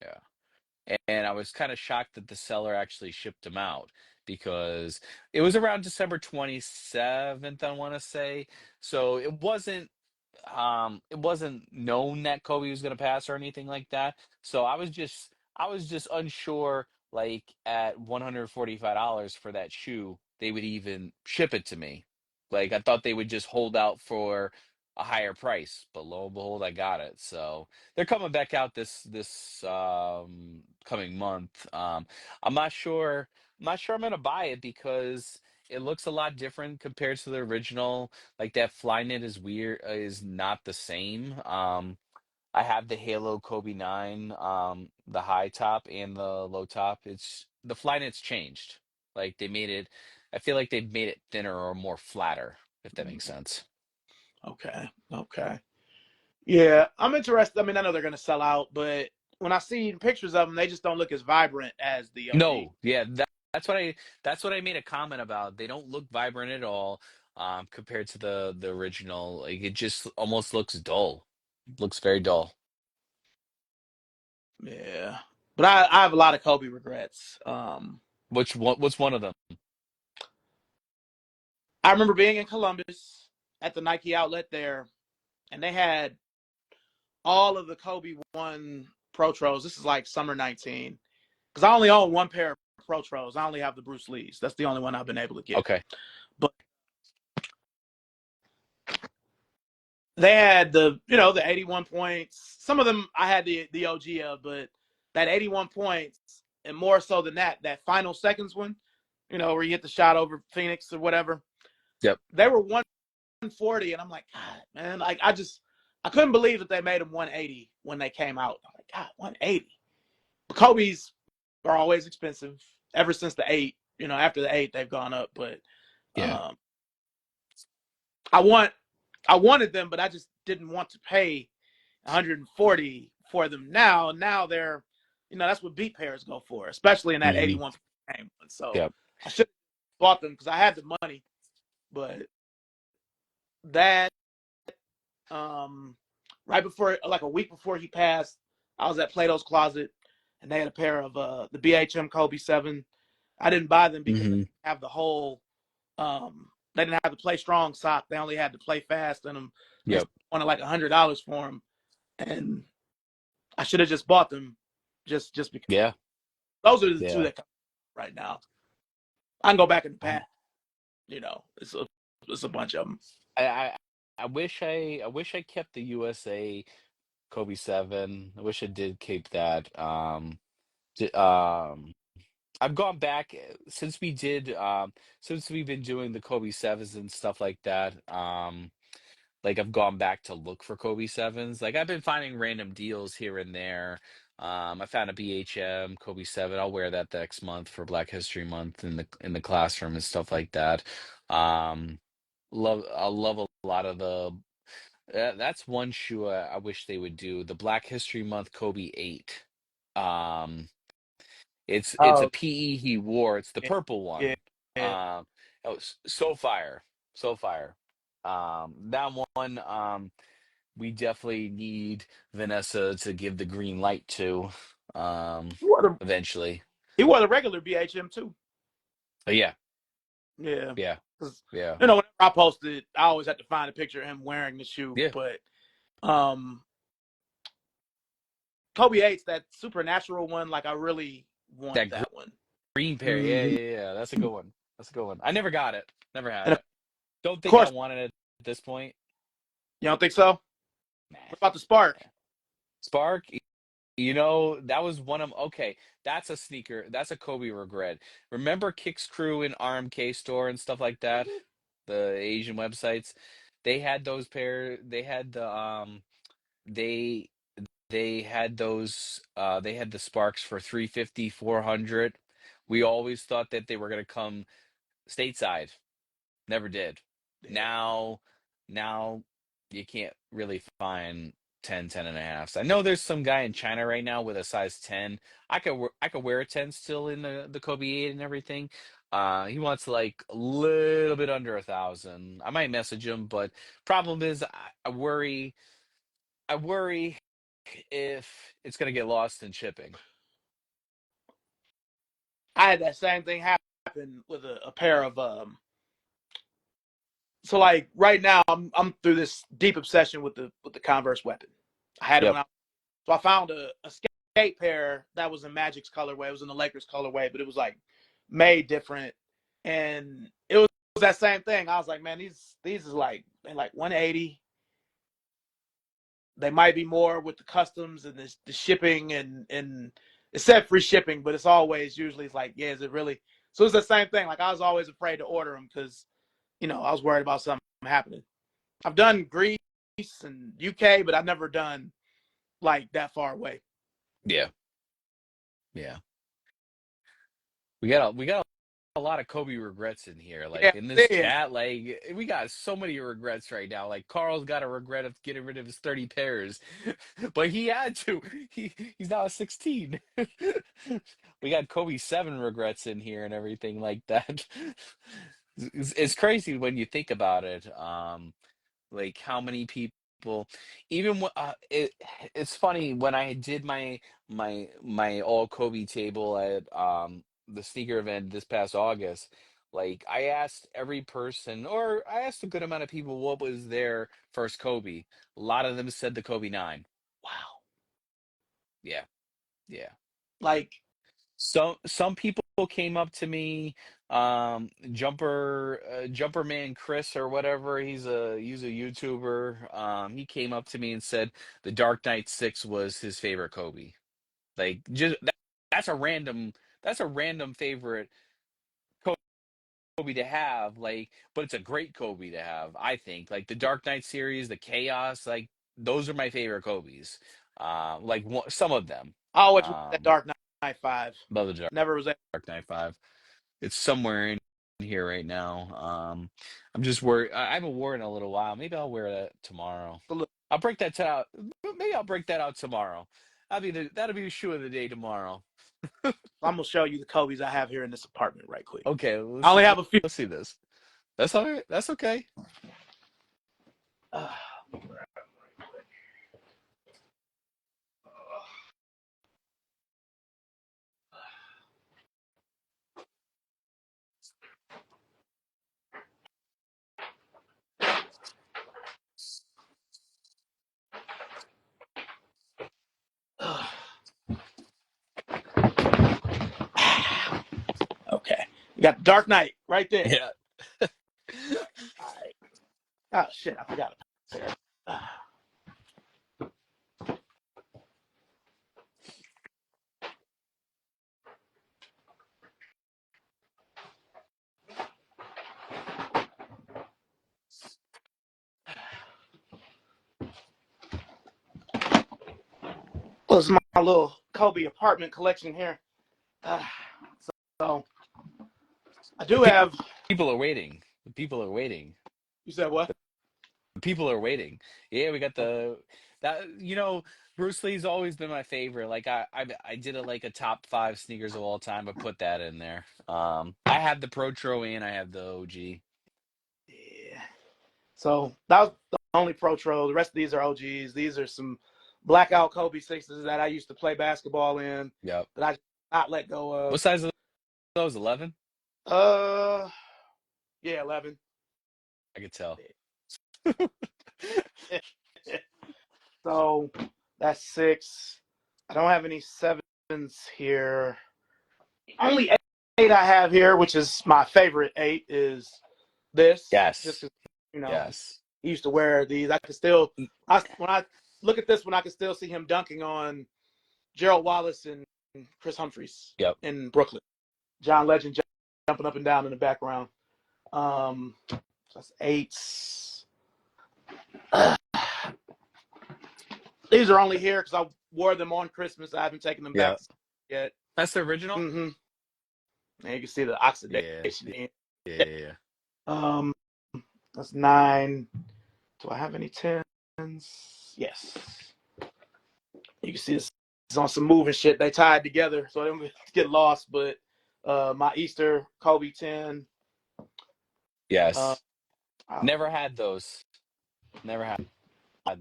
yeah. And I was kind of shocked that the seller actually shipped them out because it was around December 27th, I want to say. So it wasn't known that Kobe was going to pass or anything like that. So I was just unsure like at $145 for that shoe they would even ship it to me. Like I thought they would just hold out for a higher price, but lo and behold I got it. So they're coming back out this coming month. I'm not sure I'm gonna buy it because it looks a lot different compared to the original. Like that Flyknit is weird, is not the same. I have the Halo Kobe 9, the high top and the low top. It's the Flyknit's changed. Like they made it, I feel like they've made it thinner or more flatter, if that makes sense. Okay. Okay. Yeah, I'm interested. I mean, I know they're going to sell out, but when I see pictures of them, they just don't look as vibrant as the OG. No, yeah, that's what I made a comment about. They don't look vibrant at all, compared to the original. Like it just almost looks dull. Looks very dull. Yeah, but I have a lot of Kobe regrets. Which one? What's one of them? I remember being in Columbus at the Nike outlet there, and they had all of the Kobe One Pro Tros. This is like summer 19, because I only own one pair of Pro Tros. I only have the Bruce Lees. That's the only one I've been able to get. Okay. But they had the 81 points. Some of them I had the OG of, but that 81 points, and more so than that final seconds one, where you hit the shot over Phoenix or whatever, Yep. they were 140, and I'm like, God, man, like I couldn't believe that they made them 180 when they came out. I'm like, God, 180. Kobe's are always expensive ever since the eight. After the eight, they've gone up, but Yeah. um, I want I wanted them, but I just didn't want to pay 140 for them now. Now they're, that's what beat pairs go for, especially in that Hmm. 81 game. So Yep. I should have bought them because I had the money, but that um, right before, like a week before he passed, I was at Plato's Closet, and they had a pair of the BHM Kobe 7. I didn't buy them because they Hmm. have the whole they didn't have to play strong sock. They only had to play fast in them. They Yep. wanted like $100 for them, and I should have just bought them, just because. Yeah. Those are the two Yeah. that come right now. I can go back in the I, past. It's a bunch of them. I I wish I kept the USA Kobe 7. I wish I did keep that. Di- um I've gone back, since we did, since we've been doing the Kobe 7s and stuff like that. Like I've gone back to look for Kobe 7s. Like I've been finding random deals here and there. I found a BHM Kobe 7. I'll wear that next month for Black History Month in the classroom and stuff like that. Um, I love a lot of the. That's one shoe I wish they would do. The Black History Month Kobe 8. Um, it's a Oh PE he wore. It's the yeah, purple yeah, one. yeah. Um, oh, so fire, so fire. That one, we definitely need Vanessa to give the green light to, He wore the eventually. he wore the regular BHM too. But yeah, Yeah, yeah, because yeah, whenever I posted, I always had to find a picture of him wearing the shoe. yeah. But um, Kobe Eight's that supernatural one. Like I really want That that one. green pair, yeah, Mm-hmm. yeah, yeah. That's a good one. That's a good one. I never got it. Never had And of it. Don't think I course, wanted it at this point. you don't think so? Nah. What about the Spark? Spark. That was one of okay, that's a sneaker. That's a Kobe regret. Remember Kicks Crew and RMK store and stuff like that? The Asian websites. They had those they had they they had the Sparks for 350, 400. We always thought that they were going to come stateside. Never did. Yeah. Now, now you can't really find 10 and a halves. I know there's some guy in China right now with a size 10. I could wear a 10 still in the Kobe 8 and everything. He wants like a little bit under 1,000. I might message him, but problem is I worry if it's gonna get lost in shipping. I had that same thing happen with a pair of So like right now, I'm through this deep obsession with the Converse weapon. I had it Yep. when I found a skate pair that was in Magic's colorway. It was in the Lakers colorway, but it was like made different, and it was that same thing. I was like, man, these is like they like 180. They might be more with the customs and the shipping and it said free shipping, but it's always usually it's like, yeah, is it really? So it's the same thing. Like I was always afraid to order them because I was worried about something happening. I've done Greece and UK, but I've never done like that far away. Yeah. Yeah. We got a lot of Kobe regrets in here. Yeah, Like in this yeah. chat, like we got so many regrets right now. Like Carl's got a regret of getting rid of his 30 pairs, but he had to. He's now 16. We got Kobe 7 regrets in here and everything like that. It's crazy when you think about it. Like how many people, even it's funny when I did my all Kobe table at the sneaker event this past August. Like I asked every person, or I asked a good amount of people, what was their first Kobe. A lot of them said the Kobe 9. Wow. Yeah, yeah. Like, Some people came up to me, Jumper Man Chris or whatever. He's a YouTuber. He came up to me and said the Dark Knight 6 was his favorite Kobe. Like that's a random favorite Kobe to have. Like, but it's a great Kobe to have. I think like the Dark Knight series, the Chaos, like those are my favorite Kobe's. Like some of them. I always wanted that Um, Dark Knight 5. love the Never was able. Dark Knight 5. It's somewhere in here right now. I'm just worried. I haven't worn it in a little while. Maybe I'll wear that tomorrow. To look. I'll break that out. Maybe I'll break that out tomorrow. That'll be the shoe of the day tomorrow. I'm gonna show you the Kobe's I have here in this apartment right quick. Okay, I only have a few. let's see this. That's all right. That's okay. Uh, okay, you got Dark Knight right there. Yeah. All right. Oh shit, I forgot it. Well, this is my little Kobe apartment collection here. Uh, so I do have. People are waiting. People are waiting. You said what? People are waiting. Yeah, we got Bruce Lee's always been my favorite. Like I did like a top 5 sneakers of all time. I put that in there. I have the Pro Tro and I have the OG. Yeah. So that was the only Pro Tro. The rest of these are OGs. These are some blackout Kobe sixes that I used to play basketball in Yep. that I not let go of. What size are those? 11? Uh, yeah, 11. I could tell. So that's 6. I don't have any 7s here. Only 8 I have here, which is my favorite 8, is this. Just Yes. because, you know, Yes. he used to wear these. I can still, when I look at this one, I can still see him dunking on Gerald Wallace and Chris Humphreys Yep. in Brooklyn. John Legend jumping up and down in the background. So that's 8s. These are only here because I wore them on Christmas. I haven't taken them back yet. That's the original? Mm-hmm. And you can see the oxidation. Yeah. Yeah. That's 9. Do I have any 10s? Yes. You can see this is on some moving shit. They tied together so I don't get lost. But my Easter Kobe 10. Yes. Never had those. Never had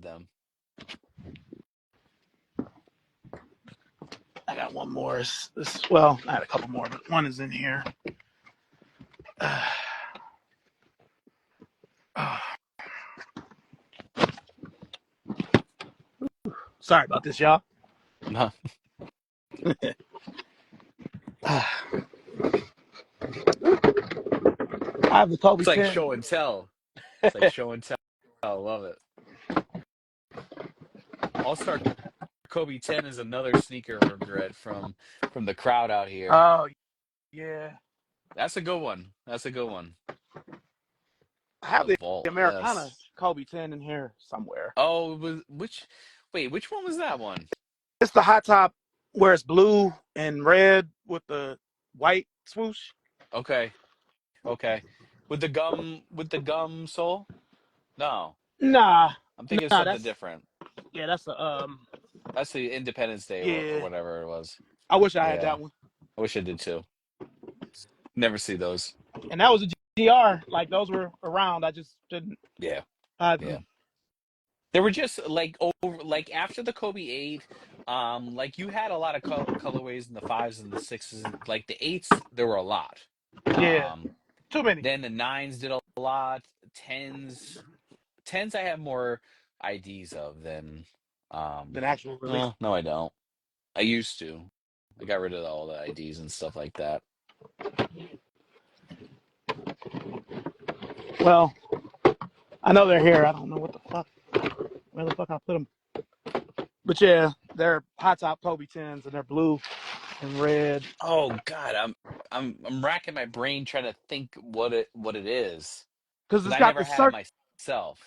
them. I got one more. Well, I had a couple more, but one is in here. Sorry about this, y'all. No. I have the Kobe It's like 10. show and tell. It's like show and tell. I love it. All-Star Kobe 10 is another sneaker regret from the crowd out here. Oh, yeah. That's a good one. That's a good one. I have the vault. Americana Yes. Kobe 10 in here somewhere. Oh, which one was that one? It's the high top where it's blue and red with the white swoosh. Okay. Okay. With the gum sole? No. Nah, I'm thinking of nah, something that's different. yeah, that's a That's the Independence Day or yeah. whatever it was. I wish I had Yeah. that one, I wish I did too. Never see those. and that was a GR. Like those were around. I just didn't Yeah. have Yeah. them. They were just like over like after the Kobe 8, like you had a lot of colorways in the fives and the sixes. Like the eights, there were a lot. Yeah, Um, too many. then the nines did a lot. Tens I have more IDs of than Than actual release. no, no I don't. I used to. I got rid of all the IDs and stuff like that. Well, I know they're here. I don't know what the fuck, where the fuck I put them. But yeah, they're hot top Kobe 10s and they're blue and red. Oh God, I'm racking my brain trying to think what it is Because because it's I got never the had them circle. myself.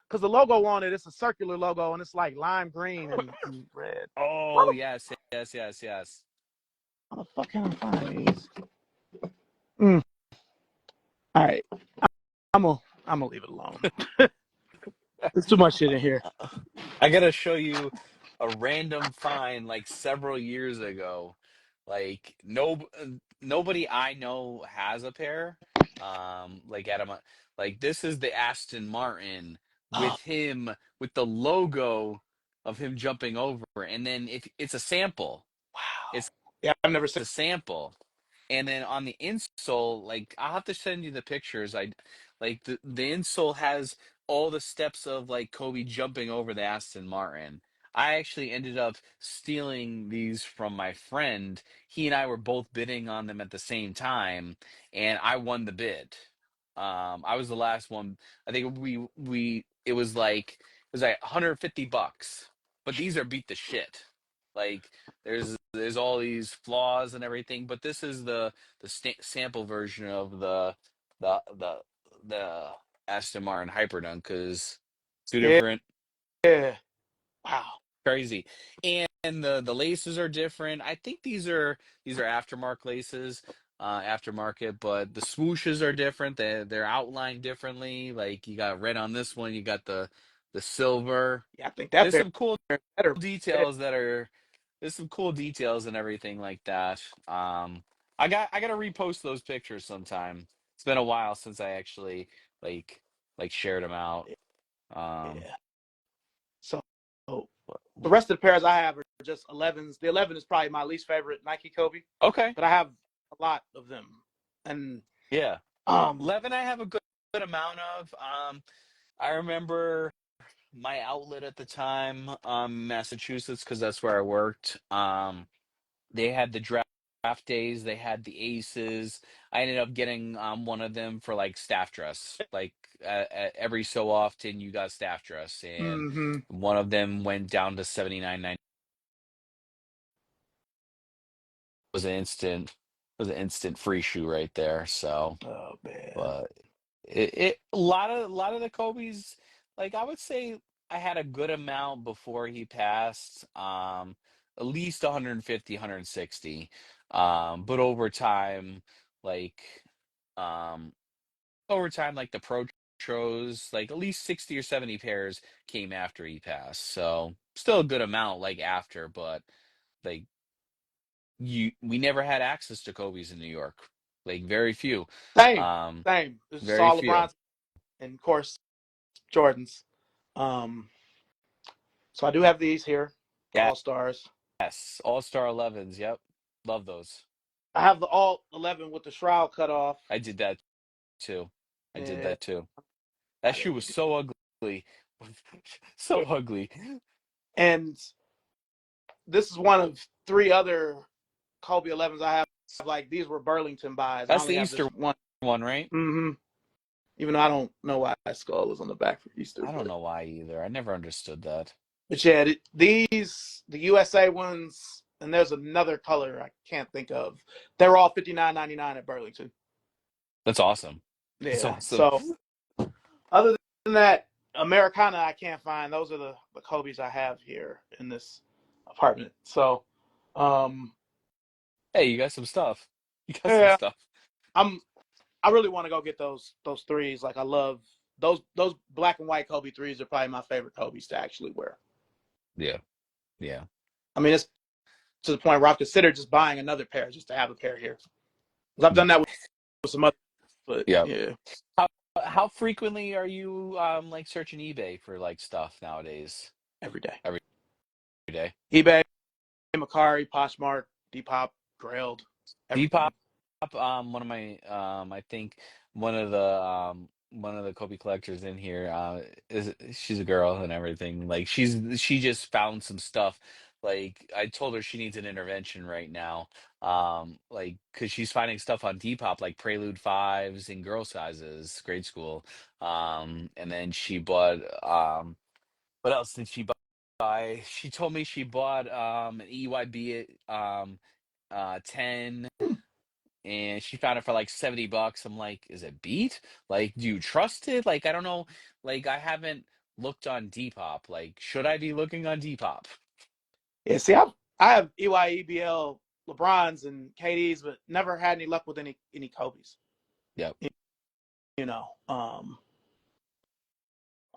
Because the logo on it, it's a circular logo and it's like lime green and red. Oh yes, yes, yes, yes. How the fuck can I find these? Mm. All right, I'm gonna leave it alone. There's too much shit in here. I gotta show you a random find like several years ago. Like nobody I know has a pair. Like Adam, like this is the Aston Martin Oh with him with the logo of him jumping over, and then if it's a sample, wow. it's Yeah, I've never seen. a sample. And then on the insole, like I'll have to send you the pictures. I like the insole has all the steps of like Kobe jumping over the Aston Martin. I actually ended up stealing these from my friend. He and I were both bidding on them at the same time, and I won the bid. I was the last one. I think we it was like $150, but these are beat the shit. Like there's all these flaws and everything, but this is the sample version of the the Aston Martin Hyperdunk because two Yeah, different yeah. Wow. crazy, and the laces are different. I think these are aftermarket laces, aftermarket, but the swooshes are different. They're outlined differently. Like you got red on this one, you got the silver. Yeah, I think that There's pair some cool is better. Yeah, details that are there's some cool details and everything like that. I gotta repost those pictures sometime. It's been a while since I actually like like shared them out. Um, yeah. So the rest of the pairs I have are just 11s. The 11 is probably my least favorite Nike Kobe, okay, but I have a lot of them. And yeah, um, 11 I have a good amount of. I remember my outlet at the time, Massachusetts, because that's where I worked. They had the draft days, they had the aces. I ended up getting one of them for like staff dress. Like every so often you got staff dress, and mm-hmm. one of them went down to 79.90. Was an instant free shoe right there. So Oh man. but it a lot of the Kobe's, like I would say I had a good amount before he passed. At least 150, 160. But like um over time like the pro tros, like at least 60 or 70 pairs came after he passed. So still a good amount like after, but like we never had access to Kobe's in New York. Like very few. Same, Um same. It's just very all few. LeBron and of course Jordans. Um, so I do have these here, the Yeah. All Stars. Yes, All Star 11s. Yep, love those. I have the All 11 with the shroud cut off. I did that too. I did Yeah, that too. That got shoe it. was so ugly, so ugly. And this is one of three other Kobe 11s I have. Like these were Burlington buys. I That's only the have Easter this one. one, right? Mm-hmm. Even though I don't know why skull is on the back for Easter, I don't know why either. I never understood that. but yeah, these the USA ones, and there's another color I can't think of. They're all 59.99 at Burlington. That's awesome. That's Yeah. awesome. So other than that, Americana I can't find. Those are the Kobe's I have here in this apartment. So, um, Hey, you got some stuff. You got some yeah, stuff. I'm I really want to go get those threes. Like I love those black and white Kobe threes are probably my favorite Kobe's to actually wear. Yeah, yeah, I mean, it's to the point where I've considered just buying another pair just to have a pair here. 'Cause I've done that with some other, but yeah. yeah, How how frequently are you like searching eBay for like stuff nowadays? every day. Every day. eBay, Macari, Poshmark, Depop, Grailed, Depop, everything. one of my I think one of the Kobe collectors in here is she's a girl and everything. Like she just found some stuff. Like I told her she needs an intervention right now. Like because she's finding stuff on Depop like Prelude fives in girl sizes, grade school. And then she bought what else did she buy? She told me she bought an EYB 10 and she found it for like $70. I'm like, is it beat? Like, do you trust it? Like, I don't know. Like, I haven't looked on Depop. Like, should I be looking on Depop? Yeah, see, I have EYEBL LeBrons and KDs, but never had any luck with any Kobe's. Yep. You know, I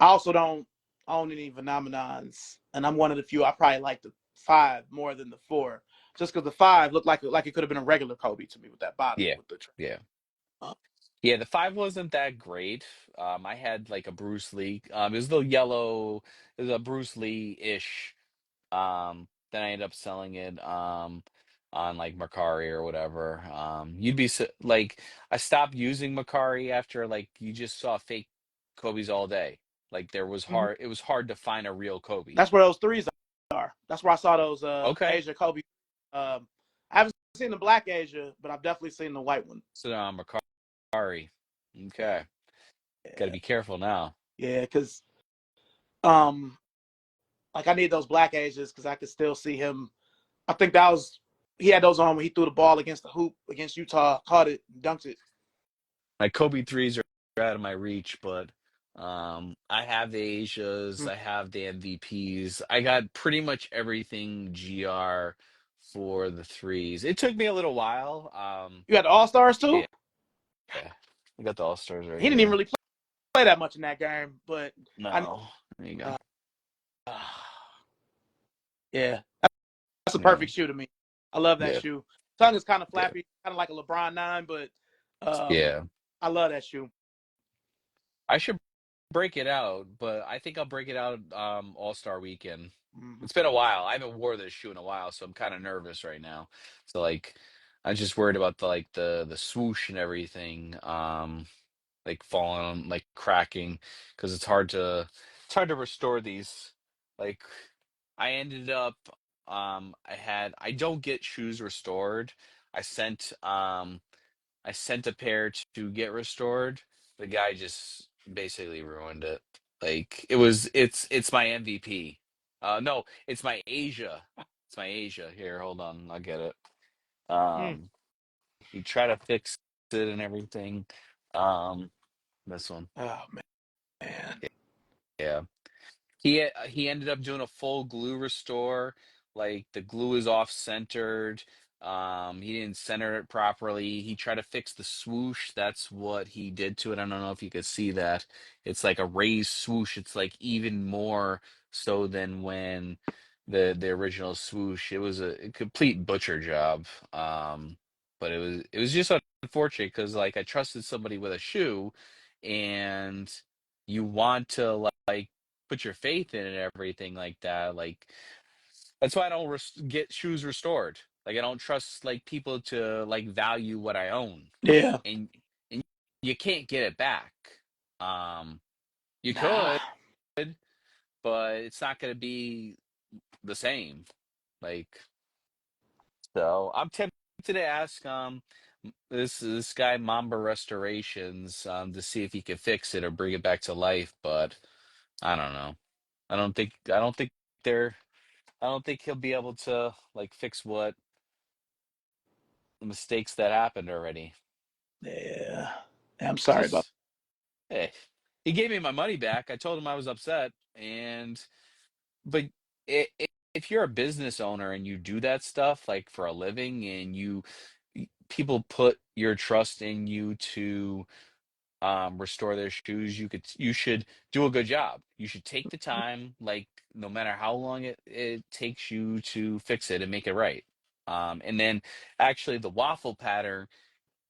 also don't own any phenomenons, and I'm one of the few. I probably like the five more than the four, just because the five looked like it could have been a regular Kobe to me with that bottom Yeah. with the. Yeah. Uh, Yeah, the five wasn't that great. I had like a Bruce Lee. It was the yellow. It was a Bruce Lee-ish. Then I ended up selling it on like Mercari or whatever. You'd be like, I stopped using Mercari after like you just saw fake Kobe's all day. Like mhm. it was hard to find a real Kobe. That's where those threes are. That's where I saw those Okay, Asia Kobe. I haven't seen the black Asia, but I've definitely seen the white one. so now Mercari. Okay, got to Yeah, be careful now. yeah, because um, like I need those black Asias because I could still see him. I think that was he had those on when he threw the ball against the hoop against Utah, caught it, dunked it. My Kobe threes are out of my reach, but I have the Asias, Mm. I have the MVPs. I got pretty much everything GR for the threes. It took me a little while. You got the All Stars too. Yeah, yeah. I got the All Stars right He didn't even here. really play that much in that game, but I No, there you go. uh, yeah, that's a Yeah, perfect shoe to me. I love that yeah, shoe. Tongue is kind of yeah, flappy, kind of like a LeBron 9, but um, yeah. I love that shoe. I should break it out, but I think I'll break it out All-Star weekend. Mm-hmm. It's been a while. I haven't wore this shoe in a while, so I'm kind of nervous right now. So like I'm just worried about the swoosh and everything like falling, like cracking because it's hard to restore these. Like I ended up I don't get shoes restored. I sent um I sent a pair to get restored. The guy just basically ruined it. Like it's my MVP. No, it's my Asia. It's my Asia. Here, hold on, I'll get it. Mm. You try to fix it and everything. Um, this one. Oh man, Yeah. He ended up doing a full glue restore. Like the glue is off centered. He didn't center it properly. He tried to fix the swoosh. That's what he did to it. I don't know if you could see that. It's like a raised swoosh. It's like even more so than when the original swoosh. It was a complete butcher job. But it was just unfortunate because like I trusted somebody with a shoe, and you want to like put your faith in and everything like that. Like that's why I don't get shoes restored. Like I don't trust like people to like value what I own, yeah, and and you can't get it back. Um, you nah, could, but it's not going to be the same. Like so, I'm tempted to ask this guy Mamba Restorations to see if he can fix it or bring it back to life, but I don't know. I don't think they're I don't think he'll be able to like fix what the mistakes that happened already. yeah. I'm It's sorry about. just, hey, he gave me my money back. I told him I was upset, and but if you're a business owner and you do that stuff like for a living, and people put your trust in you to restore their shoes, you should do a good job. You should take the time, like no matter how long it takes you to fix it and make it right. And then actually the waffle pattern,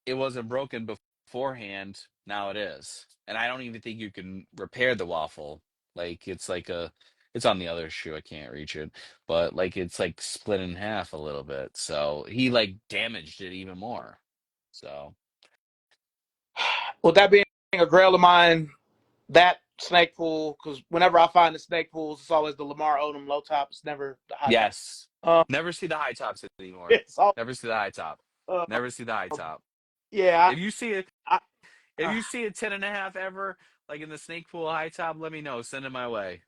it wasn't broken beforehand. Now it is. And I don't even think you can repair the waffle. Like it's on the other shoe. I can't reach it, but like it's like split in half a little bit. So he like damaged it even more. So With that being a grail of mine, that snake pool, because whenever I find the snake pools, it's always the Lamar Odom low top. It's never the high top. yes, Um, never see the high tops anymore. it's all, Never see the high top. uh, Never see the high top. yeah, If you see it, I, if uh, you see a 10.5 ever, like in the snake pool high top, let me know. Send it my way.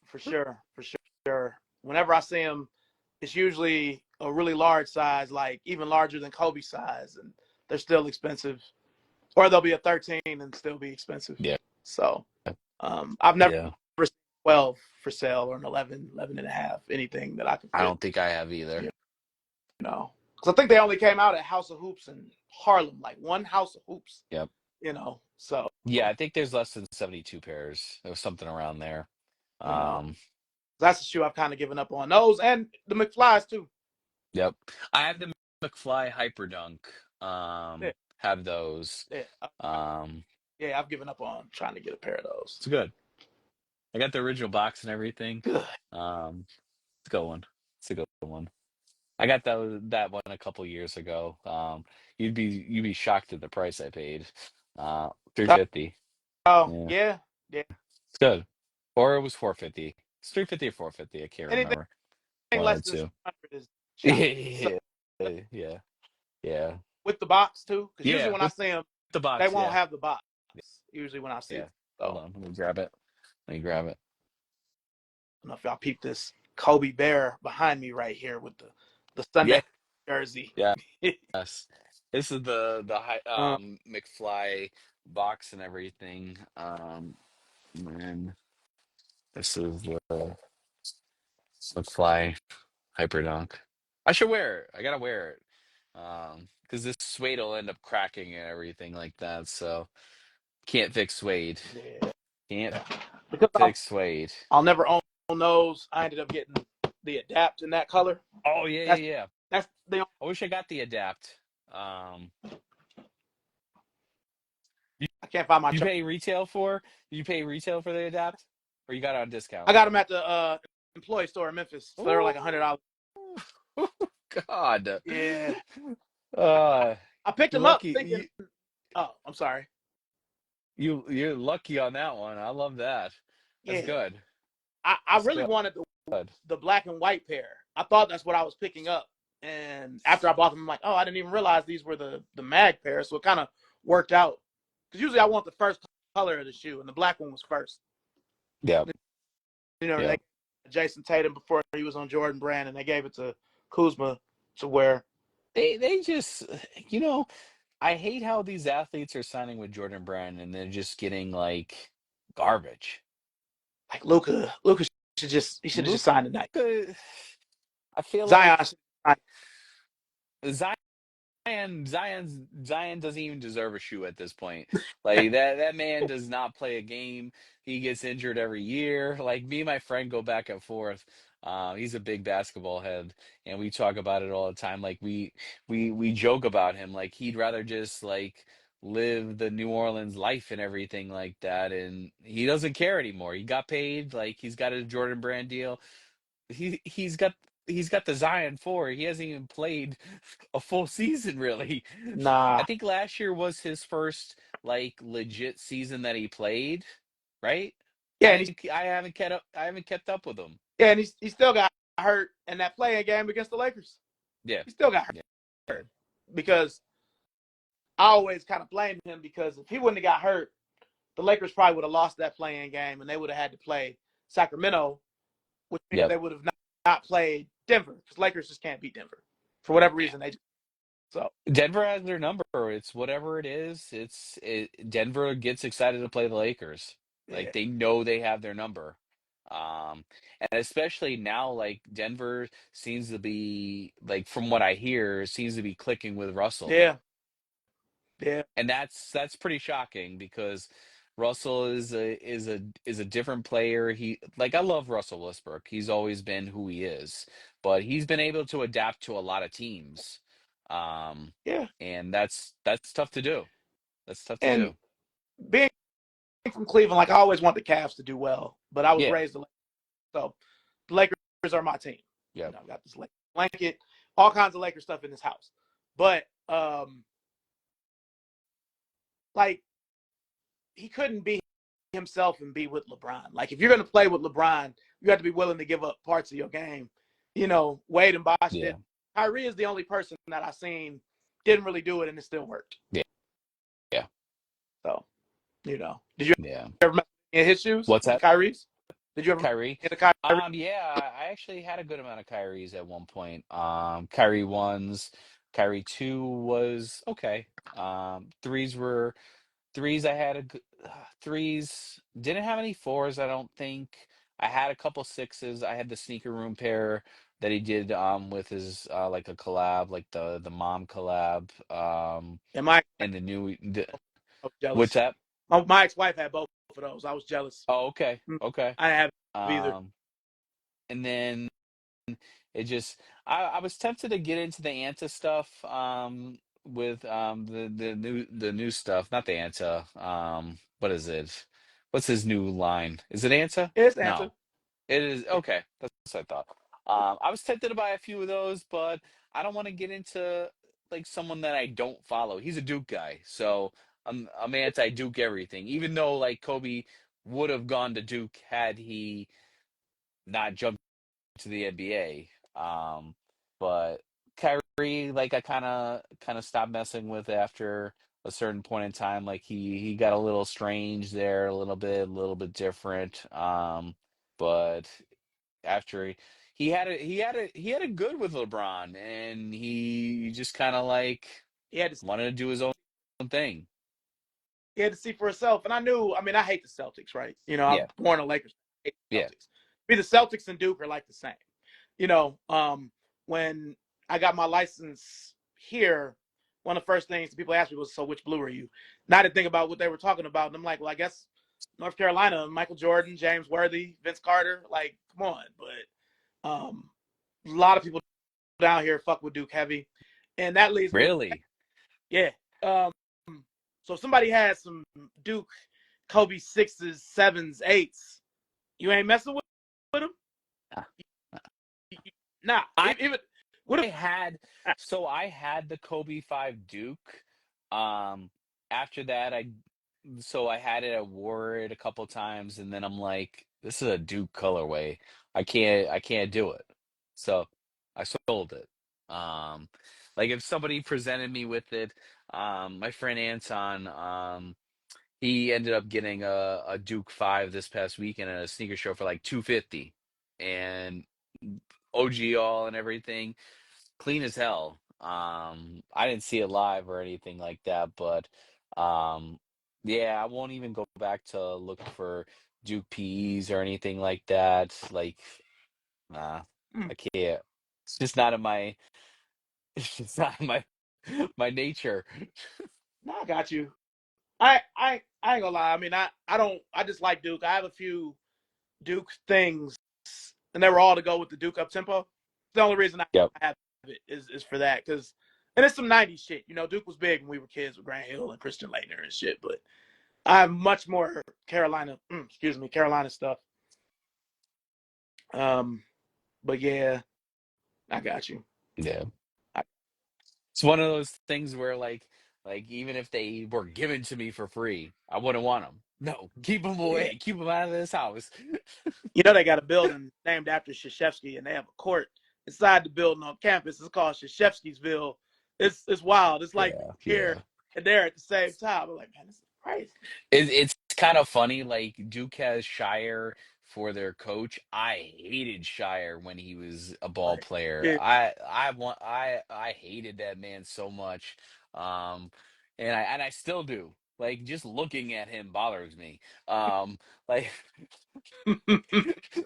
for sure, for sure. Whenever I see them, it's usually a really large size, like even larger than Kobe size, and they're still expensive. Or they'll be a 13 and still be expensive. Yeah, So I've never yeah. seen 12 for sale or an 11, 11 and a half, anything that I can I fit, don't think I have either. you know. Because I think they only came out at House of Hoops in Harlem, like one House of Hoops, Yep. So, Yeah, I think there's less than 72 pairs. There was something around there. you know, Um, that's the shoe I've kind of given up on. Those and the McFlys too. yep. I have the McFly Hyperdunk. Yeah, Have those. yeah, Um, yeah, I've given up on trying to get a pair of those. it's good. I got the original box and everything. Good. It's a good one. It's a good one. I got that one a couple years ago. You'd be shocked at the price I paid. 350. Oh, Yeah, yeah, yeah. it's good. Or it was 450. It's 350 or 450. I can't Anything remember. One of less the than two. 600 is shocking. So Yeah, yeah, yeah, with the box too, because usually yeah. when I With see them, the they box, won't yeah, have the box. Usually when I see yeah. them. Hold So on, let me grab it. Let me grab it. I don't know if y'all peep this Kobe Bear behind me right here with the Sunday Yeah, jersey. yeah. Yes, this is the high uh, McFly box and everything. And this is the McFly Hyperdunk. I should wear it. I gotta wear it. Because this suede will end up cracking and everything like that. So can't fix suede. yeah, Can't because fix suede. I'll never own those. I ended up getting the Adapt in that color. Oh yeah, That's yeah, yeah. that's the I wish I got the Adapt. Um, you, I can't find my. you pay retail for? You pay retail for the Adapt, or you got it on discount? I got them at the employee store in Memphis, so they're Oh like $100. God. Yeah, Uh, I picked you're them up lucky. thinking. Oh, I'm sorry. You're lucky on that one. I love that. That's Yeah, good. I That's really wanted good. the black and white pair. I thought that's what I was picking up, and after I bought them, I'm like, oh, I didn't even realize these were the mag pair. So it kind of worked out because usually I want the first color of the shoe, and the black one was first. Yeah. They Yeah. Jason Tatum before he was on Jordan Brand, and they gave it to Kuzma to wear. They just you know I hate how these athletes are signing with Jordan Brand and they're just getting like garbage. Like Luca should have just Luka, signed tonight. I feel Zion, like Zion doesn't even deserve a shoe at this point. Like that man does not play a game. He gets injured every year. Like me and my friend go back and forth. He's a big basketball head, and we talk about it all the time. Like we joke about him. Like he'd rather just like live the New Orleans life and everything like that, and he doesn't care anymore. He got paid. Like he's got a Jordan Brand deal. He's got the Zion 4. He hasn't even played a full season really. I nah. think last year was his first like legit season that he played, right? Yeah, and I haven't kept up with him. he still got hurt in that playing game against the Lakers. Yeah. He still got Yeah. Yeah. hurt because I always kind of blamed him because if he wouldn't have got hurt, the Lakers probably would have lost that playing game and they would have had to play Sacramento, which means Yep. they would have not played Denver because Lakers just can't beat Denver for whatever reason. So Denver has their number. It's whatever it is. Denver gets excited to play the Lakers. Like yeah, they know they have their number. Um, and especially now, like Denver seems to be like, from what I hear, seems to be clicking with Russell, Yeah, yeah, and that's pretty shocking because Russell is a different player. He like I love Russell Westbrook. He's always been who he is, but he's been able to adapt to a lot of teams, um, yeah. and that's tough to do. That's tough to And do. being from Cleveland, like I always want the Cavs to do well, but I was Yeah. raised a Lakers, so the Lakers are my team. Yep. Got this Lakers blanket, all kinds of Lakers stuff in this house. But like he couldn't be himself and be with LeBron. Like if you're gonna play with LeBron, you have to be willing to give up parts of your game. Wade and Bosh did. Yeah. Kyrie is the only person that I've seen didn't really do it and it still worked. Yeah. Yeah. So, did you Yeah. ever mess in his shoes What's in that? Kyrie's? Did you ever Kyrie? get a Kyrie? Yeah, I actually had a good amount of Kyries at one point. Kyrie ones, Kyrie two was okay. Threes. I had threes. Didn't have any fours. I don't think. I had a couple sixes. I had the sneaker room pair that he did with his like a collab, like the mom collab. And my And the new I was what's jealous. that? My ex-wife had both of those. I was jealous. Oh, okay, Mm, okay. I didn't have either. Um, and then it just I was tempted to get into the Anta stuff with the new stuff, not the Anta. What is it? What's his new line? Is it Anta? It's answer. No. It is okay. That's what I thought. I was tempted to buy a few of those, but I don't want to get into like someone that I don't follow. He's a Duke guy, so I'm anti Duke everything. Even though like Kobe would have gone to Duke had he not jumped to the NBA. But Kyrie, like I kind of stopped messing with after a certain point in time. Like he got a little strange there, a little bit different. But after he had a good with LeBron, and he just kind of like He had to wanted to do his own thing. he had to see for himself. And I knew. I mean, I hate the Celtics, right? I'm Yeah, born a Lakers. I hate the yeah, Celtics. Be the Celtics and Duke are like the same. You know, um, when I got my license here, one of the first things people asked me was, "So which blue are you?" And I didn't think about what they were talking about, and I'm like, "Well, I guess North Carolina, Michael Jordan, James Worthy, Vince Carter. Like, come on." But a lot of people down here fuck with Duke heavy, and that leads me to really. yeah. Um, so if somebody has some Duke, Kobe sixes, sevens, eights, you ain't messing with them. Nah, I even what if had I had the Kobe 5 Duke. Um After that I had it, I wore it a couple times, and then I'm like, this is a Duke colorway. I can't do it. So I sold it. Um like if somebody presented me with it, my friend Anton, he ended up getting a Duke 5 this past weekend at a sneaker show for like 250, and OG all and everything, clean as hell. I didn't see it live or anything like that, but um, yeah, I won't even go back to look for Duke PEs or anything like that. Like, nah, mm, I can't. It's just not in my. It's just not in my nature. nah, I got you. I ain't gonna lie. I mean, I don't. I just like Duke. I have a few Duke things, and they were all to go with the Duke up tempo. The only reason I Yep. have it is for that, because and it's some '90s shit. Duke was big when we were kids with Grant Hill and Christian Laettner and shit. But I have much more Carolina stuff. Um, but yeah, I got you. Yeah. I, It's one of those things where even if they were given to me for free, I wouldn't want them. No, keep them yeah, away. Keep them out of this house. they got a building named after Krzyzewski, and they have a court inside the building on campus. It's called Krzyzewskisville. It's wild. It's like Yeah, here yeah. and there at the same time. I'm like, man, this is crazy. It's kind of funny. Like Duke has Shire for their coach. I hated Shire when he was a ball Right. player. Yeah. I hated that man so much. Um, and I still do. Like just looking at him bothers me. Like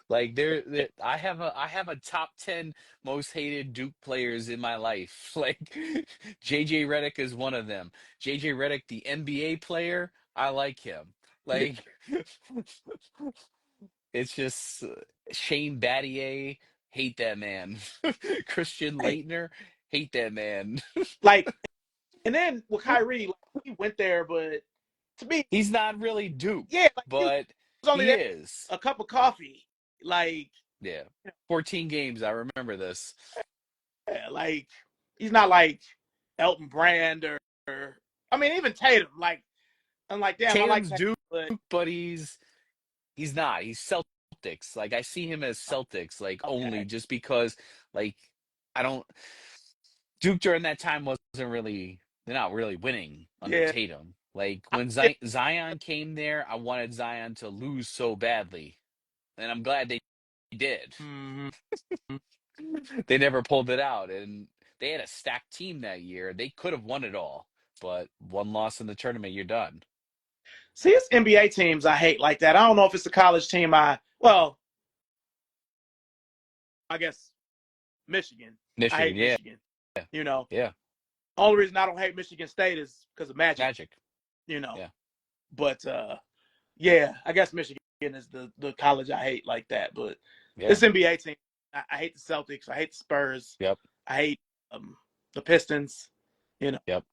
like I have a top 10 most hated Duke players in my life. Like JJ Redick is one of them. JJ Redick, the NBA player, I like him. Yeah. Like it's just Shane Battier, hate that man. Christian Hey, Laettner, hate that man. like, and then with Kyrie, like, he went there, but to me, He's not really Duke, yeah, like he was but only he there is. a cup of coffee. Like, Yeah. 14 games, I remember this. yeah, like he's not like Elton Brand or I mean even Tatum. Like I'm like, damn, I like Tatum's Tatum, Duke, but but he's not. He's Celtics. Like I see him as Celtics, like only okay, just because like I don't Duke during that time wasn't really they're not really winning under yeah, Tatum. Like I, when yeah, Zion came there, I wanted Zion to lose so badly, and I'm glad they did. mm-hmm. They never pulled it out, and they had a stacked team that year. They could have won it all, but one loss in the tournament, you're done. See, it's NBA teams I hate like that. I don't know if it's a college team. I guess Michigan. I Michigan, hate yeah, Michigan. You know, yeah, only reason I don't hate Michigan State is because of Magic. Magic, You know, yeah, but yeah, I guess Michigan is the college I hate like that. But yeah, this NBA team, I hate the Celtics. I hate the Spurs. yep, I hate the Pistons. You know, yep.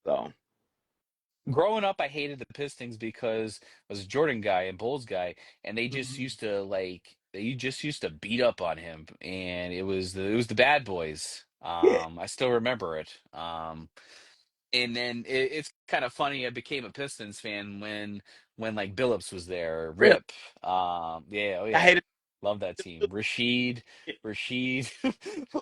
so Growing up, I hated the Pistons because I was a Jordan guy and Bulls guy, and mhm. they just used to beat up on him, and it was the bad boys. Yeah, I still remember it. And then it's kind of funny. I became a Pistons fan when like Billups was there. really. Rip, yeah, oh I yeah, hated love that team. it. Rashid,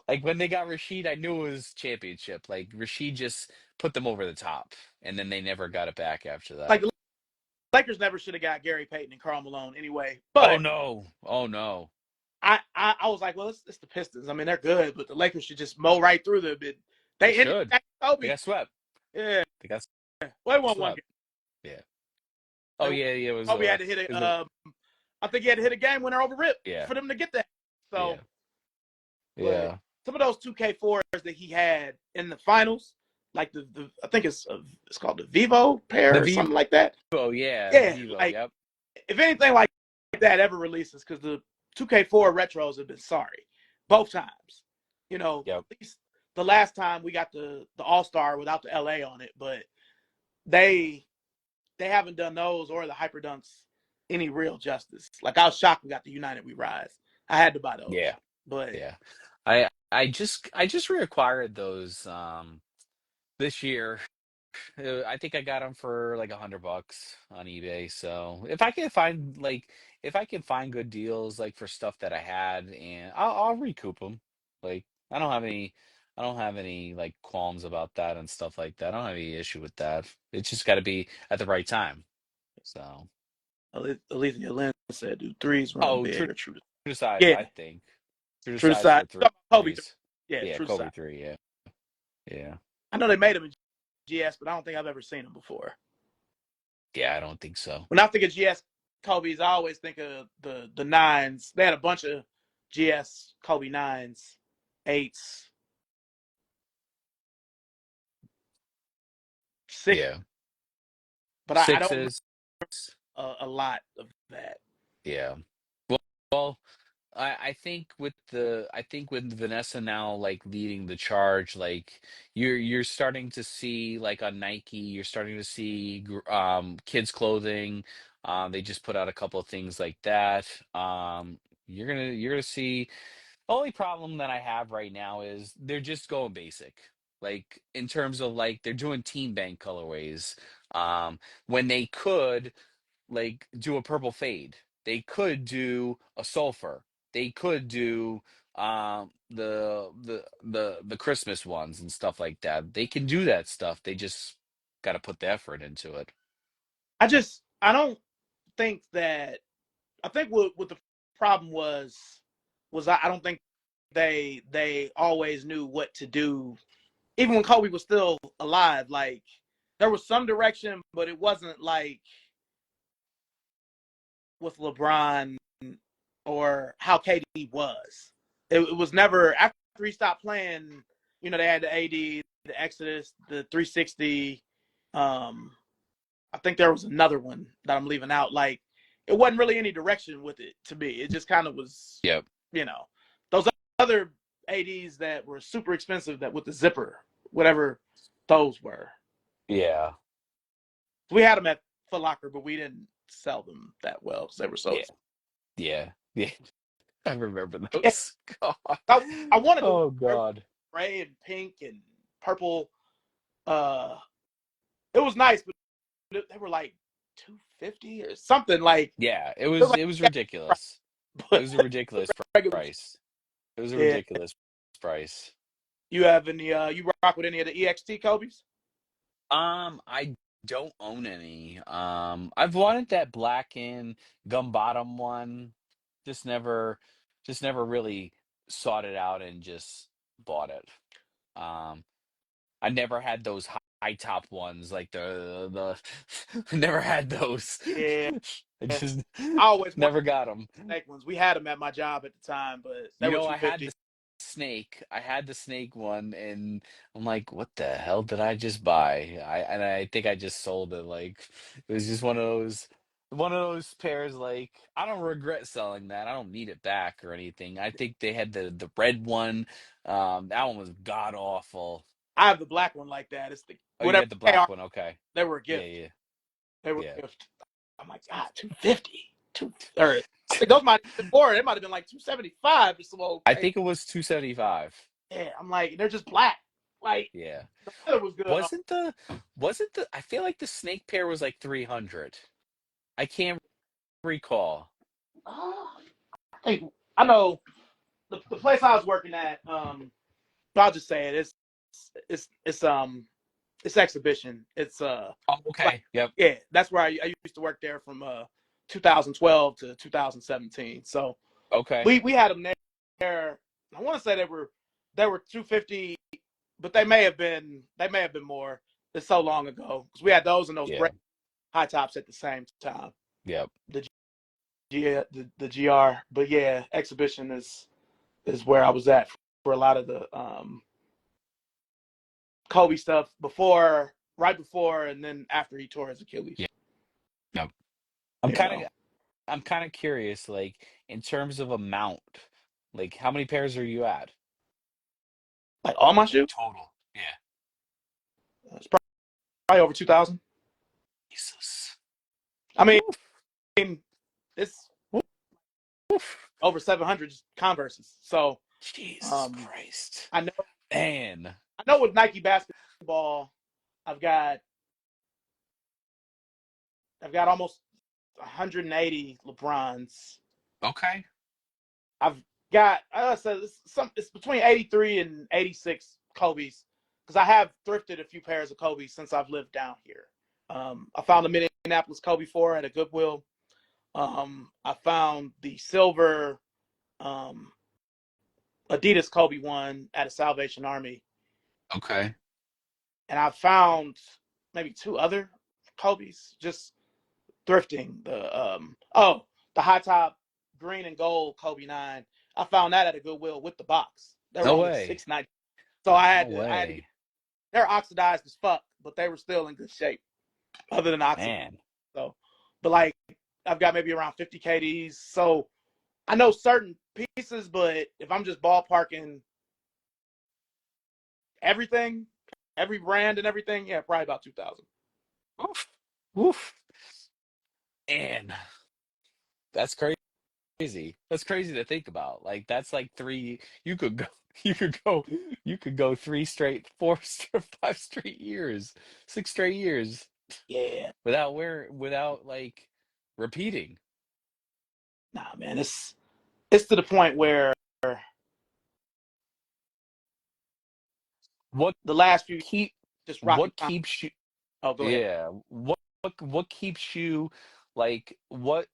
like when they got Rashid, I knew it was championship. Like Rashid just put them over the top, and then they never got it back after Like that. the Lakers never should have got Gary Payton and Karl Malone anyway. Oh But no, oh no, I was like, well, it's the Pistons. I mean, they're good, but the Lakers should just mow right through them. they They ended should. They Kobe. got swept. Yeah, They got well, they won one swept. game. Yeah. Oh They, yeah, yeah. Kobe had to hit It was a I think he had to hit a game winner over Rip yeah, for them to get that. yeah, So, but yeah. some of those 2K4s that he had in the finals, like the I think it's called the Vivo The pair or something like that. Vivo, yeah, the Yeah, Vivo. like Yep, if anything like that ever releases, because the 2K4 retros have been sorry both times. You know, yep. at least the last time we got the All Star without the LA on it, but they they haven't done those or the hyper dunks any real justice. Like I was shocked we got the United We Rise. I had to buy those, Yeah, but yeah. I just reacquired those this year. I think I got them for like $100 on eBay. So if I can find good deals like for stuff that I had, and I'll recoup them. Like I don't have any like qualms about that and stuff like that. I don't have any issue with that. It's just got to be at the right time. So Alethea Lynn said, "Do threes run oh, big or true?" true to size, Yeah, I think. True to true to size side. for Kobe, threes. yeah, Yeah, true to side. Kobe three. Yeah, yeah, I know they made them in GS, but I don't think I've ever seen them before. yeah. I don't think so. When I think of GS Kobe's, I always think of the nines. They had a bunch of GS Kobe nines, eights, six, Yeah, but I don't remember sixes. a lot of that. Yeah. Well, I think with Vanessa now like leading the charge, like you're starting to see like on Nike, you're starting to see kids clothing. They just put out a couple of things like that. You're gonna see. The only problem that I have right now is they're just going basic. Like in terms of like they're doing team bank colorways. When they could like do a purple fade. They could do a sulfur. They could do the Christmas ones and stuff like that. They can do that stuff. They just got to put the effort into it. I don't think that I think what the problem was I don't think they always knew what to do even when Kobe was still alive. Like there was some direction, but it wasn't like with LeBron or how KD was. It was never after he stopped playing. You know, they had the AD, the Exodus, the 360. I think there was another one that I'm leaving out. Like, it wasn't really any direction with it to me. It just kind of was, Yep. you know, those other ADs that were super expensive that with the zipper, whatever those were. Yeah. We had them at Foot Locker, but we didn't sell them that well because they were so Yeah. expensive. Yeah. Yeah. I remember Yeah, those. God. I wanted the Oh God. gray and pink and purple. Uh, it was nice, but they were like 250 or something. Like Yeah, it was it was like, ridiculous. It but was a ridiculous regular. price. It was a Yeah, ridiculous price. you have any? You rock with any of the EXT Kobe's? I don't own any. I've wanted that black and gum bottom one. Just never, just never really sought it out and just bought it. Um, I never had those high top ones, like I never had those. Yeah, I I just always wanted never got them. snake ones. We had them at my job at the time, but they You were know, I had 250. the snake. I had the snake one, and I'm like, what the hell did I just buy? I think I just sold it. Like, it was just one of those pairs. Like, I don't regret selling that. I don't need it back or anything. I think they had the red one. That one was god awful. I have the black one like that. It's the Oh, you whatever had the they are. black one. Okay. They were a Yeah, gift. yeah, They were yeah. a gift. I'm like, God, 250. Or I think those might have been more. They might have been like 275 or some old I crazy. think it was 275. Yeah, I'm like, they're just black. Like Yeah. the leather was good. Wasn't the wasn't the I feel like the snake pair was like 300. I can't recall. I think I know the place I was working at. I'll just say it. It's exhibition. Oh, Like okay. Yep. yeah, that's where I used to work there from 2012 to 2017. So Okay. we had them there. I want to say they were 250, but they may have been more. It's so long ago because we had those and those Yeah. high tops at the same time. Yep. The the GR, but yeah, exhibition is where I was at for a lot of the Kobe stuff before, right before, and then after he tore his Achilles. Yeah. Yep. I'm You kind know, of I'm kind of curious, like in terms of amount, like how many pairs are you at? like all my Like shoes, total. Yeah. it's probably over 2,000. Jesus. I mean, Oof. it's Oof. over 700 Converses. So Jesus um, Christ. I know Man. I know with Nike basketball, I've got I've got almost 180 LeBrons. Okay. I've got said it's between 83 and 86 Kobe's because I have thrifted a few pairs of Kobe's since I've lived down here. I found a Minneapolis Kobe 4 at a Goodwill. I found the silver um, Adidas Kobe 1 at a Salvation Army, Okay. and I found maybe two other Kobe's just thrifting. The high top green and gold Kobe 9. I found that at a Goodwill with the box. They were No only way. 690. So I No had to get. way. They're oxidized as fuck, but they were still in good shape, other than oxidized. Man. So, but like I've got maybe around 50 KDs. So I know certain pieces, but if I'm just ballparking everything, every brand and everything, yeah, probably about 2,000. Oof. Oof. Man. That's crazy. That's crazy to think about. Like that's like three. You could go. You could go. You could go three straight, four, 5 straight years, 6 straight years Yeah, without like repeating. nah, man, it's to the point where What the last few keep? just rocking. What keeps you? Oh, go ahead. Yeah. What keeps you like what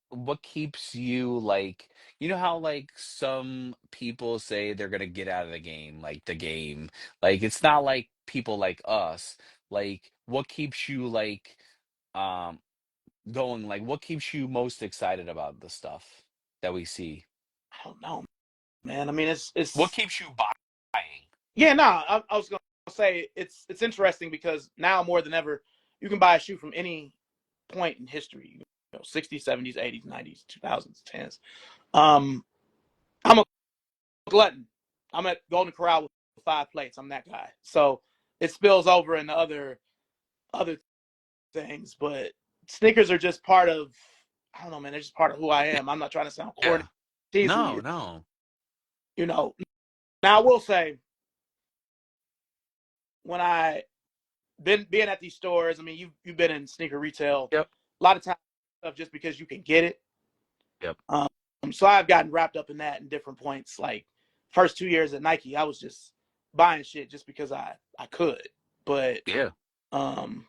keeps you like you know how like some people say they're gonna get out of the game, like the game. Like it's not like people like us like what keeps you like um going, like what keeps you most excited about the stuff that we see? I don't know, man. I mean, What it's keeps you buying? yeah. No, I was gonna say it's interesting because now more than ever, you can buy a shoe from any point in history. You know, 60s, 70s, 80s, 90s, 2000s, 10s. Um, I'm a glutton. I'm at Golden Corral with 5 plates. I'm that guy. So it spills over into other things, but sneakers are just part of. I don't know, man. They're just part of who I am. I'm not trying to sound corny, Yeah. cheesy. No, no. You know. Now I will say when I been being at these stores. I mean, you've been in sneaker retail Yep. a lot of times stuff just because you can get it. Yep. Um, so I've gotten wrapped up in that in different points. Like first 2 years at Nike, I was just buying shit just because I could. But Yeah. um,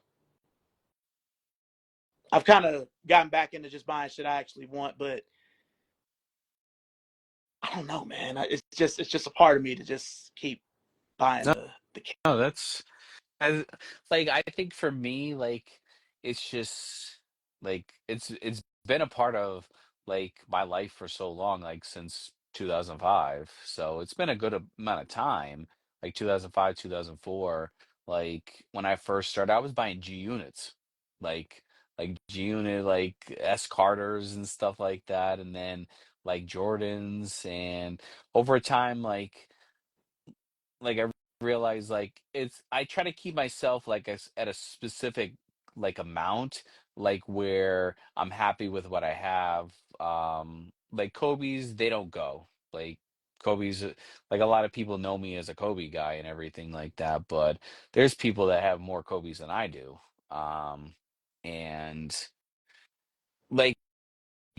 I've kind of gotten back into just buying shit I actually want. But I don't know, man. It's just a part of me to just keep buying No, the. no, that's as like I think for me, like it's just like it's been a part of like my life for so long, like since 2005. So it's been a good amount of time, like 2005, 2004. Like when I first started, I was buying G units, like like G unit, like S Carters and stuff like that, and then like Jordans, and over time, like I realize like it's I try to keep myself like at a specific like amount, like where I'm happy with what I have. Like Kobe's, they don't go. Like Kobe's like a lot of people know me as a Kobe guy and everything like that, but there's people that have more Kobe's than I do. And like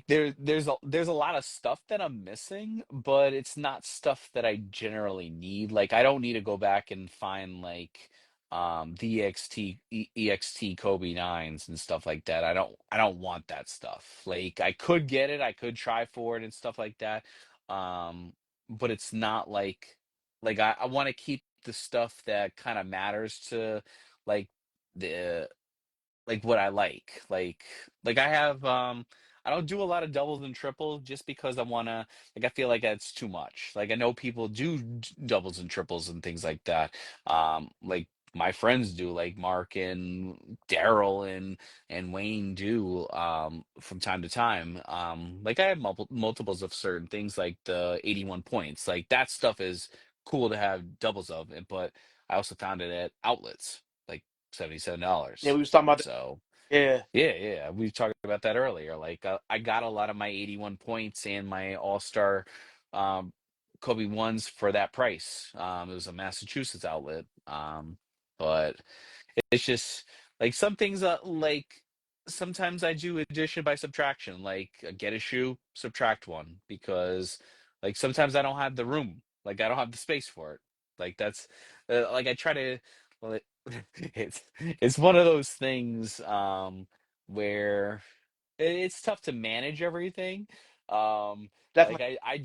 there's a lot of stuff that I'm missing, but it's not stuff that I generally need. Like I don't need to go back and find like the EXT Kobe 9s and stuff like that. I don't want that stuff. Like I could get it, I could try for it and stuff like that. But it's not like I want to keep the stuff that kind of matters to like the like what I like I have I don't do a lot of doubles and triples just because I want to like I feel like that's too much. Like I know people do doubles and triples and things like that. Like my friends do, like Mark and Daryl and Wayne do from time to time. Like I have multiples of certain things like the 81 points. Like that stuff is cool to have doubles of, but I also found it at outlets like Yeah, $77. we was talking about that. So Yeah, yeah, yeah, we talked about that earlier. Like I got a lot of my 81 points and my All-Star um, Kobe ones for that price. It was a Massachusetts outlet. But it's just like some things like sometimes I do addition by subtraction, like get a shoe, subtract one because like sometimes I don't have the room, like I don't have the space for it. Like that's like I try to well, it's one of those things where it's tough to manage everything. Like definitely. I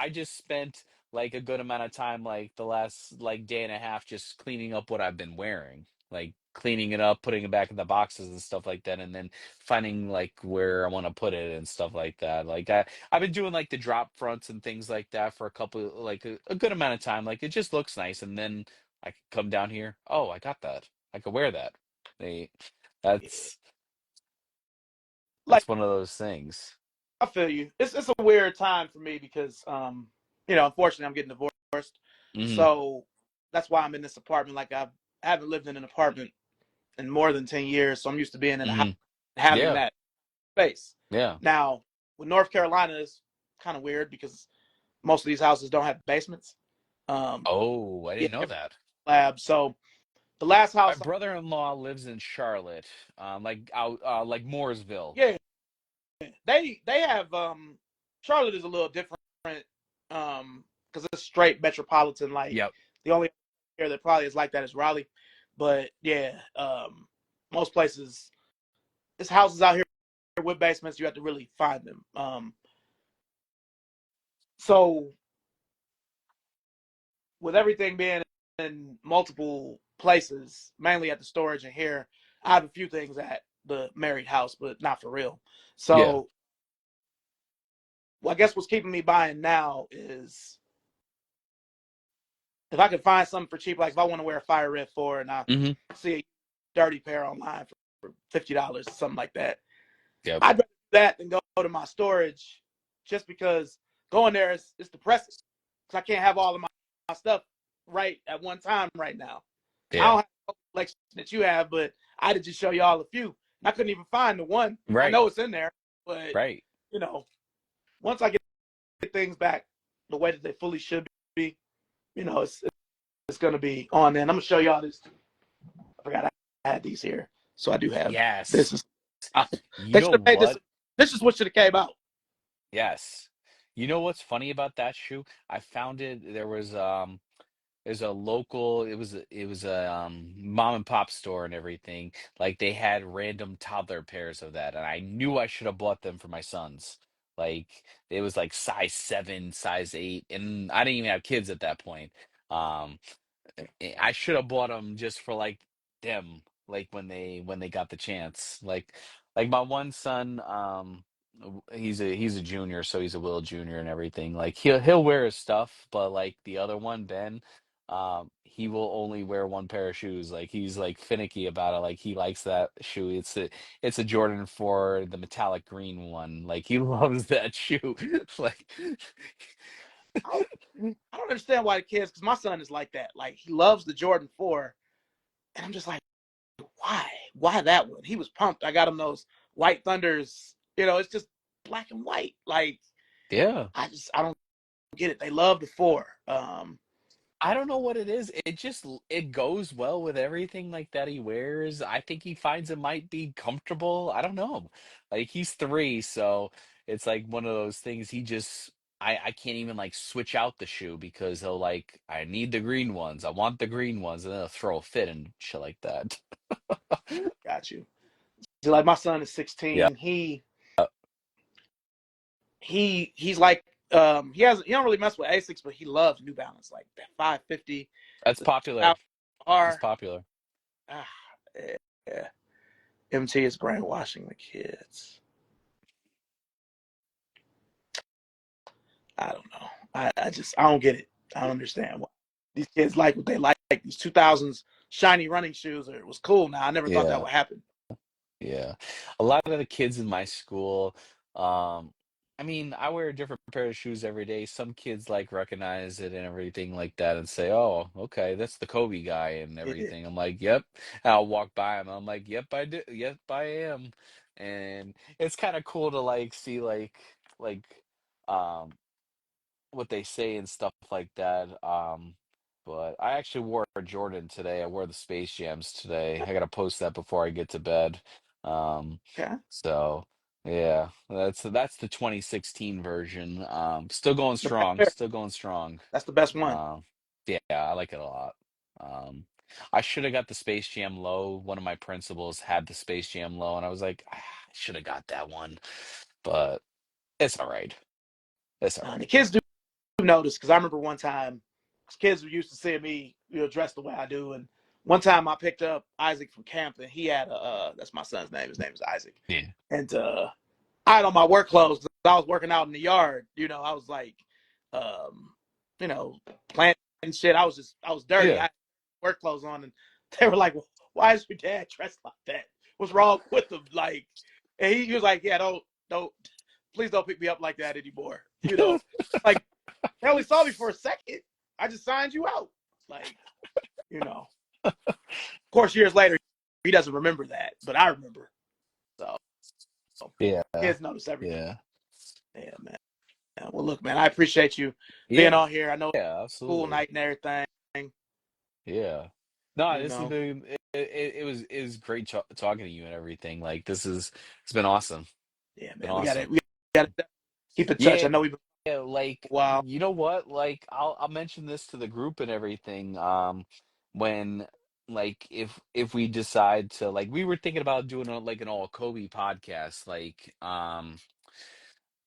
just spent like a good amount of time like the last like day and a half just cleaning up what I've been wearing. Like cleaning it up, putting it back in the boxes and stuff like that, and then finding like where I want to put it and stuff like that. Like I've been doing like the drop fronts and things like that for a couple like a good amount of time. Like it just looks nice, and then I can come down here. Oh, I got that. I could wear that. They, Yeah. that's Like one of those things. I feel you. It's a weird time for me because unfortunately I'm getting divorced. Hmm. So that's why I'm in this apartment. Like I haven't lived in an apartment in more than 10 years, so I'm used to being in a house Hmm. and having Yeah. that space. Yeah. Now, with North Carolina is kind of weird because most of these houses don't have basements. Um Oh, I yeah, didn't know that. lab. So the last My house brother-in-law lives in Charlotte, like out, like Mooresville. yeah, they have Charlotte is a little different because it's straight metropolitan. Like Yep. the only area that probably is like that is Raleigh, but yeah, most places it's houses out here with basements. You have to really find them. So with everything being in multiple places, mainly at the storage and here. I have a few things at the married house, but not for real. Yeah. So, well, I guess what's keeping me buying now is if I could find something for cheap, like if I want to wear a Fire Red 4 and I Hmm. see a dirty pair online for $50 or something like that, Yep. I'd rather do that than go to my storage just because going there is it's depressing because I can't have all of my stuff right at one time right now. I Yeah. don't have the collection that you have, but I did just show y'all a few. I couldn't even find the one. I Right. know it's in there, but Right. you know, once I get things back the way that they fully should be, it's gonna be on there. And I'm gonna show y'all this too. I forgot I had these here, so I do have this. Yes. You They should know have made this. what? This is what should have came out. Yes. You know what's funny about that shoe? I found it. There's a local. It was a mom and pop store and everything. Like they had random toddler pairs of that, and I knew I should have bought them for my sons. Like it was like size 7, size 8, and I didn't even have kids at that point. Um, I should have bought them just for like them, like when they got the chance. Like my one son, he's a junior, so he's a Will Junior and everything. Like he'll wear his stuff, but like the other one, Ben, he will only wear one pair of shoes. Like he's like finicky about it. Like he likes that shoe. It's a Jordan 4, the metallic green one. Like he loves that shoe. Like I don't, I don't understand why the kids, because my son is like that. Like he loves the Jordan 4, and I'm just like, why? Why that one? He was pumped. I got him those White Thunders. It's just black and white. Like yeah. I don't get it. They love the 4. I don't know what it is. It goes well with everything like that he wears. I think he finds it might be comfortable. I don't know. Like he's 3, so it's like one of those things I can't even like switch out the shoe because he'll like I need the green ones. I want the green ones, and then he'll throw a fit and shit like that. Got you. So like my son is Yeah. 16. He's like he don't really mess with Asics, but he loves New Balance like that 550, That's the popular. That's R. popular. Ah, yeah. MT is brainwashing the kids. I don't know. I don't get it. I don't understand why these kids like what they like. These 2000s shiny running shoes it was cool. Now I never thought that Yeah. would happen. Yeah. A lot of the kids in my school, I mean, I wear a different pair of shoes every day. Some kids like recognize it and everything like that and say, "Oh, okay, that's the Kobe guy," and Yeah, everything. I'm like, "Yep." And I'll walk by him. I'm like, "Yep, I do. Yep, I am." And it's kind of cool to like see like um what they say and stuff like that. But I actually wore a Jordan today. I wore the Space Jams today. I gotta post that before I get to bed. Um, okay. so yeah, that's the 2016 version. Still going The right strong. pair. Still going strong. That's the best one. Um, yeah, I like it a lot. I should have got the Space Jam Low. One of my principals had the Space Jam Low, and I was like, I should have got that one, but it's all right. It's all The right. kids do notice because I remember one time kids were used to seeing me dressed the way I do, and one time I picked up Isaac from camp and he had a that's my son's name. His name is Isaac, Yeah. and I had on my work clothes. I was working out in the yard. I was like, um, you know, planting shit. I was dirty. I Yeah. had work clothes on, and they were like, "Why is your dad dressed like that? What's wrong with him?" Like, and he was like, "Yeah, don't, please don't pick me up like that anymore." Like they only saw me for a second. I just signed you out. Like, of course, years later, he doesn't remember that, but I remember. So Yeah, kids notice everything. yeah, Yeah, man. Yeah, well, look, man, I appreciate you being yeah, on here. I know it's yeah, school absolutely. night and everything. Yeah. No, You this has know, been it was great talking to you and everything. Like it's been awesome. yeah, Been man, awesome. we got to keep in touch. I Yeah, know we've been like a while. you know what? Like I'll mention this to the group and everything. When like if we decide to like we were thinking about doing like an all Kobe podcast, like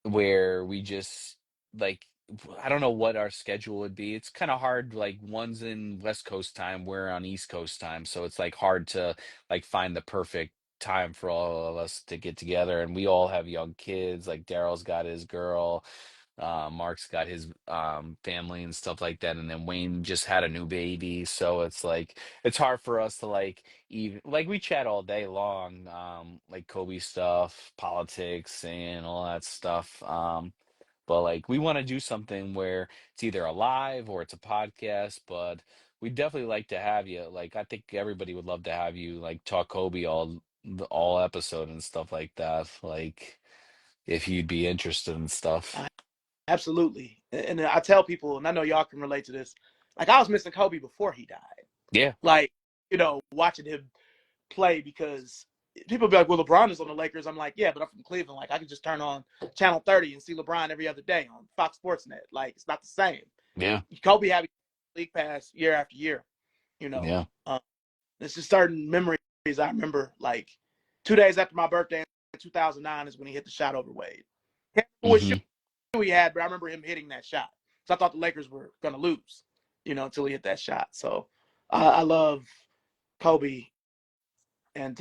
where we just like I don't know what our schedule would be. It's kind of hard. Like one's in West Coast time, we're on East Coast time, so it's like hard to like find the perfect time for all of us to get together. And we all have young kids. Like Daryl's got his girl, Mark's got his family and stuff like that, and then Wayne just had a new baby, so it's like it's hard for us to like even like we chat all day long, like Kobe stuff, politics, and all that stuff. But like we want to do something where it's either a live or it's a podcast, but we definitely like to have you. Like I think everybody would love to have you like talk Kobe all episode and stuff like that. Like if you'd be interested in stuff. Absolutely. And I tell people, and I know y'all can relate to this, like I was missing Kobe before he died. Yeah. Like, watching him play because people be like, well, LeBron is on the Lakers. I'm like, yeah, but I'm from Cleveland. Like, I can just turn on Channel 30 and see LeBron every other day on Fox Sports Net. Like, it's not the same. Yeah. Kobe had league pass year after year, you know. Yeah. It's just certain memories I remember. Like, 2 days after my birthday in 2009 is when he hit the shot over Wade. Can't remember what shoe Hmm. he had, but I remember him hitting that shot. So I thought the Lakers were going to lose, until he hit that shot. So I love Kobe. And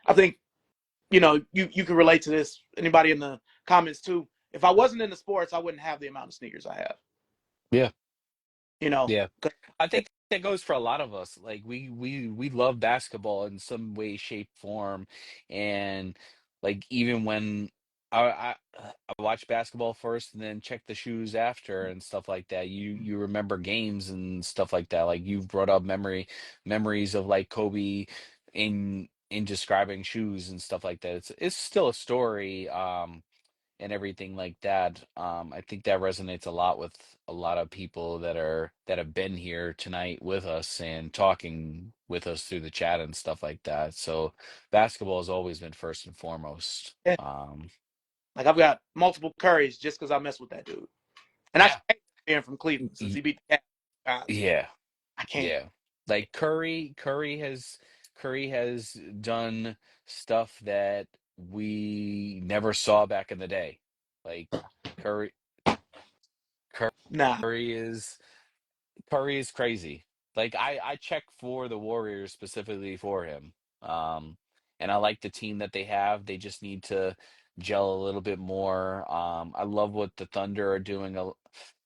I think, you can relate to this. Anybody in the comments too. If I wasn't in the sports, I wouldn't have the amount of sneakers I have. Yeah. You know, Yeah. I think that goes for a lot of us. Like we love basketball in some way, shape, form, and like even when I watch basketball first and then check the shoes after and stuff like that. You remember games and stuff like that. Like you've brought up memories of like Kobe in describing shoes and stuff like that. It's still a story. And everything like that. I think that resonates a lot with a lot of people that have been here tonight with us and talking with us through the chat and stuff like that. So basketball has always been first and foremost. yeah, like I've got multiple Currys just because I mess with that dude. And I Yeah. hate being from Cleveland since Y- he beat the Cavs. yeah, I can't. yeah. Like Curry has done stuff that we never saw back in the day. Like Curry Nah, Curry is Curry is crazy. Like I check for the Warriors specifically for him. Um, and I like the team that they have. They just need to gel a little bit more. I love what the Thunder are doing.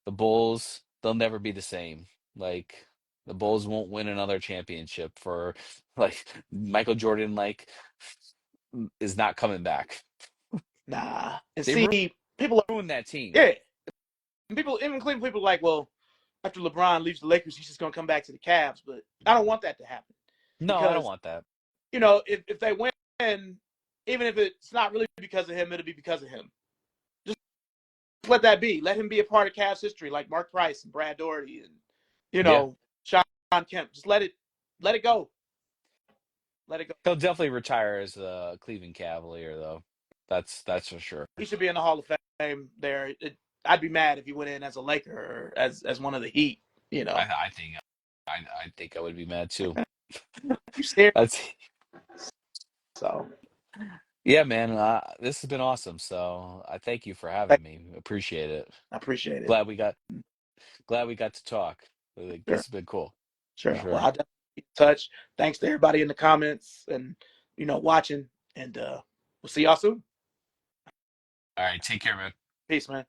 The Bulls, they'll never be the same. Like the Bulls won't win another championship for like Michael Jordan like is not coming back. nah. And They see, people are, ruined that team. yeah. And people, even Cleveland people are like, well, after LeBron leaves the Lakers, he's just going to come back to the Cavs. But I don't want that to happen No, I don't because, want that. if they win, even if it's not really because of him, it'll be because of him. Just let that be. Let him be a part of Cavs history, like Mark Price and Brad Daugherty and Yeah. Sean Kemp. Just let it go, let it go. He'll definitely retire as a Cleveland Cavalier, though. That's for sure. He should be in the Hall of Fame. There, I'd be mad if he went in as a Laker or as one of the Heat. You know, I think I think I would be mad too. you serious? That's So yeah, man. This has been awesome. So I thank you for I having me. Appreciate it. appreciate it. Glad we got glad we got to talk. Like, this Sure, has been cool for sure. Well, sure. I'll definitely keep in touch. Thanks to everybody in the comments and watching. And we'll see y'all soon. All right, take care, man. Peace, man.